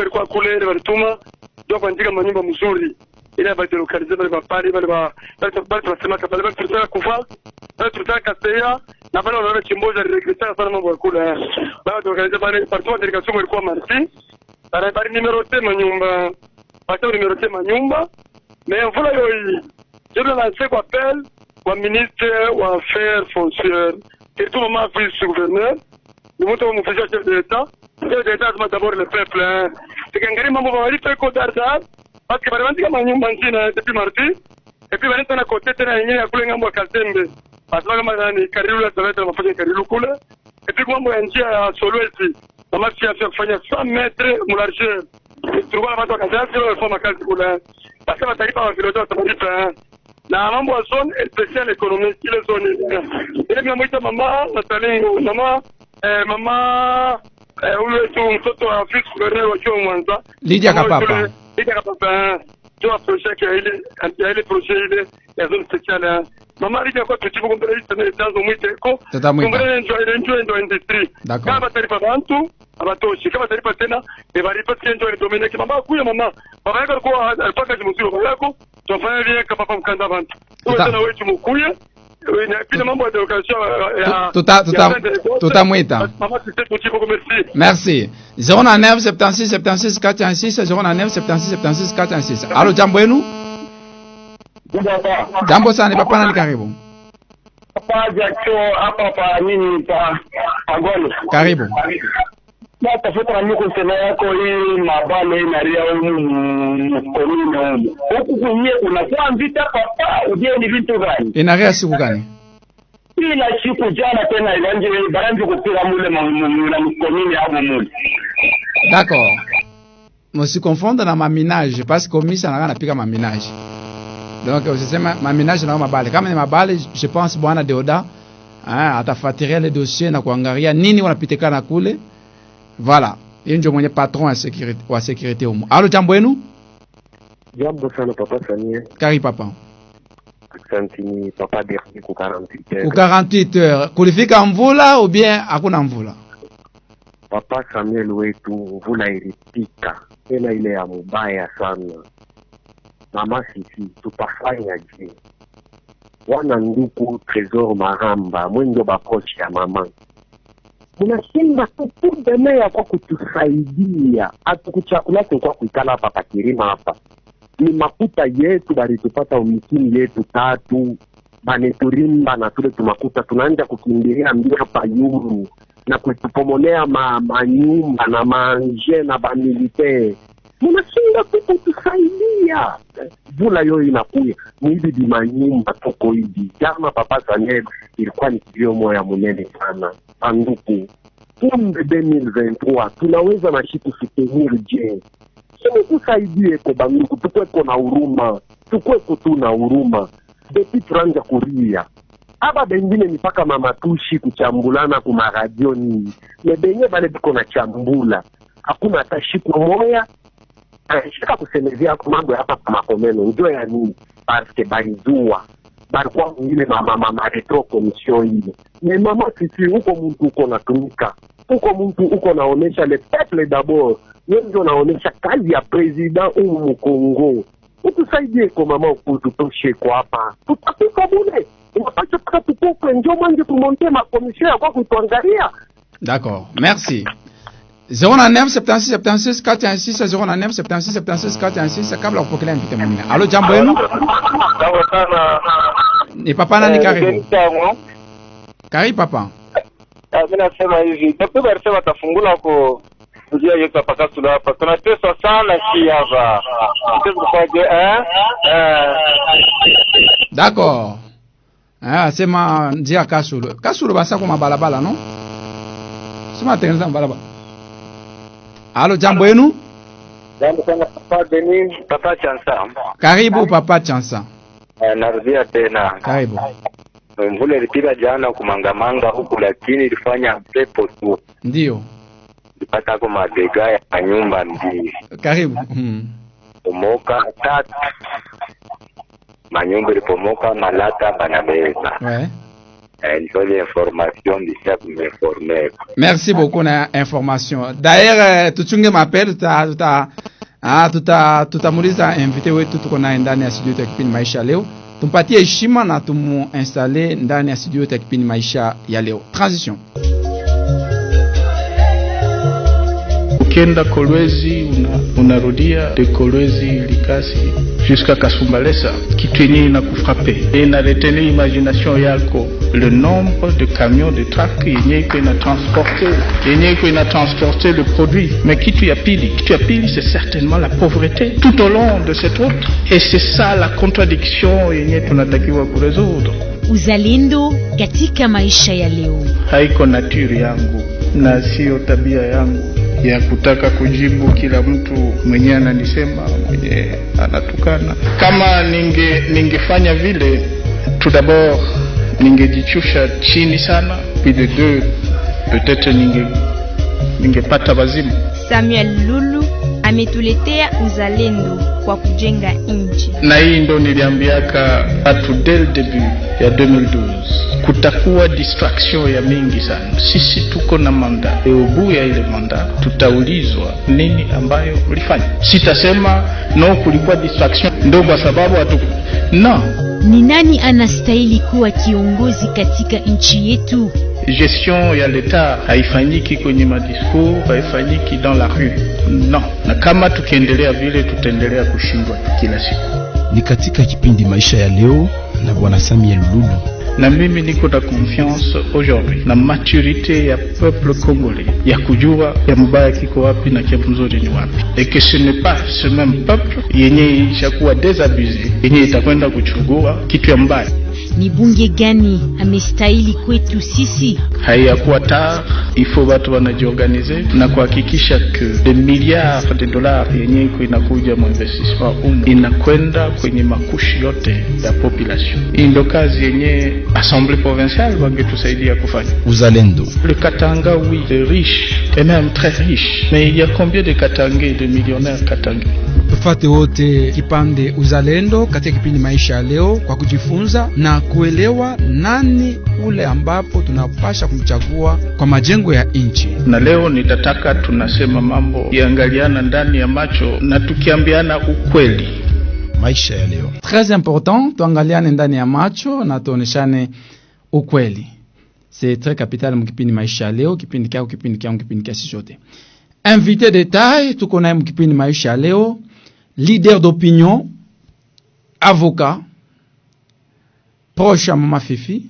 ilikuwa kule ile walituma ndio kuandika manyumba mzuri. Ile ba delocaliser bale mapari bale tunasema kabla bale tutaka kufa, bale tutaka kasea na bale wanaona chimboza regreta sana mambo ya kule. Bale delocaliser bale partout delegation ilikuwa mardi. Bale numéroté manyumba. Pasteur numéroté manyumba. Mais voilà yo. Je vais lancer quoi appel au ministre wa affaires foncières et tout moment vice-gouverneur. Nous montons mon chef de l'État. Chef de l'État d'abord le peuple. C'est qu'un gari mambo bali fait côté d'argent parce que bali kama nyumba nzina depuis mardi et puis bali tena côté tena yenyewe ya kule ngambo ya Kasembe. Parce que kama ni Karilu la taweta mafanya Karilu kule. Et puis mambo ya njia ya Solwezi. Kama si afya kufanya 100 metres mularge. Tulikuwa watu wakazazi wafanya kazi kule. Parce que watalipa wa filosofa watalipa na mambo ya zone spéciale économique ile zone ile mimi namuita mama Nathalie mama ule tu mtoto wa Afrika Gouverneur wa Chuo Mwanza Lydia Kapapa tu approche ile projet ile ya zone spéciale mama Lydia kwa tuchibu kumbele ile tanzo mwite ko kumbele ndio industry kama tarifa bantu abatoshi kama tarifa tena ebalipa ndio Dominique mama kuya mama baba yako alikuwa alipaka mzuri baba yako tufanye vile kama papa mkanda bantu wewe na wewe tumukuye pia mambo ya tutamwita. Merci. 09 76 76 406 09 76 76 406. Allô, jambo yenu? Jambo sana, papa nani karibu? Papa Jacho hapa pa nini pa Agolo. Karibu. Na tafuta na mko sema yako hii mabale na ria komini huku kunye unakuwa vita papa uje ni vitu gani? Inaria siku gani? Ila siku jana tena ilanje baranje kupiga mule na mkomini hapo mule. D'accord. On se confond na maminage parce que komisa na pika maminage. Donc usisema maminage na mabale. Kama ni mabale, je pense bwana Deoda atafuatilia ile dossier na kuangalia nini wanapitikana kule. Voilà. Yeye ndio mwenye patron wa security huko. Alo, jambo wenu? Jambo sana papa Samia. Kari papa. Asante ni papa Berni ku 48 heures. Ku 48 heures. Kulifika mvula ou bien hakuna mvula? Papa Samuel wetu mvula ilipita. Tena ile ya mubaya sana. Mama sisi tutafanya je? Wana nduku Trésor Maramba mwendo bakochi ya mama. Munashinda kutudemea kwa kutusaidia. Atukuchakula kwa kuikala hapa pakirima hapa. Ni makuta yetu bali tupata umikini yetu 3 baneturimba na tule tumakuta tunaanza kukimbilia mbio hapa yuru na kutupomolea manyumba na manje na bamilite. Munashinda kutusaidia. Vula yo inakuya mwibi di manyumba toko hivi. Jama papa Samuel ilikuwa ni kilio moya munene sana. Anduku kumbe 2023 tunaweza na shitu soutenir je? Sisi tusaidie kwa banduku, tukweko na huruma, tukweko tu na huruma. Depuis tuanza kuria. Aba bengine ni paka mama tushi kuchambulana kuma radioni. Benye bale biko na chambula. Hakuna hata shiku moya. Shika kusemezea kwa mambo hapa kama komeno. Ndio ya nini? Parce que barizua. Barikuwa mwile mama retro commission ile. Ni mama sisi uko mtu uko natumika. Uko mtu uko naonesha le peuple d'abord. Ndio naonesha kazi ya president umu Kongo. Utusaidie kwa mama ukututoshe kwa hapa. Tutapika bure. Unapata paka tupoke njoo manje tumonte ma commission kwa kutuangalia. D'accord. Merci. 09 76 76 416 09 76 76 416 kabla kupokea invite mwingine. Alo, jambo wenu? Jambo sana. Ni papa nani karibu? Karibu papa. Mimi nasema hivi, tapo barisema watafungula kwa njia yetu hapa Kasulu hapa. Tunateswa sana hapa. D'accord. Sema njia Kasulu. Kasulu basa kwa mabalabala no? Sema tengeneza mabalabala. Alo, jambo wenu? Jambo sana papa Denis, papa Chansa. Karibu papa Chansa. Narudia tena. Karibu. Mvula ilipita jana kumangamanga huku lakini ilifanya pepo tu. Ndio. Ilipata kwa madega ya nyumba mbili. Karibu. Pomoka 3. Manyumba ilipomoka malata banabeza. Ouais. Ndio l'information d'ici pour m'informer. Merci beaucoup na information. D'ailleurs tuchunge mapel tutamuliza invité wetu tuko naye ndani ya studio ya kipindi Maisha Leo. Tumpatie heshima na tumuinstalle ndani ya studio ya kipindi Maisha ya Leo. Transition. Ukienda Kolwezi unarudia de Kolwezi Likasi jusqu'à Kasumbalesa, kitu yenye inakufrape na retenir imagination yako le nombre de camions de truck yenye ina transporter le produit. Mais kitu ya pili c'est certainement la pauvreté tout au long de cette route, et c'est ça la contradiction yenye tunatakiwa kuresoudre. Uzalendo katika maisha ya leo. Haiko nature yangu na sio tabia yangu ya kutaka kujibu kila mtu mwenye ananisema, mwenye anatukana. Kama ningefanya vile, tout d'abord ningejichusha chini sana, puis de deux peut-être ningepata wazimu. Samuel Lulu ametuletea uzalendo kwa kujenga nchi. Na hii ndo niliambiaka watu dès le début ya 2012. Kutakuwa distraction ya mingi sana. Sisi tuko na manda. Ubu ya ile manda tutaulizwa nini ambayo ulifanya. Sitasema no kulikuwa distraction ndo kwa sababu no. Ni nani anastahili kuwa kiongozi katika nchi yetu? Gestion ya l'État haifanyiki kwenye madiscours, haifanyiki dans la rue. Non. Na kama tukiendelea vile tutaendelea kushindwa kila siku. Ni katika kipindi Maisha ya Leo na bwana Samuel Lulu. Na mimi niko na confiance aujourd'hui na maturité ya peuple congolais ya kujua ya mbaya kiko wapi na kia mzuri ni wapi, et que ce n'est pas ce même peuple yenye ishakuwa désabusé yenye itakwenda kuchukua kitu ya mbaya. Ni bunge gani amestahili kwetu sisi? Haiyakuwa taa Il faut watu wanajiorganize na kuhakikisha que the milliards de dollars yenye iko inakuja mu investissement inakwenda kwenye makushi yote ya population. Hii ndo kazi yenye assemblée provinciale wangetusaidia kufanya. Uzalendo. Le Katanga, oui, est riche et même très riche, mais il y a combien de Katangais, de millionnaires Katangais? Tufate wote kipande uzalendo katika kipindi maisha ya leo kwa kujifunza na kuelewa nani ule ambapo tunapasha kumchagua kwa majengo ya nchi. Na leo nitataka tunasema mambo iangaliana ndani ya macho na tukiambiana ukweli. Maisha ya leo. Très important, tuangaliane ndani ya macho na tuoneshane ukweli. C'est très capital mkipindi maisha ya leo, kipindi kia sisi sote. Invité de taille, tuko naye mkipindi maisha ya leo, leader d'opinion, avocat, proche à Mama Fifi,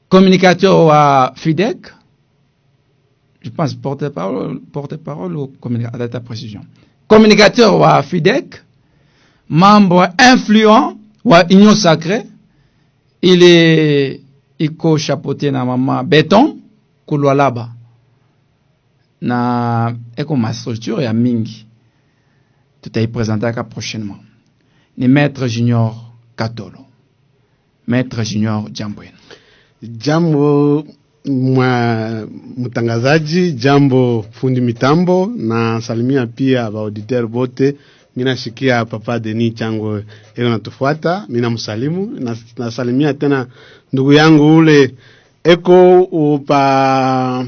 communicateur à FIDEC, je pense porte-parole ou communicateur, à ta précision. Communicateur à FIDEC, membre influent à Union Sacrée, iko chapeauté na Mama Béton, Kulwalaba. Na eko ma structure ya mingi tutaipresentaka prochainement ni Maître Junior Katolo. Maître Junior, jambo yenu. Jambo mtangazaji, jambo fundi mitambo, na salimia pia ba auditeur bote. Mina shikia Papa Denis Chango eko natufuata, mina msalimu na salimia tena ndugu yangu ule eko upa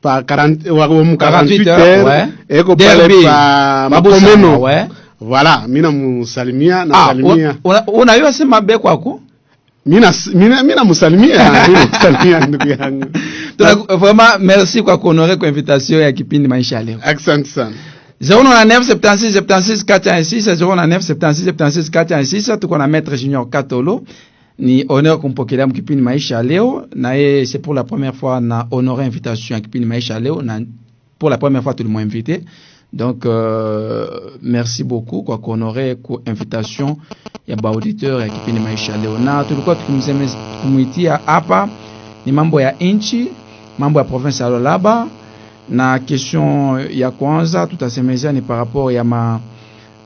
pa 48 heures eko pale pa Makomeno. Voilà, mina musalimia na salimia. Unajua sema be kwako? Mina musalimia, mina musalimia ndugu yangu. Vraiment merci kwa kuhonorer kwa invitation ya kipindi maisha leo. Asante sana. 0976 tuko na Maître Junior Katolo. Ni honneur kumpokelea mkipindi maisha leo, na c'est pour la première fois na honorer invitation ya kipindi maisha leo, na pour la première fois tout le monde invité. Donc merci beaucoup kwa kuhonorer kwa invitation ya ba auditeur ya kipindi maisha leo. Na tulikuwa tukimwitia hapa ni mambo ya nchi, mambo ya province ya Lualaba, na question ya kwanza tutasemezea ni par rapport ya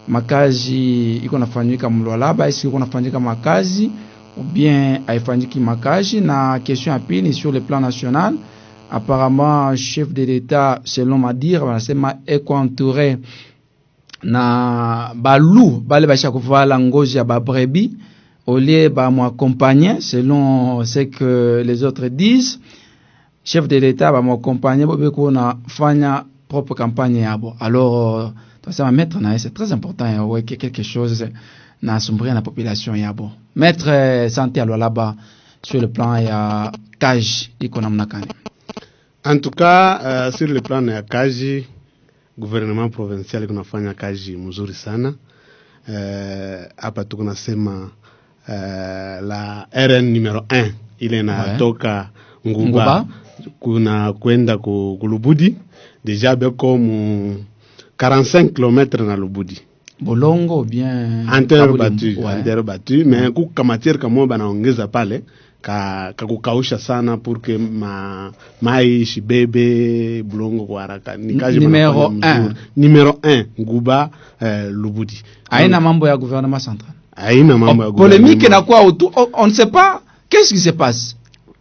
makazi iko nafanyika Lualaba, est-ce iko nafanyika makazi ou bien haifanyiki makazi. Na question ya pili sur le plan national, apparemment chef de l'État selon ma dire wanasema eko entouré na balu bale basha kuvala ngozi ya babrebi olie ba m'accompagner selon ce que les autres disent. Chef de l'État ba m'accompagner bobeko na fanya propre campagne yabo. Alors tunasema mettre na c'est très important ouais quelque chose na assombrir la population yabo. Mettre santé à Lualaba sur le plan ya kaji iko namna gani? En tout cas sur le plan ya kaji, gouvernement provincial kunafanya kazi mzuri sana. Hapa tuko nasema la RN numero 1 ile inatoka Nguba kuna kwenda ku Lubudi, déjà beko mu 45 km na Lubudi. Bolongo bien antero battu mais kukamatier kama banaongeza pale kakukausha sana pour que mai shibebe bulongo kwa haraka. Ni kazi numero 1 Nguba Lubudi. Haina mambo ya gouvernement central. Haina mambo ya gouvernement. Polémique na kwa autour, on ne sait pas qu'est-ce qui se passe.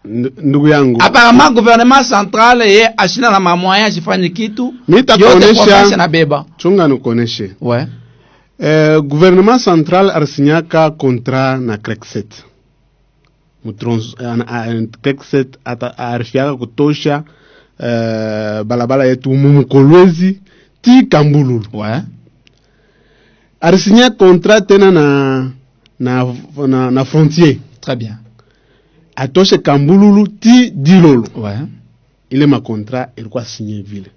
Ndugu yangu, apparemment gouvernement central ye ashina na mamoya jifanye kitu yote na beba. Chunga nukoneshe. Ouais. Gouvernement central arsinyaka contrat na Crekset. Crekset arifiaka kutosha balabala yetu Mumukolwezi ti Kambululu. Ouais. Arsinya contrat tena na frontier. Très bien. Atoshe Kambululu ti Dilolo. Ouais. Ile ma contrat ilikuwa signé vile.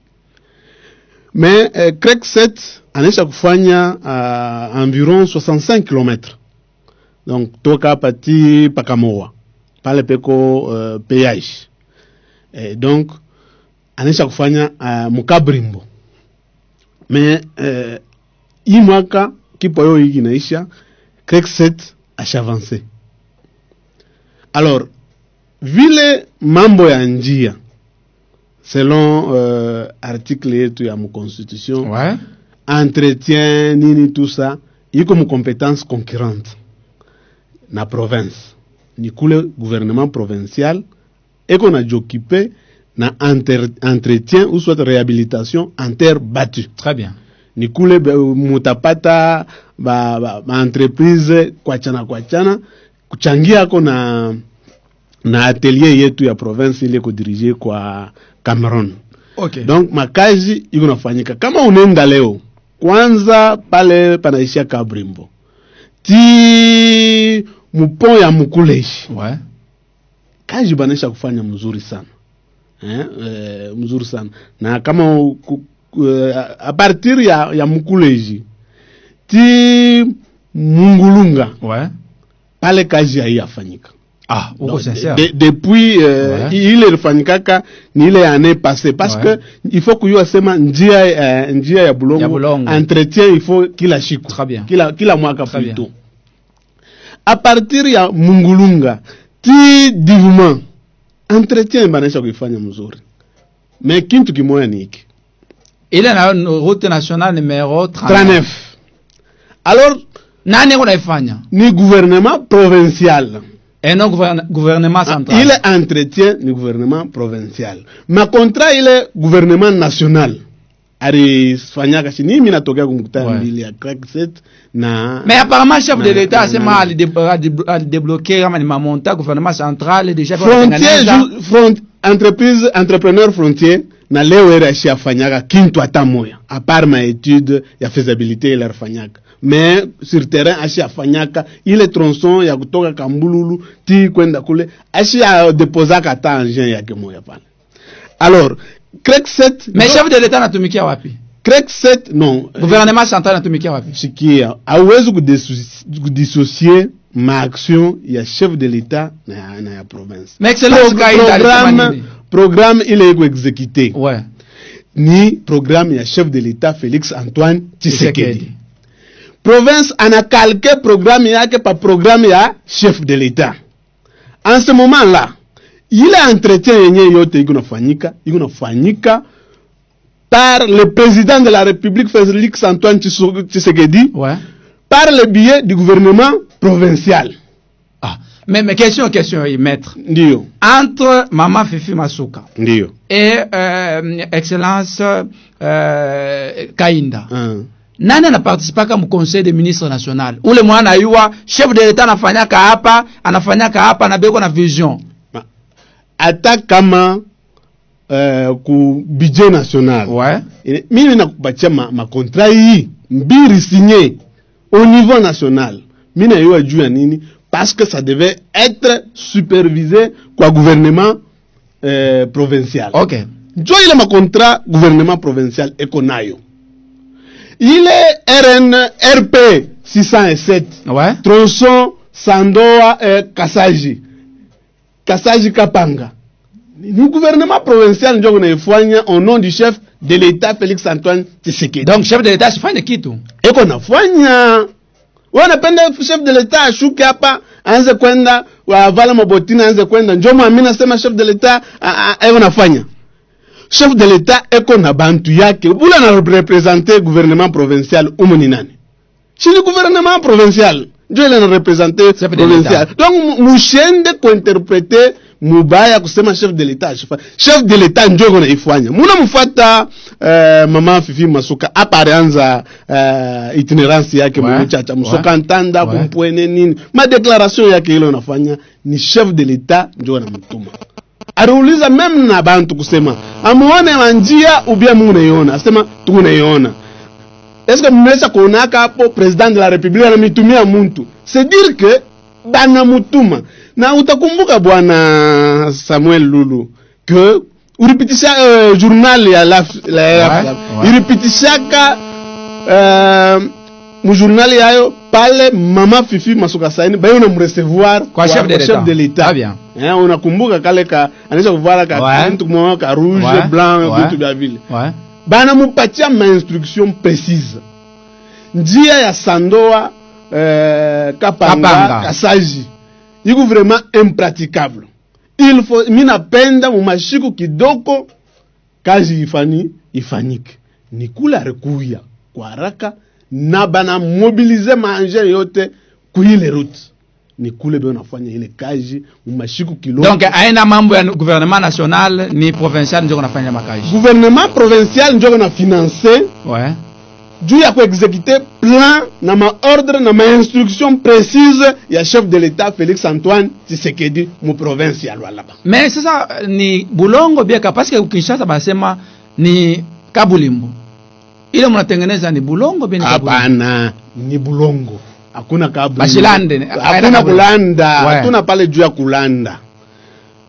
Mais Crekset anesha kufanya environ 65 km. Donc toka pati Pakamoa pale peko péage. Et donc anesha kufanya Mukabrimbo. Mais hii mwaka kipo yo hiki naisha Crekset ashavance. Alors vile mambo ya njia selon article yetu ya constitution, entretien nini tout ça iko mu compétence concurrente na province, ni kule gouvernement provincial eko na j'occuper na entretien ou soit réhabilitation en terre battue. Très bien. Ni kule mutapata ba entreprise kwachana kuchangia ko na atelier yetu ya province ile ko diriger kwa Cameroon. Okay. Donc makazi iko nafanyika. Kama unaenda leo kwanza pale panaishia Kabrimbo ti mupon ya Mukuleshi, kazi banesha kufanya mzuri sana mzuri sana, na kama a partir ya Mukuleshi ti Mungulunga pale kazi haiyafanyika. Uko sincere. Depuis ile ilifanyikaka ni ile année passée parce que il faut kujua sema njia ya Bulongo entretien il faut kila siku, kila mwaka plutôt. A partir ya Mungulunga ti Divuma entretien banesha kuifanya mzuri, mais kintu kimoya ni hiki, ile na route nationale numéro 39. Alors nani unaifanya? Ni gouvernement provincial et non gouvernement central. Il est entretien du gouvernement provincial. Ma contrat il est gouvernement national. Ari fanyaka chini mimi natokea kumkutana mbili ya crack set na. Mais apparemment chef de l'état c'est mal débloquer kama ni mamonta gouvernement central déjà entrepreneur frontier na leo era shi afanyaka kintu hata moya à part ma étude ya faisabilité ile afanyaka, mais sur terrain ashi afanyaka ile tronçon ya kutoka Kambululu ti kwenda kule ashi a déposer kata engin yake moya pale. Alors Crack 7 mais chef de l'état natumikia wapi? Crack 7 non, gouvernement central natumikia wapi? Sikia hauwezi kudissocier ma action ya chef de l'état na ya province. Mais excellence programme il est exécuté. Ni programme ya chef de l'état Félix Antoine Tshisekedi. Province ana calqué programme yake pa programme ya chef de l'état. En ce moment là, il est entretien yenye yote iko nafanyika par le président de la République Félix Antoine Tshisekedi, par le biais du gouvernement provincial. Mais question, maître. Ndio. Entre Mama Fifi Masuka. Ndio. Et Excellence Kainda. Nani anaparticipa kama conseil des ministres national? Ule mwana yuwa chef de l'état anafanyaka hapa na beko na vision. Ata kama ku budget national. Mimi nakupatia ma contrat hii mbili signé au niveau national. Mimi nayua juu ya nini? Parce que ça devait être supervisé kwa gouvernement provincial. Okay. Jo ile ma contrat gouvernement provincial eko nayo. Ile RP 607. Tronçon Sandoa Kasaji Kapanga. Ni gouvernement provincial ndio unaifanya au nom du chef de l'état Félix Antoine Tshisekedi. Donc chef de l'état sifanye kitu. Eko nafanya. Wanapenda chef de l'état ashuke hapa aanze kwenda wavala mabotina aanze kwenda njoo mimi nasema chef de l'état eko nafanya. Chef de l'état eko na bantu yake bula na représenter gouvernement provincial umuni nani? Chini gouvernement provincial njoo ile na représenter provincial. Donc mushende kuinterpréter mubaya kusema chef de l'état chef de l'état njoo naifanya. Muna mfuata Mama Fifi Masuka hapa alianza itinerance yake mchacha msoka ntanda kumpwene nini ma déclaration yake ile unafanya ni chef de l'état njoo anamtuma. Aliuliza meme na bantu kusema amuone manjia ubia munaiona, asema tunaiona. Est-ce que mmesha kuonaka hapo president de la république anamitumia muntu? C'est dire que bana mutuma. Na utakumbuka bwana Samuel Lulu que uripitisha journal ya la iripitishaka mu journal yayo pale Mama Fifi Masuka Saini bayo na mrecevoir kwa chef de l'état. Bien. Unakumbuka kale ka anaweza kuvala ka mtu mwa ka rouge blanc vitu vya vile. Bana mupatia ma instruction précise. Njia ya Sandoa Kapanga Kasaji iko vraiment impraticable. Il faut mina penda mu mashiku kidoko kazi ifanyike. Ni kula rekuya kwa haraka na bana mobilize manger yote kuile route. Ni kule be unafanya ile kazi umashiku kilo. Donc aina mambo ya gouvernement national ni provincial ndio unafanya makazi. Gouvernement provincial ndio na financer. Ouais. Juu ya kuexécuter plan na ma ordre na ma instruction précise ya chef de l'état Félix Antoine Tshisekedi mu province ya Lualaba. Mais sasa ni Bulongo bieka parce que Kinshasa basema ni Kabulimbo. Ile mnatengeneza ni Bulongo bien Kabulimbo. Hapana, ni Bulongo. Hakuna Kabulimbo. Bashilande. Hakuna kulanda. Hatuna pale juu ya kulanda.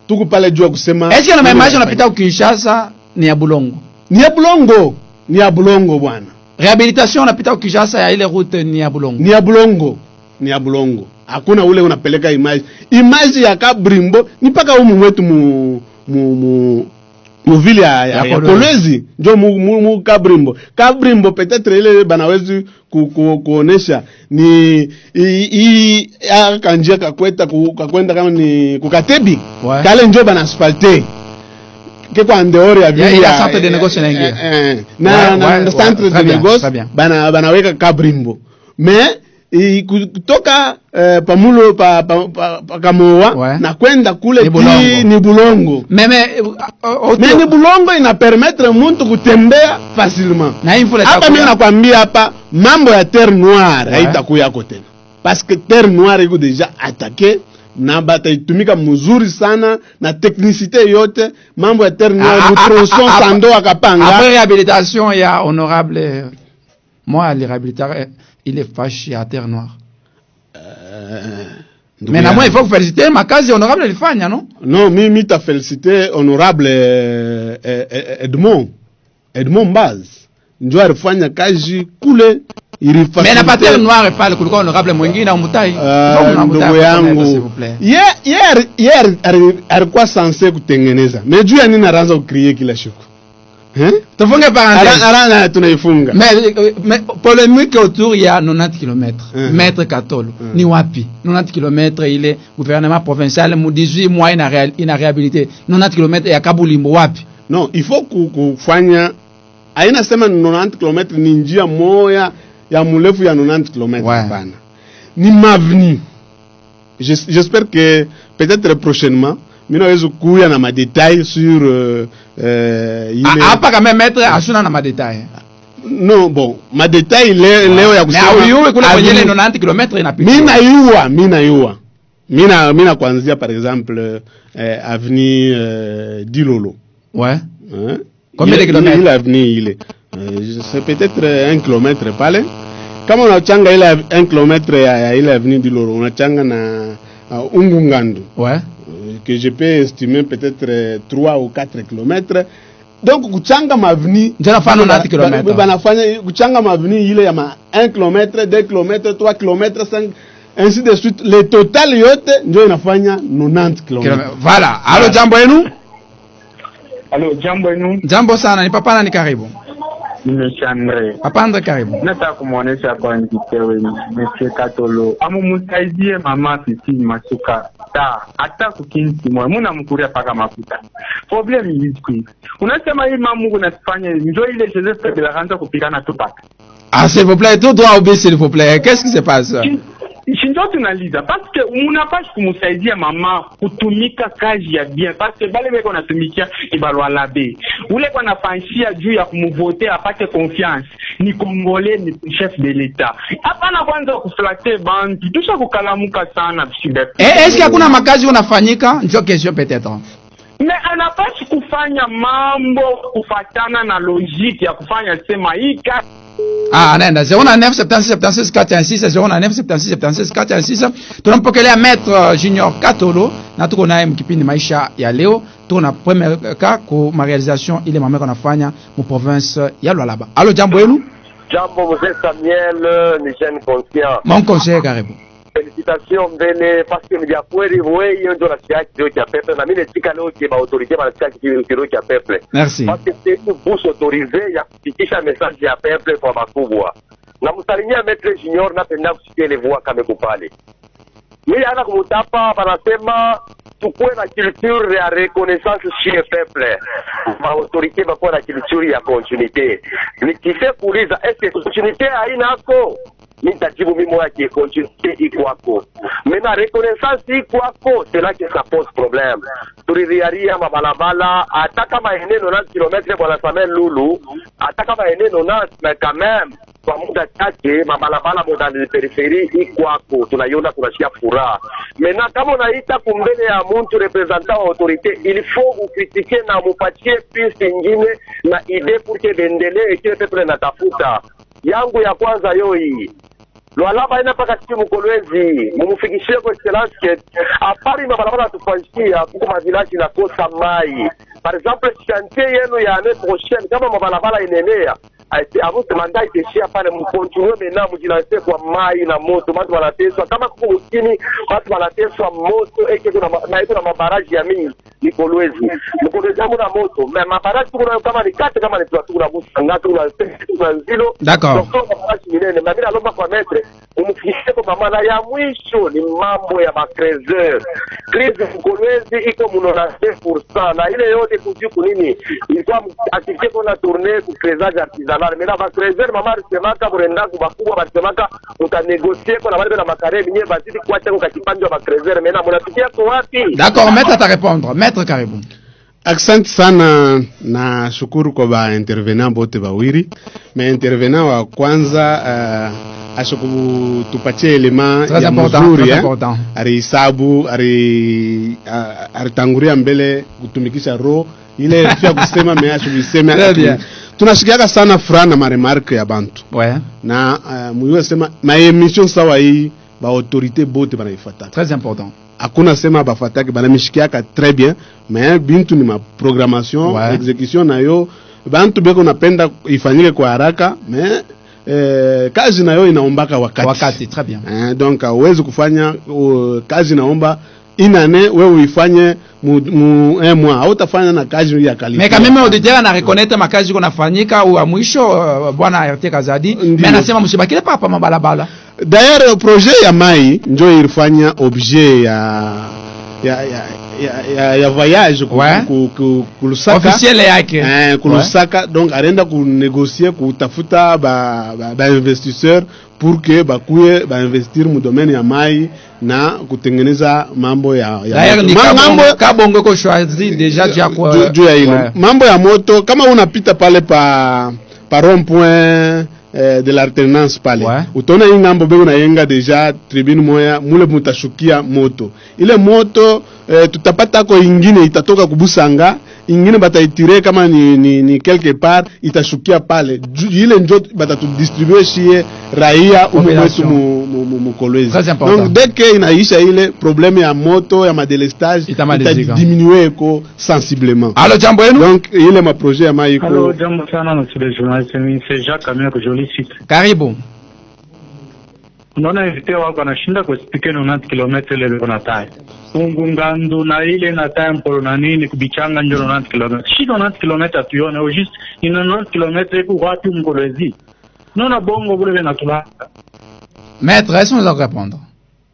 Tuko pale juu ya kusema. Est-ce que na image unapita Kinshasa ni ya Bulongo? Ni ya Bulongo. Ni ya Bulongo bwana. Rehabilitation unapita Kinshasa ya ile route ni ya Bulongo. Ni ya Bulongo. Ni ya Bulongo. Hakuna ule unapeleka image. Image ya Kabrimbo ni paka humu mwetu mu vile ya Kolwezi ndio mu Kabrimbo. Kabrimbo peut-être ile banawezi kuonesha ni kanjia kakwenda kama ni kukatebi. Kale ndio bana asfalte. Kwa andeori ya vile ya centre de négoce naingia. Na centre de négoce banaweka Kabrimbo. Mais kutoka pamulo pa Kamoa na kwenda kule ni Bulongo. Mais ni Bulongo ina permettre mtu kutembea facilement. Hapa mimi nakwambia hapa mambo ya terre noire haitakuya yako tena. Parce que terre noire iko déjà attaqué na bataitumika mzuri sana na technicité yote. Mambo ya terre noire mutronson sando akapanga. Après réhabilitation ya honorable moi les réhabilitateurs il est fâché à terre noire. Mais moi il faut féliciter ma case honorable ilifanya non? Non, mimi ta féliciter honorable Edmond Baz. Ndio alifanya kazi kule ilifanya. Mais na pas terre noire pale kulikuwa honorable mwingine au Mutai. Ndugu yangu. Hier alikuwa censé kutengeneza. Mais juu ya nini anaanza kucreate kila siku? Tufunge parenthèse. Arana tunaifunga. Mais polémique autour ya 90 km. Maître Katolo. Ni wapi? 90 km ile gouvernement provincial mu 18 mois ina réhabilité. 90 km ya Kabulimbo wapi? Non, il faut kufanya aina sema 90 km ni njia moya ya mrefu ya 90 km bana. Ni mavni. J'espère que peut-être prochainement minaweza kuya na madetail sur ile hapa kama mettre asuna na madetail. Non, bon, madetail leo ya kusema. Mais uyuwe kuna kwenye 90 km inapita. Mina kuanzia par exemple avenue Dilolo. Ouais. Combien de kilomètres? Il avenue ile. C'est peut-être 1 km pale. Kama unachanga ile 1 km ya ile avenue Dilolo, unachanga na Ungungandu. Ouais. Que je peux estimer peut-être 3 ou 4 km. Donc kuchanga mavni njana fano 90 km. Banafanya kuchanga mavni ile ya 1 km, 2 km, 3 km, 5 ainsi de suite. Le total yote ndio inafanya 90 km. Voilà. Allo jambo yenu? Allo jambo yenu? Jambo sana, ni papa na ni karibu. Nimeshandre. Papa ndo karibu. Nataka kumuonesha kwa njitewe Monsieur Katolo. Amu msaidie mama Titi Masuka. Hata kukinti mwa muna mkuria paka mafuta. Problem is quick. Unasema hii mamu unafanya njoo ile Joseph de la Ranta kupigana Tupac. Ah s'il vous plaît, tout doit obéir s'il vous plaît. Qu'est-ce qui se passe? Shinjo tunaliza parce que unapashi kumsaidia mama kutumika kazi ya bien parce que bale weko natumikia ibalwa labe ule kwa nafanshia juu ya kumvote apate confiance ni Congolais ni chef de l'État hapana kwanza kuflatter bantu tusha kukalamuka sana bishibe. Est-ce que hakuna makazi unafanyika? Ndio question peut-être. Mais anapashi kufanya mambo kufatana na logique ya kufanya sema hii kazi. Ah, nenda 09 76 76 416 09 76 76 416. Tunampokelea Maître Junior Katolo na tuko naye mkipindi maisha ya leo. Tuna premier cas ku ma réalisation ile mama anafanya mu province ya Lualaba. Allo jambo yenu? Jambo Mzee Samuel, ni jeune conscient. Mon conseiller karibu. Félicitations mbele parce que media kweli wewe hiyo ndio nasikia kidogo cha peuple na mimi nitika leo kwa autorité banasikia kidogo cha peuple. Merci. Parce que c'est une bouche autorisée ya kufikisha message ya peuple kwa makubwa. Na msalimia Maître Junior na penda kusikia ile voix kama kupale. Mimi ana kumutapa wanasema tukue na culture ya reconnaissance chez peuple. autorité bakuwa na culture ya continuité. Nikise kuuliza eske continuité hainako, nitajibu mimi yake continuité ikwako. Mena reconnaissance ikwako, c'est là que ça pose problème. Tuririaria mabalabala hata kama eneo 90 km kwa Samuel Lulu, hata kama eneo 90 mais quand même kwa muda chache mabalabala modali periferi ikwako tunaiona tunashia furaha. Mena kama unaita kumbele ya mtu representant wa autorité, il faut ucritiquer na mupatie piste nyingine na idée pour que bendelee kile pepe natafuta. Yangu ya kwanza yoi Lualaba ina paka simu Kolwezi, mumufikishie kwa excellence ke apari mabalabala tufanyishia kuko mavilaji na kosa mai. Par exemple, chantier yenu ya année prochaine kama mabalabala inenea, avant mandat iteshia pale mkontinue mena mujilance kwa mai na moto, watu wanateswa kama kuko mutini, watu wanateswa moto eke kuna na iko na mabaraji ya mingi ni Kolwezi. Mkolwezi na moto, mais mabaraji kuna kama ni kate kama ni tu kuna busanga tu na nzilo. D'accord. Minene, na bila lomba kwa metre, umufikishie kwa mama na ya mwisho ni mambo ya makrezeur. Krizi Kolwezi iko munona 10% na ile yote kujiku nini? Ilikuwa activité kuna tourner ku crezage artisanal. Mais na makrezeur mama alisemaka burenda kubakubwa balisemaka utanegocier kwa na wale na makare minye bazidi kuacha kwa kipande wa makrezeur. Mais na mnafikia kwa wapi? D'accord, maître ta répondre. Maître Karibu. Asante sana na shukuru kwa ba intervenant bote bawiri. Me intervenant wa kwanza ashokutupatie elema ya mzuri arisabu aritanguria mbele kutumikisha roho ile pia kusema measho kusema tunashikiaka sana furaha na maremarque ya bantu na muiwe sema ma emission sawa hii ba autorité bote banaifuata très important. Hakuna sema bafataki banamishikiaka très bien, mais bintu ni ma programmation execution nayo bantu beko napenda ifanyike kwa haraka, mais kazi nayo inaombaka wakati très bien. Donc uwezi kufanya kazi naomba inane wewe uifanye un mois hautafanya na kazi ya qualité. Mais quand même auditeur na reconnaître makazi kunafanyika au mwisho bwana Arte Kazadi, mais anasema msibakile papa mabalabala. D'ailleurs projet ya mai ndio ilifanya objet ya voyage ku Lusaka officiel yake ku Lusaka. Donc arenda ku négocier kutafuta ba investisseur pour que bakuye ba investir mu domaine ya mai na kutengeneza mambo ya mambo kabongo ko choisi déjà déjà kwa mambo ya moto. Kama unapita pale pa rond-point de l'alternance pale utaona hii ngambo bego na yenga deja tribune moya mule mutashukia moto ile moto tutapata ko ingine itatoka kubusanga ingine bataitire kama ni quelque part itashukia pale ile njo batatudistribuer shie raia umwetu mu Kolwezi. Donc dès que inaisha ile problème ya moto ya madelestage itadiminuer ko sensiblement. Allo jambo yenu? Donc ile ma projet ya maiko. Allo jambo sana na sile journaliste c'est Jacques Amir Joli site. Karibu. Unaona invité wako anashinda kuexplique 90 km ile liko na tai. Ungungandu na ile na time por na nini kubichanga ndio 90 km. Si 90 km tuione au juste une 90 km ku wapi Mkolwezi. Non bongo vule na tula. Maître, est-ce qu'on va répondre?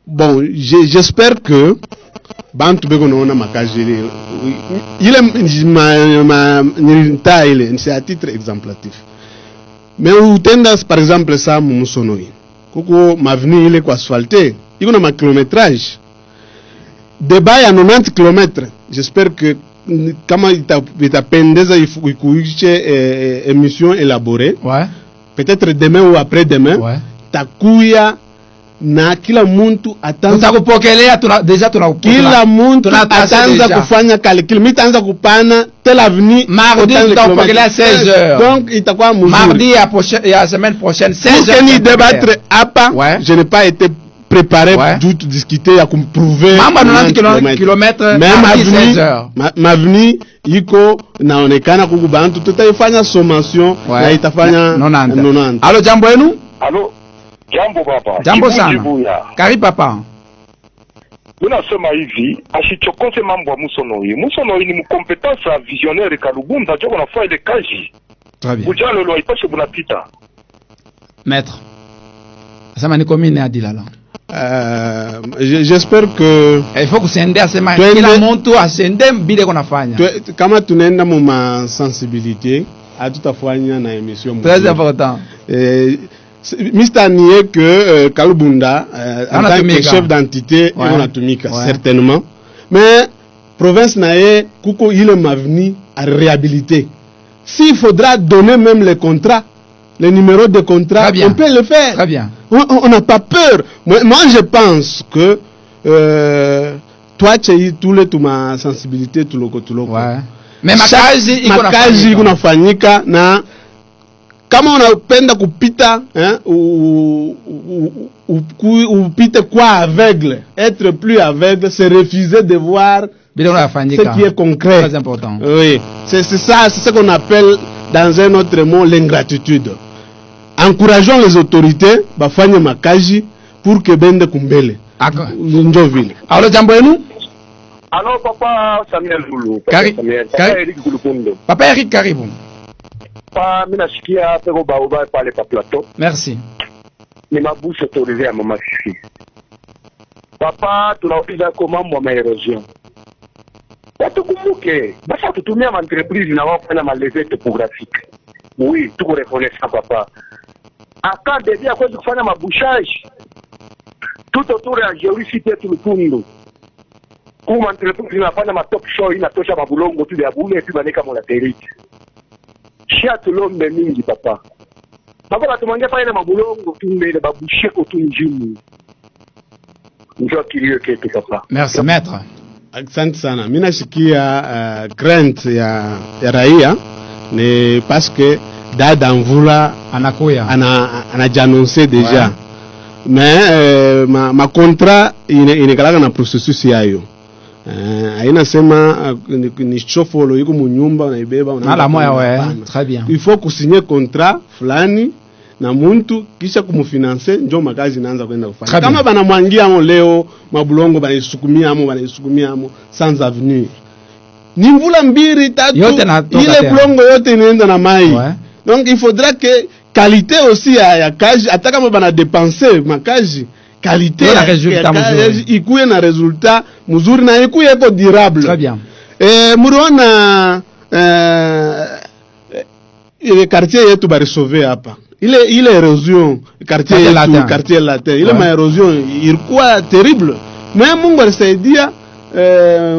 Bon, j'espère que bantu beko naona makazi ile nilita ile c'est à titre exemplatif. Mais utenda par exemple ça Musonoi. Kuko maveni ile kwa asphalté, iko na kilométrage. Débat ya 90 km. J'espère que kama itapendeza ikuishe émission élaborée. Peut-être demain ou après-demain. Takuya na kila muntu ataanza kupokelea deja kila muntu ataanza kufanya calcul. Mimi taanza kupana tel avenue mardi tutapokelea 16h. Donc itakuwa mzuri. Mardi ya semaine prochaine 16h. Ni débattre hapa. Je n'ai pas été préparé pour discuter ya kumprouver mambo 90 km mardi 16h. Maveni iko naonekana kuku bantu tutaifanya sommation na itafanya 90. Allo jambo yenu? Allo jambo baba. Jambo sana. Karibu papa. Ninasema hivi, asichokose mambo ya Musonoi. Musonoi ni mkompetence ya visionnaire Kalubunda joko na fois ile kaji. Très bien. Bujalo lo ipashe bunapita. Maître. Asema ni commune ya Dilala. J'espère que il faut kusende asema kila mtu asende bile kunafanya kama tunaenda mu sensibilité hatutafanya na émission très important. Mr. nie que Kalubunda en tant que chef d'entité il anatumika certainement, mais province nae kuko ile maveni à réhabiliter. S'il faudra donner même les contrats, les numéros de contrat, on peut le faire. Très bien. On n'a pas peur. Moi, je pense que toi, tu as eu toute ma sensibilité, tout le ouais. Mais makazi kunafanyika na kama unapenda kupita upite quoi aveugle, être plus aveugle, c'est refuser de voir ce qui est concret. Très important. Oui, c'est ça, c'est ce qu'on appelle dans un autre mot l'ingratitude. Encourageons les autorités bafanye makaji pour que bende kumbele. Njo vile. Alors jambo yenu? Alors papa Samuel Lulu. Papa Eric karibu. Pa mina sikia peko baoba pale pa plateau. Merci. Ni mabusha autorisé à mama Fifi. Papa tunauliza kama mwa erosion. Tukumbuke basi tutumia entreprise na wafanya maleve topographique. Oui, tuko reconnaissant papa. Aka devia kwezi kufanya mabouchage tout autour ya géoricité Tulupundu. Kuma entreprise inafanya ma top show inatosha mabulongo tu ya bule tu baneka mo laterite. Chia tulombe mingi papa. Baba tumwangia pale mabulongo tu mbele baboucher ko tu njimu. Njo kilio ketu papa. Merci maître. Asante sana. Mimi nashikia grant ya raia ni parce que dada mvula anakuya anajanonse deja ouais. Mais ma contrat inakalaka na processus yayo aina sema ni chofolo yuko munyumba unaibeba ala moya ouais très bien. Il faut kusigner contrat fulani na muntu kisha kumufinancer njo makazi inaanza kwenda kufanya. Kama banamwangia amo leo mabulongo banisukumia amo sans avenir. Ni mvula mbili tatu ile bulongo yote inaenda na mai. Ouais. Donc il faudra que qualité aussi ya kaji hata kama bana dépenser makaji qualité ya résultat mzuri ikuwe na resultat mzuri na ikuwe eko durable. Très bien. Muriona ile quartier yetu ba sauver hapa. Ile érosion quartier latin ile ma érosion ilikuwa terrible. Mais Mungu alisaidia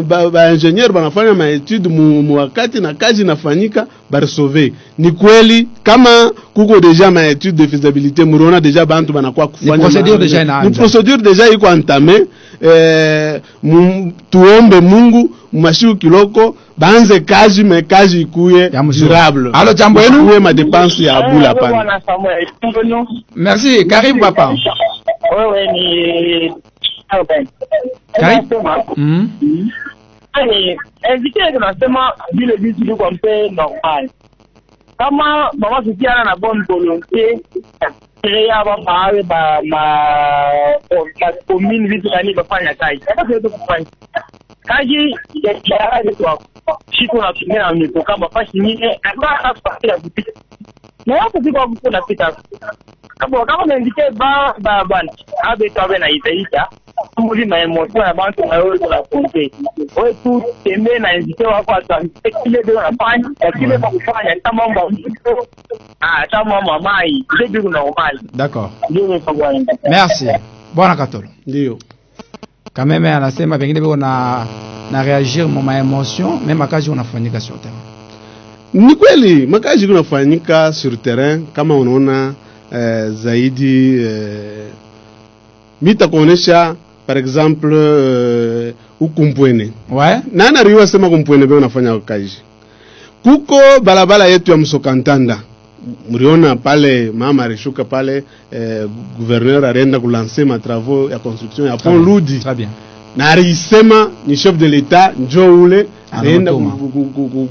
ba ingénieur banafanya ma étude mu wakati na kazi nafanyika baresolve. Ni kweli kama kuko deja ma étude de faisabilité muriona deja bantu banakuwa kufanya procédure deja iko entamé. Tuombe Mungu mashiku kiloko banze kazi me kazi ikuye durable. Alors jambo yenu kuwe ma dépense ya abula pana. Merci, karibu papa. Wewe ni invité tunasema vile vitu viko mpe normal. Kama mama sikiana na bonne volonté créer bawe ba commune vitu gani bafanya kazi. Sasa kitu kufanya kazi ya kiara kwa siku na tumia miko kama fashi nyingine hata afanya kupita. Na hapo siko kuna pita. Kama invité ba bwana abe tawe na itaita muri na emotion ya bantu na wewe la kumpe wewe tu tembee na invité wako atambie kile ndio unafanya kile kwa kufanya kama mambo kama mamai ndio normal. D'accord. Ndio kwa merci bwana Katolo. Ndio kameme anasema pengine biko na réagir moma emotion même makazi unafanyika sur terrain. Ni kweli makazi unafanyika sur terrain kama unaona zaidi mita kuonesha par exemple ukumpwene. Ouais. Nana riwa sema kumpwene be unafanya kazi. Kuko balabala yetu ya Msokantanda. Muriona pale mama alishuka pale gouverneur alienda kulancer ma travaux ya construction ya pont Ludi. Très bien. Na alisema ni chef de l'état njo ule alienda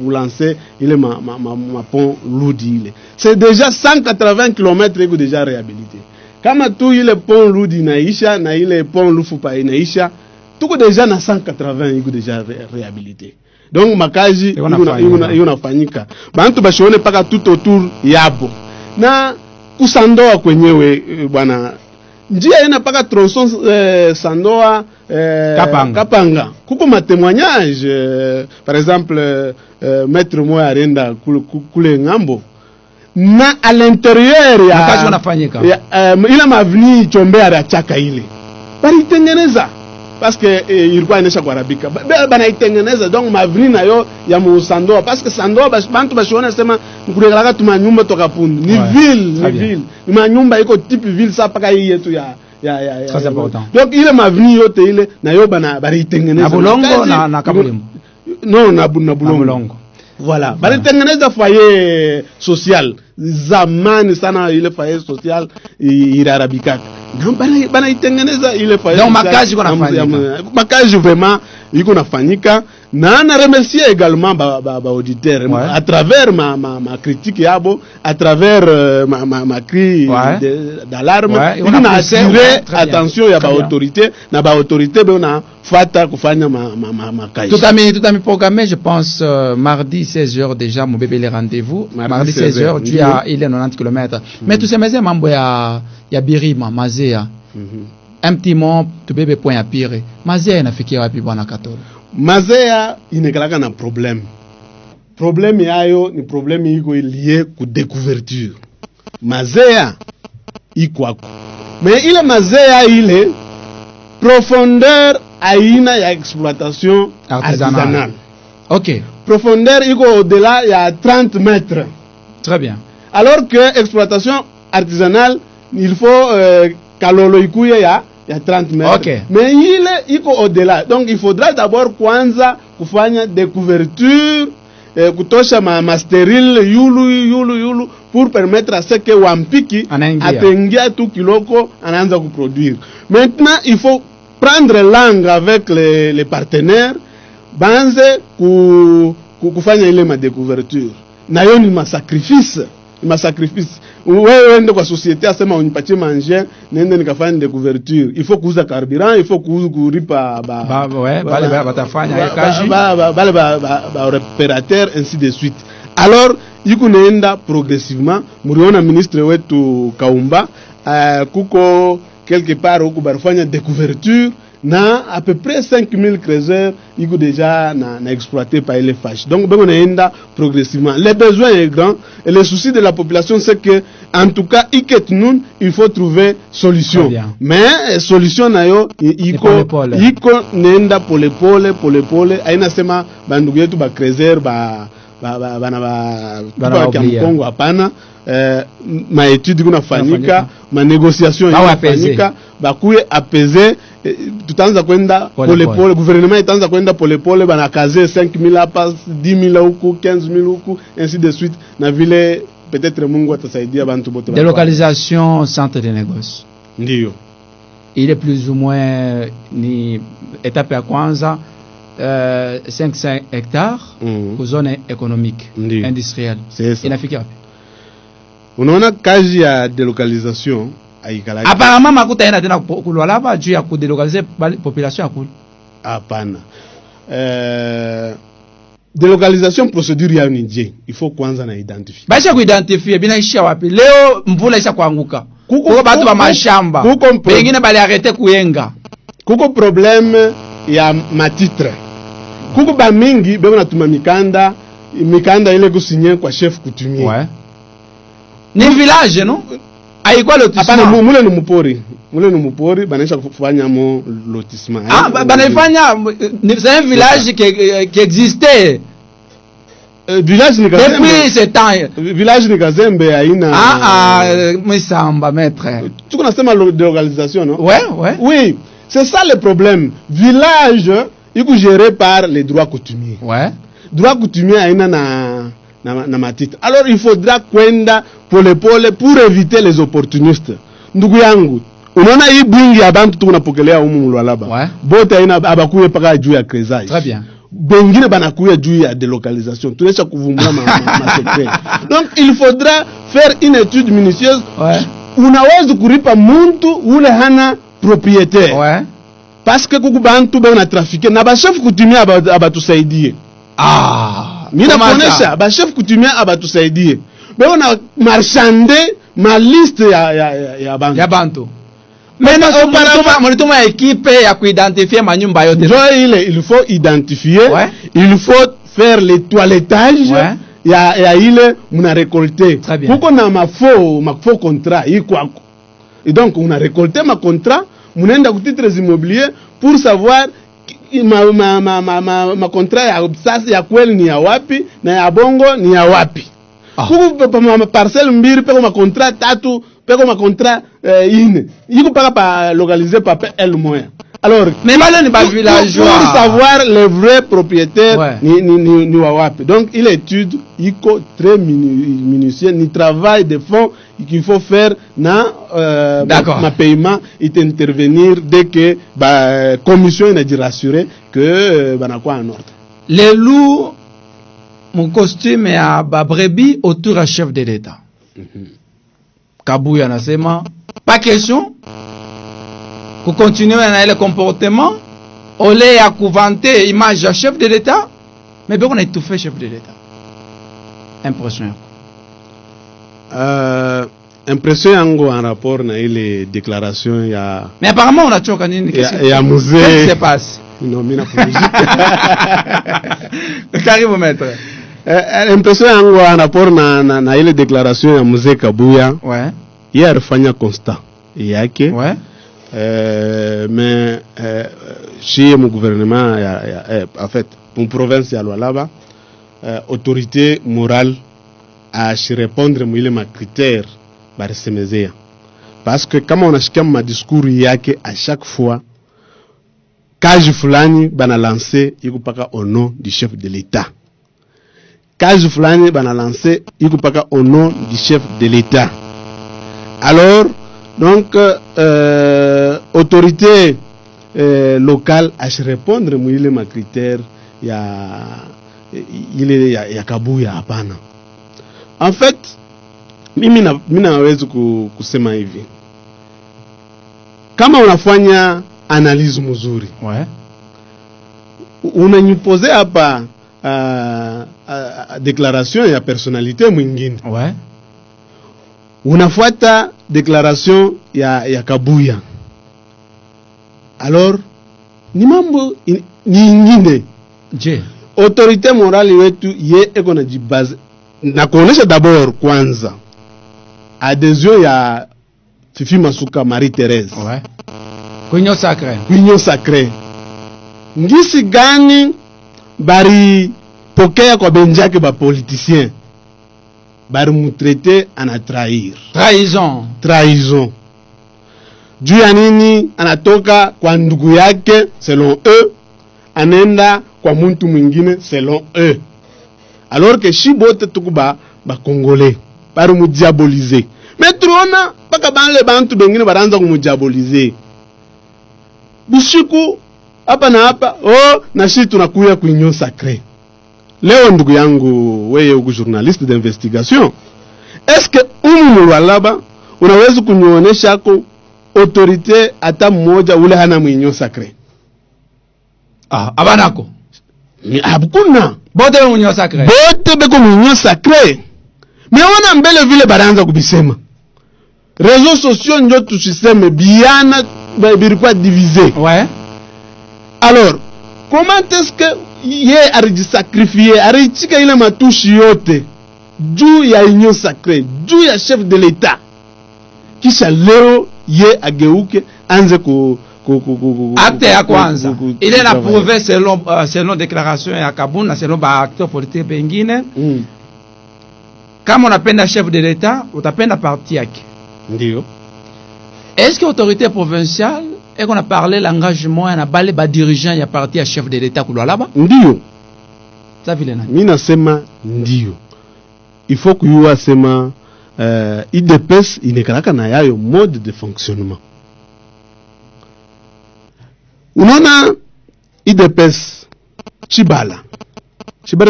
kulancer ile ma pont Ludi ile. C'est déjà 180 km iko déjà réhabilité. Kama tu ile pont Ludi inaisha na ile pont Lufupa inaisha, tuko deja na 180 iko deja réhabilité. Donc makazi inafanyika. Bantu bashione paka tout autour yabo. Na kusandoa kwenyewe bwana njia ina paka tronçon Sandoa Kapanga kuko ma témoignage par exemple maître moya arenda kule ngambo na à l'intérieur ya kazi wanafanyika ila mavni chombe ya chaka ile bali tengeneza parce que ilikuwa inaisha kuharibika bana itengeneza donc mavni nayo ya Sandoa parce que Sandoa bantu bashiona sema nkurekalaka tuma nyumba toka pundu ni ville ni manyumba iko type ville sa paka hii yetu ya très important. Donc ile mavni yote ile nayo bana bali itengeneza na Bulongo na Kabulimbo non na Bulongo voilà bali tengeneza foyer social zamani sana ile foyer social irarabika bana itengeneza ile foyer donc makazi kuna fanyika makazi vraiment iko nafanyika na na remercier également ba auditeur à travers ma critique yabo à travers ma cri d'alarme iko na attirer attention ya ba autorité na ba autorité bana fata kufanya makazi tutami programmé je pense mardi 16h déjà mon bébé les rendez-vous mardi 16h tu as il est 90 km mais tu sais mais mambo ya Birima Mazea un petit mot tu bébé point ya pire Mazea inafikia wapi bwana Katoro? Mazea inekalaka na problème yayo ni problème iko lié ku découverture. Mazea iko ako mais ile Mazea ile profondeur aina ya exploitation artisanale. OK. Profondeur iko au-delà ya 30 mètres. Très bien. Alors que exploitation artisanale il faut kalolo ikuye ya 30 mètres. Okay. Mais ile iko au-delà. Donc il faudra d'abord kwanza kufanya découverture kutosha ma stérile yulu pour permettre à ce que wampiki atengia tu kiloko anaanza kuproduire. Maintenant il faut prendre langue avec les partenaires banze kufanya ile ma découverture. Nayo ni ma sacrifice. Wewe ende kwa société asema unipatie manger nende nikafanya découverture, il faut kuuza carburant, il faut kulipa bale batafanya kazi bale opérateur ainsi de suite. Alors iko naenda progressivement. Muriona ministre wetu Kaumba kuko quelque part huko barafanya découverture na à peu près 5000 creuseurs iko déjà na exploité par les fâches. Donc ben on enda progressivement. Les besoins est grand et le souci de la population c'est que en tout cas il faut trouver solution. Mais solution nayo iko nenda pole aina sema bandugu yetu ba creuseur ba Kongo hapana. Ma étude kunafanyika, ma négociation inafanyika, bakuye apaiser, tutaanza kwenda pole, gouvernement itaanza kwenda pole, banakaze 5000 hapa, 10000 huku, 15000 huku, ainsi de suite, na vile peut-être Mungu atasaidia bantu bote. Délocalisation centre de négoce. Ndiyo. Il est plus ou moins ni étape ya kwanza 500 hectares pour zone économique industrielle. Inafika wapi? Unaona kazi ya délocalisation aikalaki. Apparemment makuta yana tena kulwalaba juu ya kudélocaliser population ya kule. Hapana. Délocalisation procédure ya nje. Il faut kwanza na identifier. Baisha kuidentifie binaishia wapi? Leo mvula isha kuanguka. Kuko batu ba mashamba. Pengine bali arrêter kuyenga. Kuko problème ya matitre. Kuko ba mingi bebo natuma mikanda ile kusinye kwa chef coutumier. Ouais. Ni village non? Haikuwa lotissement. Hapana, mule ni mupori banaisha kufanya mo lotissement. Banaifanya c'est un village qui existait. Village ni Kazembe. Depuis ce temps. Village ni Kazembe haina. Misamba maître. Tu connais sema délocalisation non? Ouais. Oui, c'est ça le problème. Village iko géré par les droits coutumiers. Ouais. Droits coutumiers haina na matite. Alors il faudra kwenda pole pour éviter les opportunistes. Ndugu yangu, unaona hii bwingi ya bantu tunapokelea humu Mulwalaba. Ouais. Bote haina abakuye paka juu ya creusage. Très bien. Bengine banakuya juu ya délocalisation. Tunaisha kuvumbula ma secret. Donc il faudra faire une étude minutieuse. Ouais. Unaweza kuripa muntu ule hana propriétaire. Ouais. Parce que kuku bantu bana trafiquer na ba chef coutumier abatusaidie. Mina konesha ba chef coutumier abatusaidie. Beo na marchander ma liste ya bantu. Mais auparavant équipe ya kuidentifier manyumba yote. Il faut identifier, il faut faire le toilettage. Ya ile muna récolter. Kuko na mafo contrat ikwako. Et donc on a récolté ma contrat, munaenda ku titres immobiliers pour savoir ma contrat ya sasa ya kweli ni ya wapi na ya bongo ni ya wapi. Kuko ma parcelle mbili peko ma contrat tatu peko ma contrat ine. Iko pa localiser pa el moya. Alors, mais pour savoir les vrais propriétaires ni wawapi. Donc, il étude, il est très minutieux, il travaille de fond qu'il faut faire na ma paiement, il intervenir dès que la commission a dit rassurer que na quoi en ordre. Les loups, mon costume est à brebis autour à chef de l'État. Kabouya nasema, pas question. Pour continuer à le comportement, au lieu à vanter image à chef de l'État, mais bien on a étouffé chef de l'État. Impressionnant. Impressionnant en rapport avec les déclarations. Mais apparemment on a toujours gagné une question. Il y a musée. Qu'est-ce qui se passe? Non, mais Karibu maître. Impressionnant en rapport avec les déclarations à musée Kabouya. Ouais. Il y a refanya constat. Yake. Ouais. Mais chez mon gouvernement, en fait, pour une province à Lualaba, autorité morale à se répondre à mes critères, parce que comme on a chacun ma discours yake à chaque fois, kaji fulani bana lancé, yiko paka au nom du chef de l'État. Kaji fulani bana lancé, yiko paka au nom du chef de l'État. Alors donc, autorité locale à se répondre, il ma critère, il y a Kabouya hapana. En fait, mina naweza kusema hivi. Kama unafanya analyse mzuri, unanipose hapa déclaration ya personnalité mwingine. Unafuata déclaration ya Kabouya. Alors ni mambo ni ingine. Je autorité morale wetu ye eko na jibaze na kuonesha d'abord kwanza adhesion ya Fifi Masuka Marie Thérèse. Kwinyo sacré. Ngisi gani bari pokea kwa benjake ba politicien. Bari mutraité ana trahir. Trahison. Juu ya nini anatoka kwa ndugu yake selon eux, anenda kwa muntu mwingine selon eux. Alors que shibote tukuba ba congolais bari mu diaboliser. Mais tuona paka bale bantu bengine baranza kumudiaboliser. Bishiku hapa na hapa na shi tunakuya kuinyo sacré. Leo ndugu yangu wewe uko journaliste d'investigation, est-ce que Lualaba unaweza kunionyesha ako autorité hata mmoja ule hana mwinyo sacré? Abanako ni abukuna bote mwinyo sacré, bote beko mwinyo sacré. Mais wana mbele vile baranza kubisema réseaux sociaux ndio tusiseme biana birikwa divisé. Alors comment est-ce que ye arijisakrifie arichika ile matushi yote juu ya union sacrée, juu ya chef de l'État, kisha leo ye ageuke anze acte ya kwanza ile na prouver selon déclaration ya Kabuna, selon ba acteur politique bengine. Kama unapenda chef de l'État utapenda parti yake. Ndio. Est-ce que autorité provinciale et qu'on a parlé l'engagement na bale ba dirigeant ya parti ya chef de l'État Lualaba? Ndio. Ça vile nani? Mimi nasema ndio. Il faut kuyua sema IDPS inekalaka na yayo mode de fonctionnement. Unaona IDPS Chibala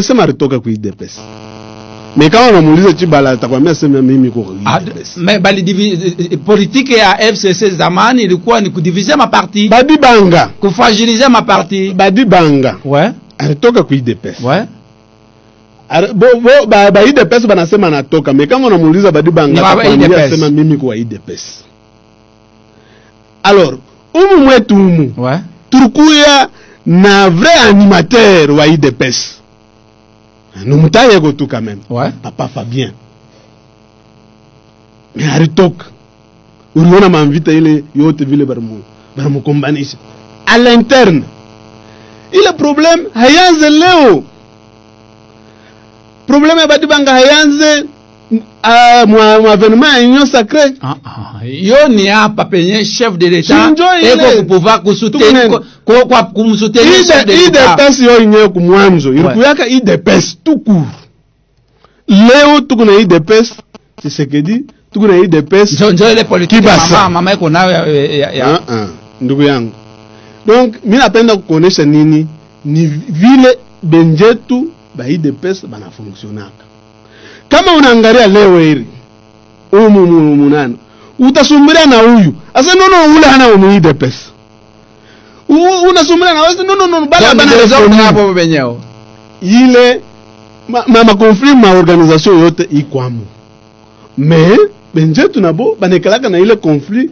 sema ritoka ku IDPS. Mais kama unamuuliza Chibala atakwambia sema mimi kwa IDPS. Mais politique ya FCC zamani ilikuwa ni kudiviser ma parti. Badibanga. Kufragiliser ma parti. Badibanga. Alitoka ku IDPS. Ba IDPS banasema anatoka, mais kama unamuuliza Badibanga atakwambia sema mimi kwa IDPS. Alors umu mwetu umu turukuya na vrai animateur wa IDPS numutaye ko tu quand même papa Fabien mais alitoka uliona mamvita ile yote vile baramu kombanisha à l'interne. Ile problème hayanze leo, problème ya Badibanga hayanze mwa événement ya Union Sacrée. Yo ni hapa penye chef de l'État eko pouvoir kusoutenir kwa kumsoutenir chef de l'État. IDPS yo inye kumwanzo ilikuyaka IDPS tout court. Leo tuko na IDPS Tshisekedi, tuko na IDPS ndio ile politique mama iko nayo ya ndugu yangu. Donc mimi napenda kuonesha nini ni vile benjetu ba IDPS bana fonctionaka. Kama unaangalia leo hili munano utasumbulia na huyu asa nono ule hana IDPS unasumbulia na wewe nono bala bana hapo benyao ile ma conflit ma organisation yote ikwamo mais benjetu nabo banekalaka na ile conflit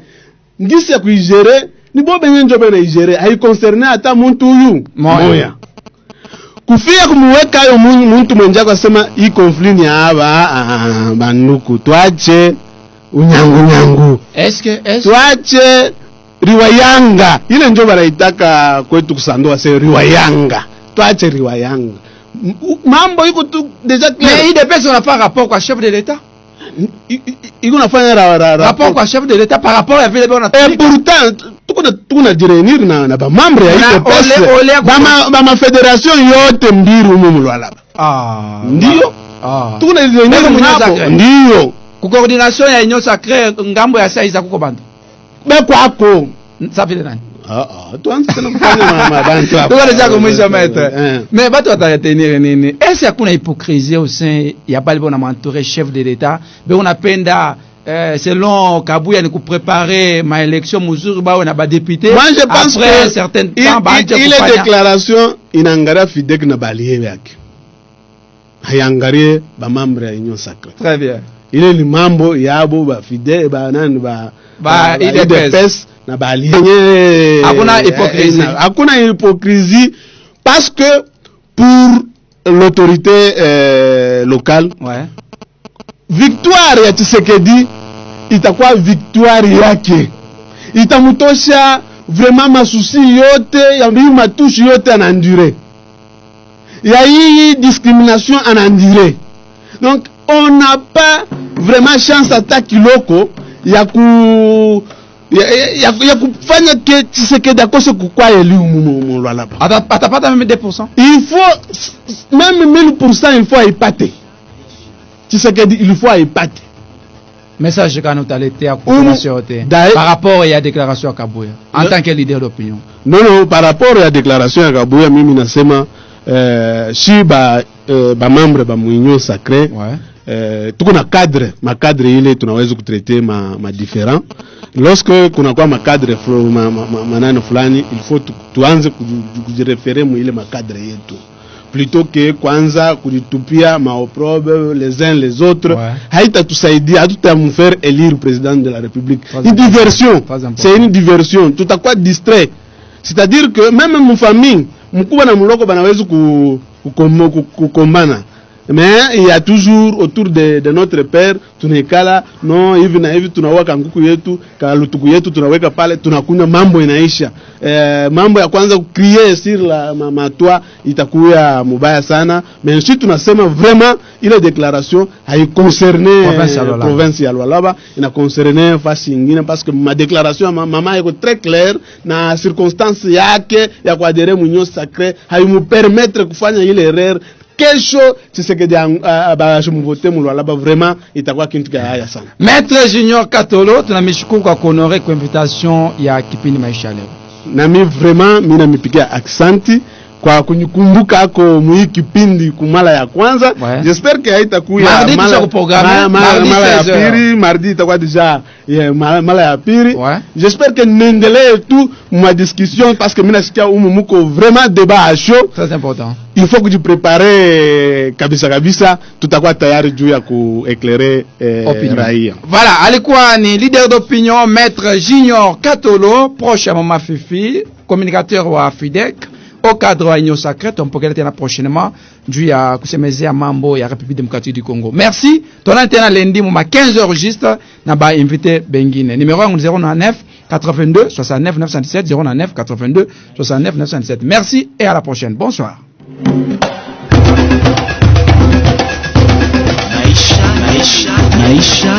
ngisi ya kuigere ni bo benye njo bana igere hai concerne hata muntu huyu moya kufia kumuweka yo muntu mwenjako asema hii conflit ni aba banuku tuache unyangu tuache riwayanga ile njo banaitaka kwetu kusandua se riwayanga tuache riwayanga mambo iko tu deja clair. Mais IDPS on a pas rapport kwa chef de l'État. Iko nafanya rapport kwa chef de l'État par rapport à vile bona. Et pourtant tuko na direnir na ba membre ya IDPS ba fédération yote mbiri umu Lualaba. Ndio. Tuko na direnir hapo. Ndio. Ku coordination ya Union Sacrée ngambo ya saiza kuko bantu. Beko hapo. Ça vile nani? Tuanze tena kufanya mabantu hapo. Tuko deja kumwisha maître. Mais bato ataretenir nini? Est-ce qu'il y a une hypocrisie au sein ya bali bona mentorer chef de l'État? Be on appenda selon Kabuya ni préparer ma élection muzuri ba na ba député. Moi je pense après que certain temps ba il est déclaration inangara fidek na baliye yake. Hayangarie ba membre ya Union Sacrée. Très bien. Ile ni mambo yabo ba fidek ba nani ba IDPS na baliye. Hakuna hypocrisie parce que pour l'autorité locale victoire ya Tshisekedi itakuwa victoire yake, itamutosha vraiment masusi yote ya matushi yote anandire ya hii discrimination anandire. Donc on n'a pas vraiment chance hata kiloko ya kufanya ke Tshisekedi akose kukwa eliu mu Lualaba. Atapata même 2%. Il faut même 1000% il faut aipate. Tshisekedi il faut aipate. Message quand nous allons à population par rapport à la déclaration à Kabuya en tant que leader d'opinion. Non, par rapport à la déclaration à Kabuya mimi nasema si ba membre ba Union Sacrée tuko na cadre ile tunaweza kutraiter ma différent. Lorsque kuna kwa makadre manano fulani il faut tuanze kujireferer mu ile makadre yetu plutôt que kwanza kujitupia maoprobe les uns les autres. Haita tusaidia hatutamfaire élire président de la République. Une diversion, c'est une diversion, tutakuwa distrait. C'est-à-dire que même mu famille mkubwa na mloko banaweza kukombana. Mais il y a toujours autour de notre père tunekala no hivi na hivi tunaweka nguku yetu kalutuku yetu tunaweka pale tunakunywa mambo inaisha. Mambo ya kwanza crier sur la matoi itakuwa mubaya sana. Mais si tunasema vraiment ile déclaration hai concerné province ya Lualaba, ina concerné fasi nyingine parce que ma déclaration mama iko très claire na circonstance yake ya kuadere mu Union Sacrée hai mu permettre kufanya ile erreur. Kesho Tshisekedi abashumuvote mu Lualaba vraiment itakuwa kintu kaya sana. Maître Junior Katolo tunamshukuru kwa kuhonorer kwa invitation ya kipindi maisha leo. Nami vraiment mimi namipigia accent kwa kunikumbuka ako mwi kipindi kumala ya kwanza. J'espère que haitakuya mala ya pili, mardi itakuwa deja mala ya pili. J'espère que niendelee tu ma discussion parce que mina sikia muko vraiment débat à chaud. Très important. Il faut que tu prépares kabisa tutakuwa tayari juu ya kuéclairer raia. Voilà, alikuwa ni leader d'opinion Maître Junior Katolo, proche à Mama Fifi, communicateur wa FIDEC. Au cadre wa Union Sacrée, tumpokele tena prochainement juu ya kusemezea mambo ya République démocratique du Congo. Merci. Tona tena lundi moma 15h juste na ba invité bengine. Numéro 09 82 69 917 09 82 69 917. Merci et à la prochaine. Bonsoir. Maisha.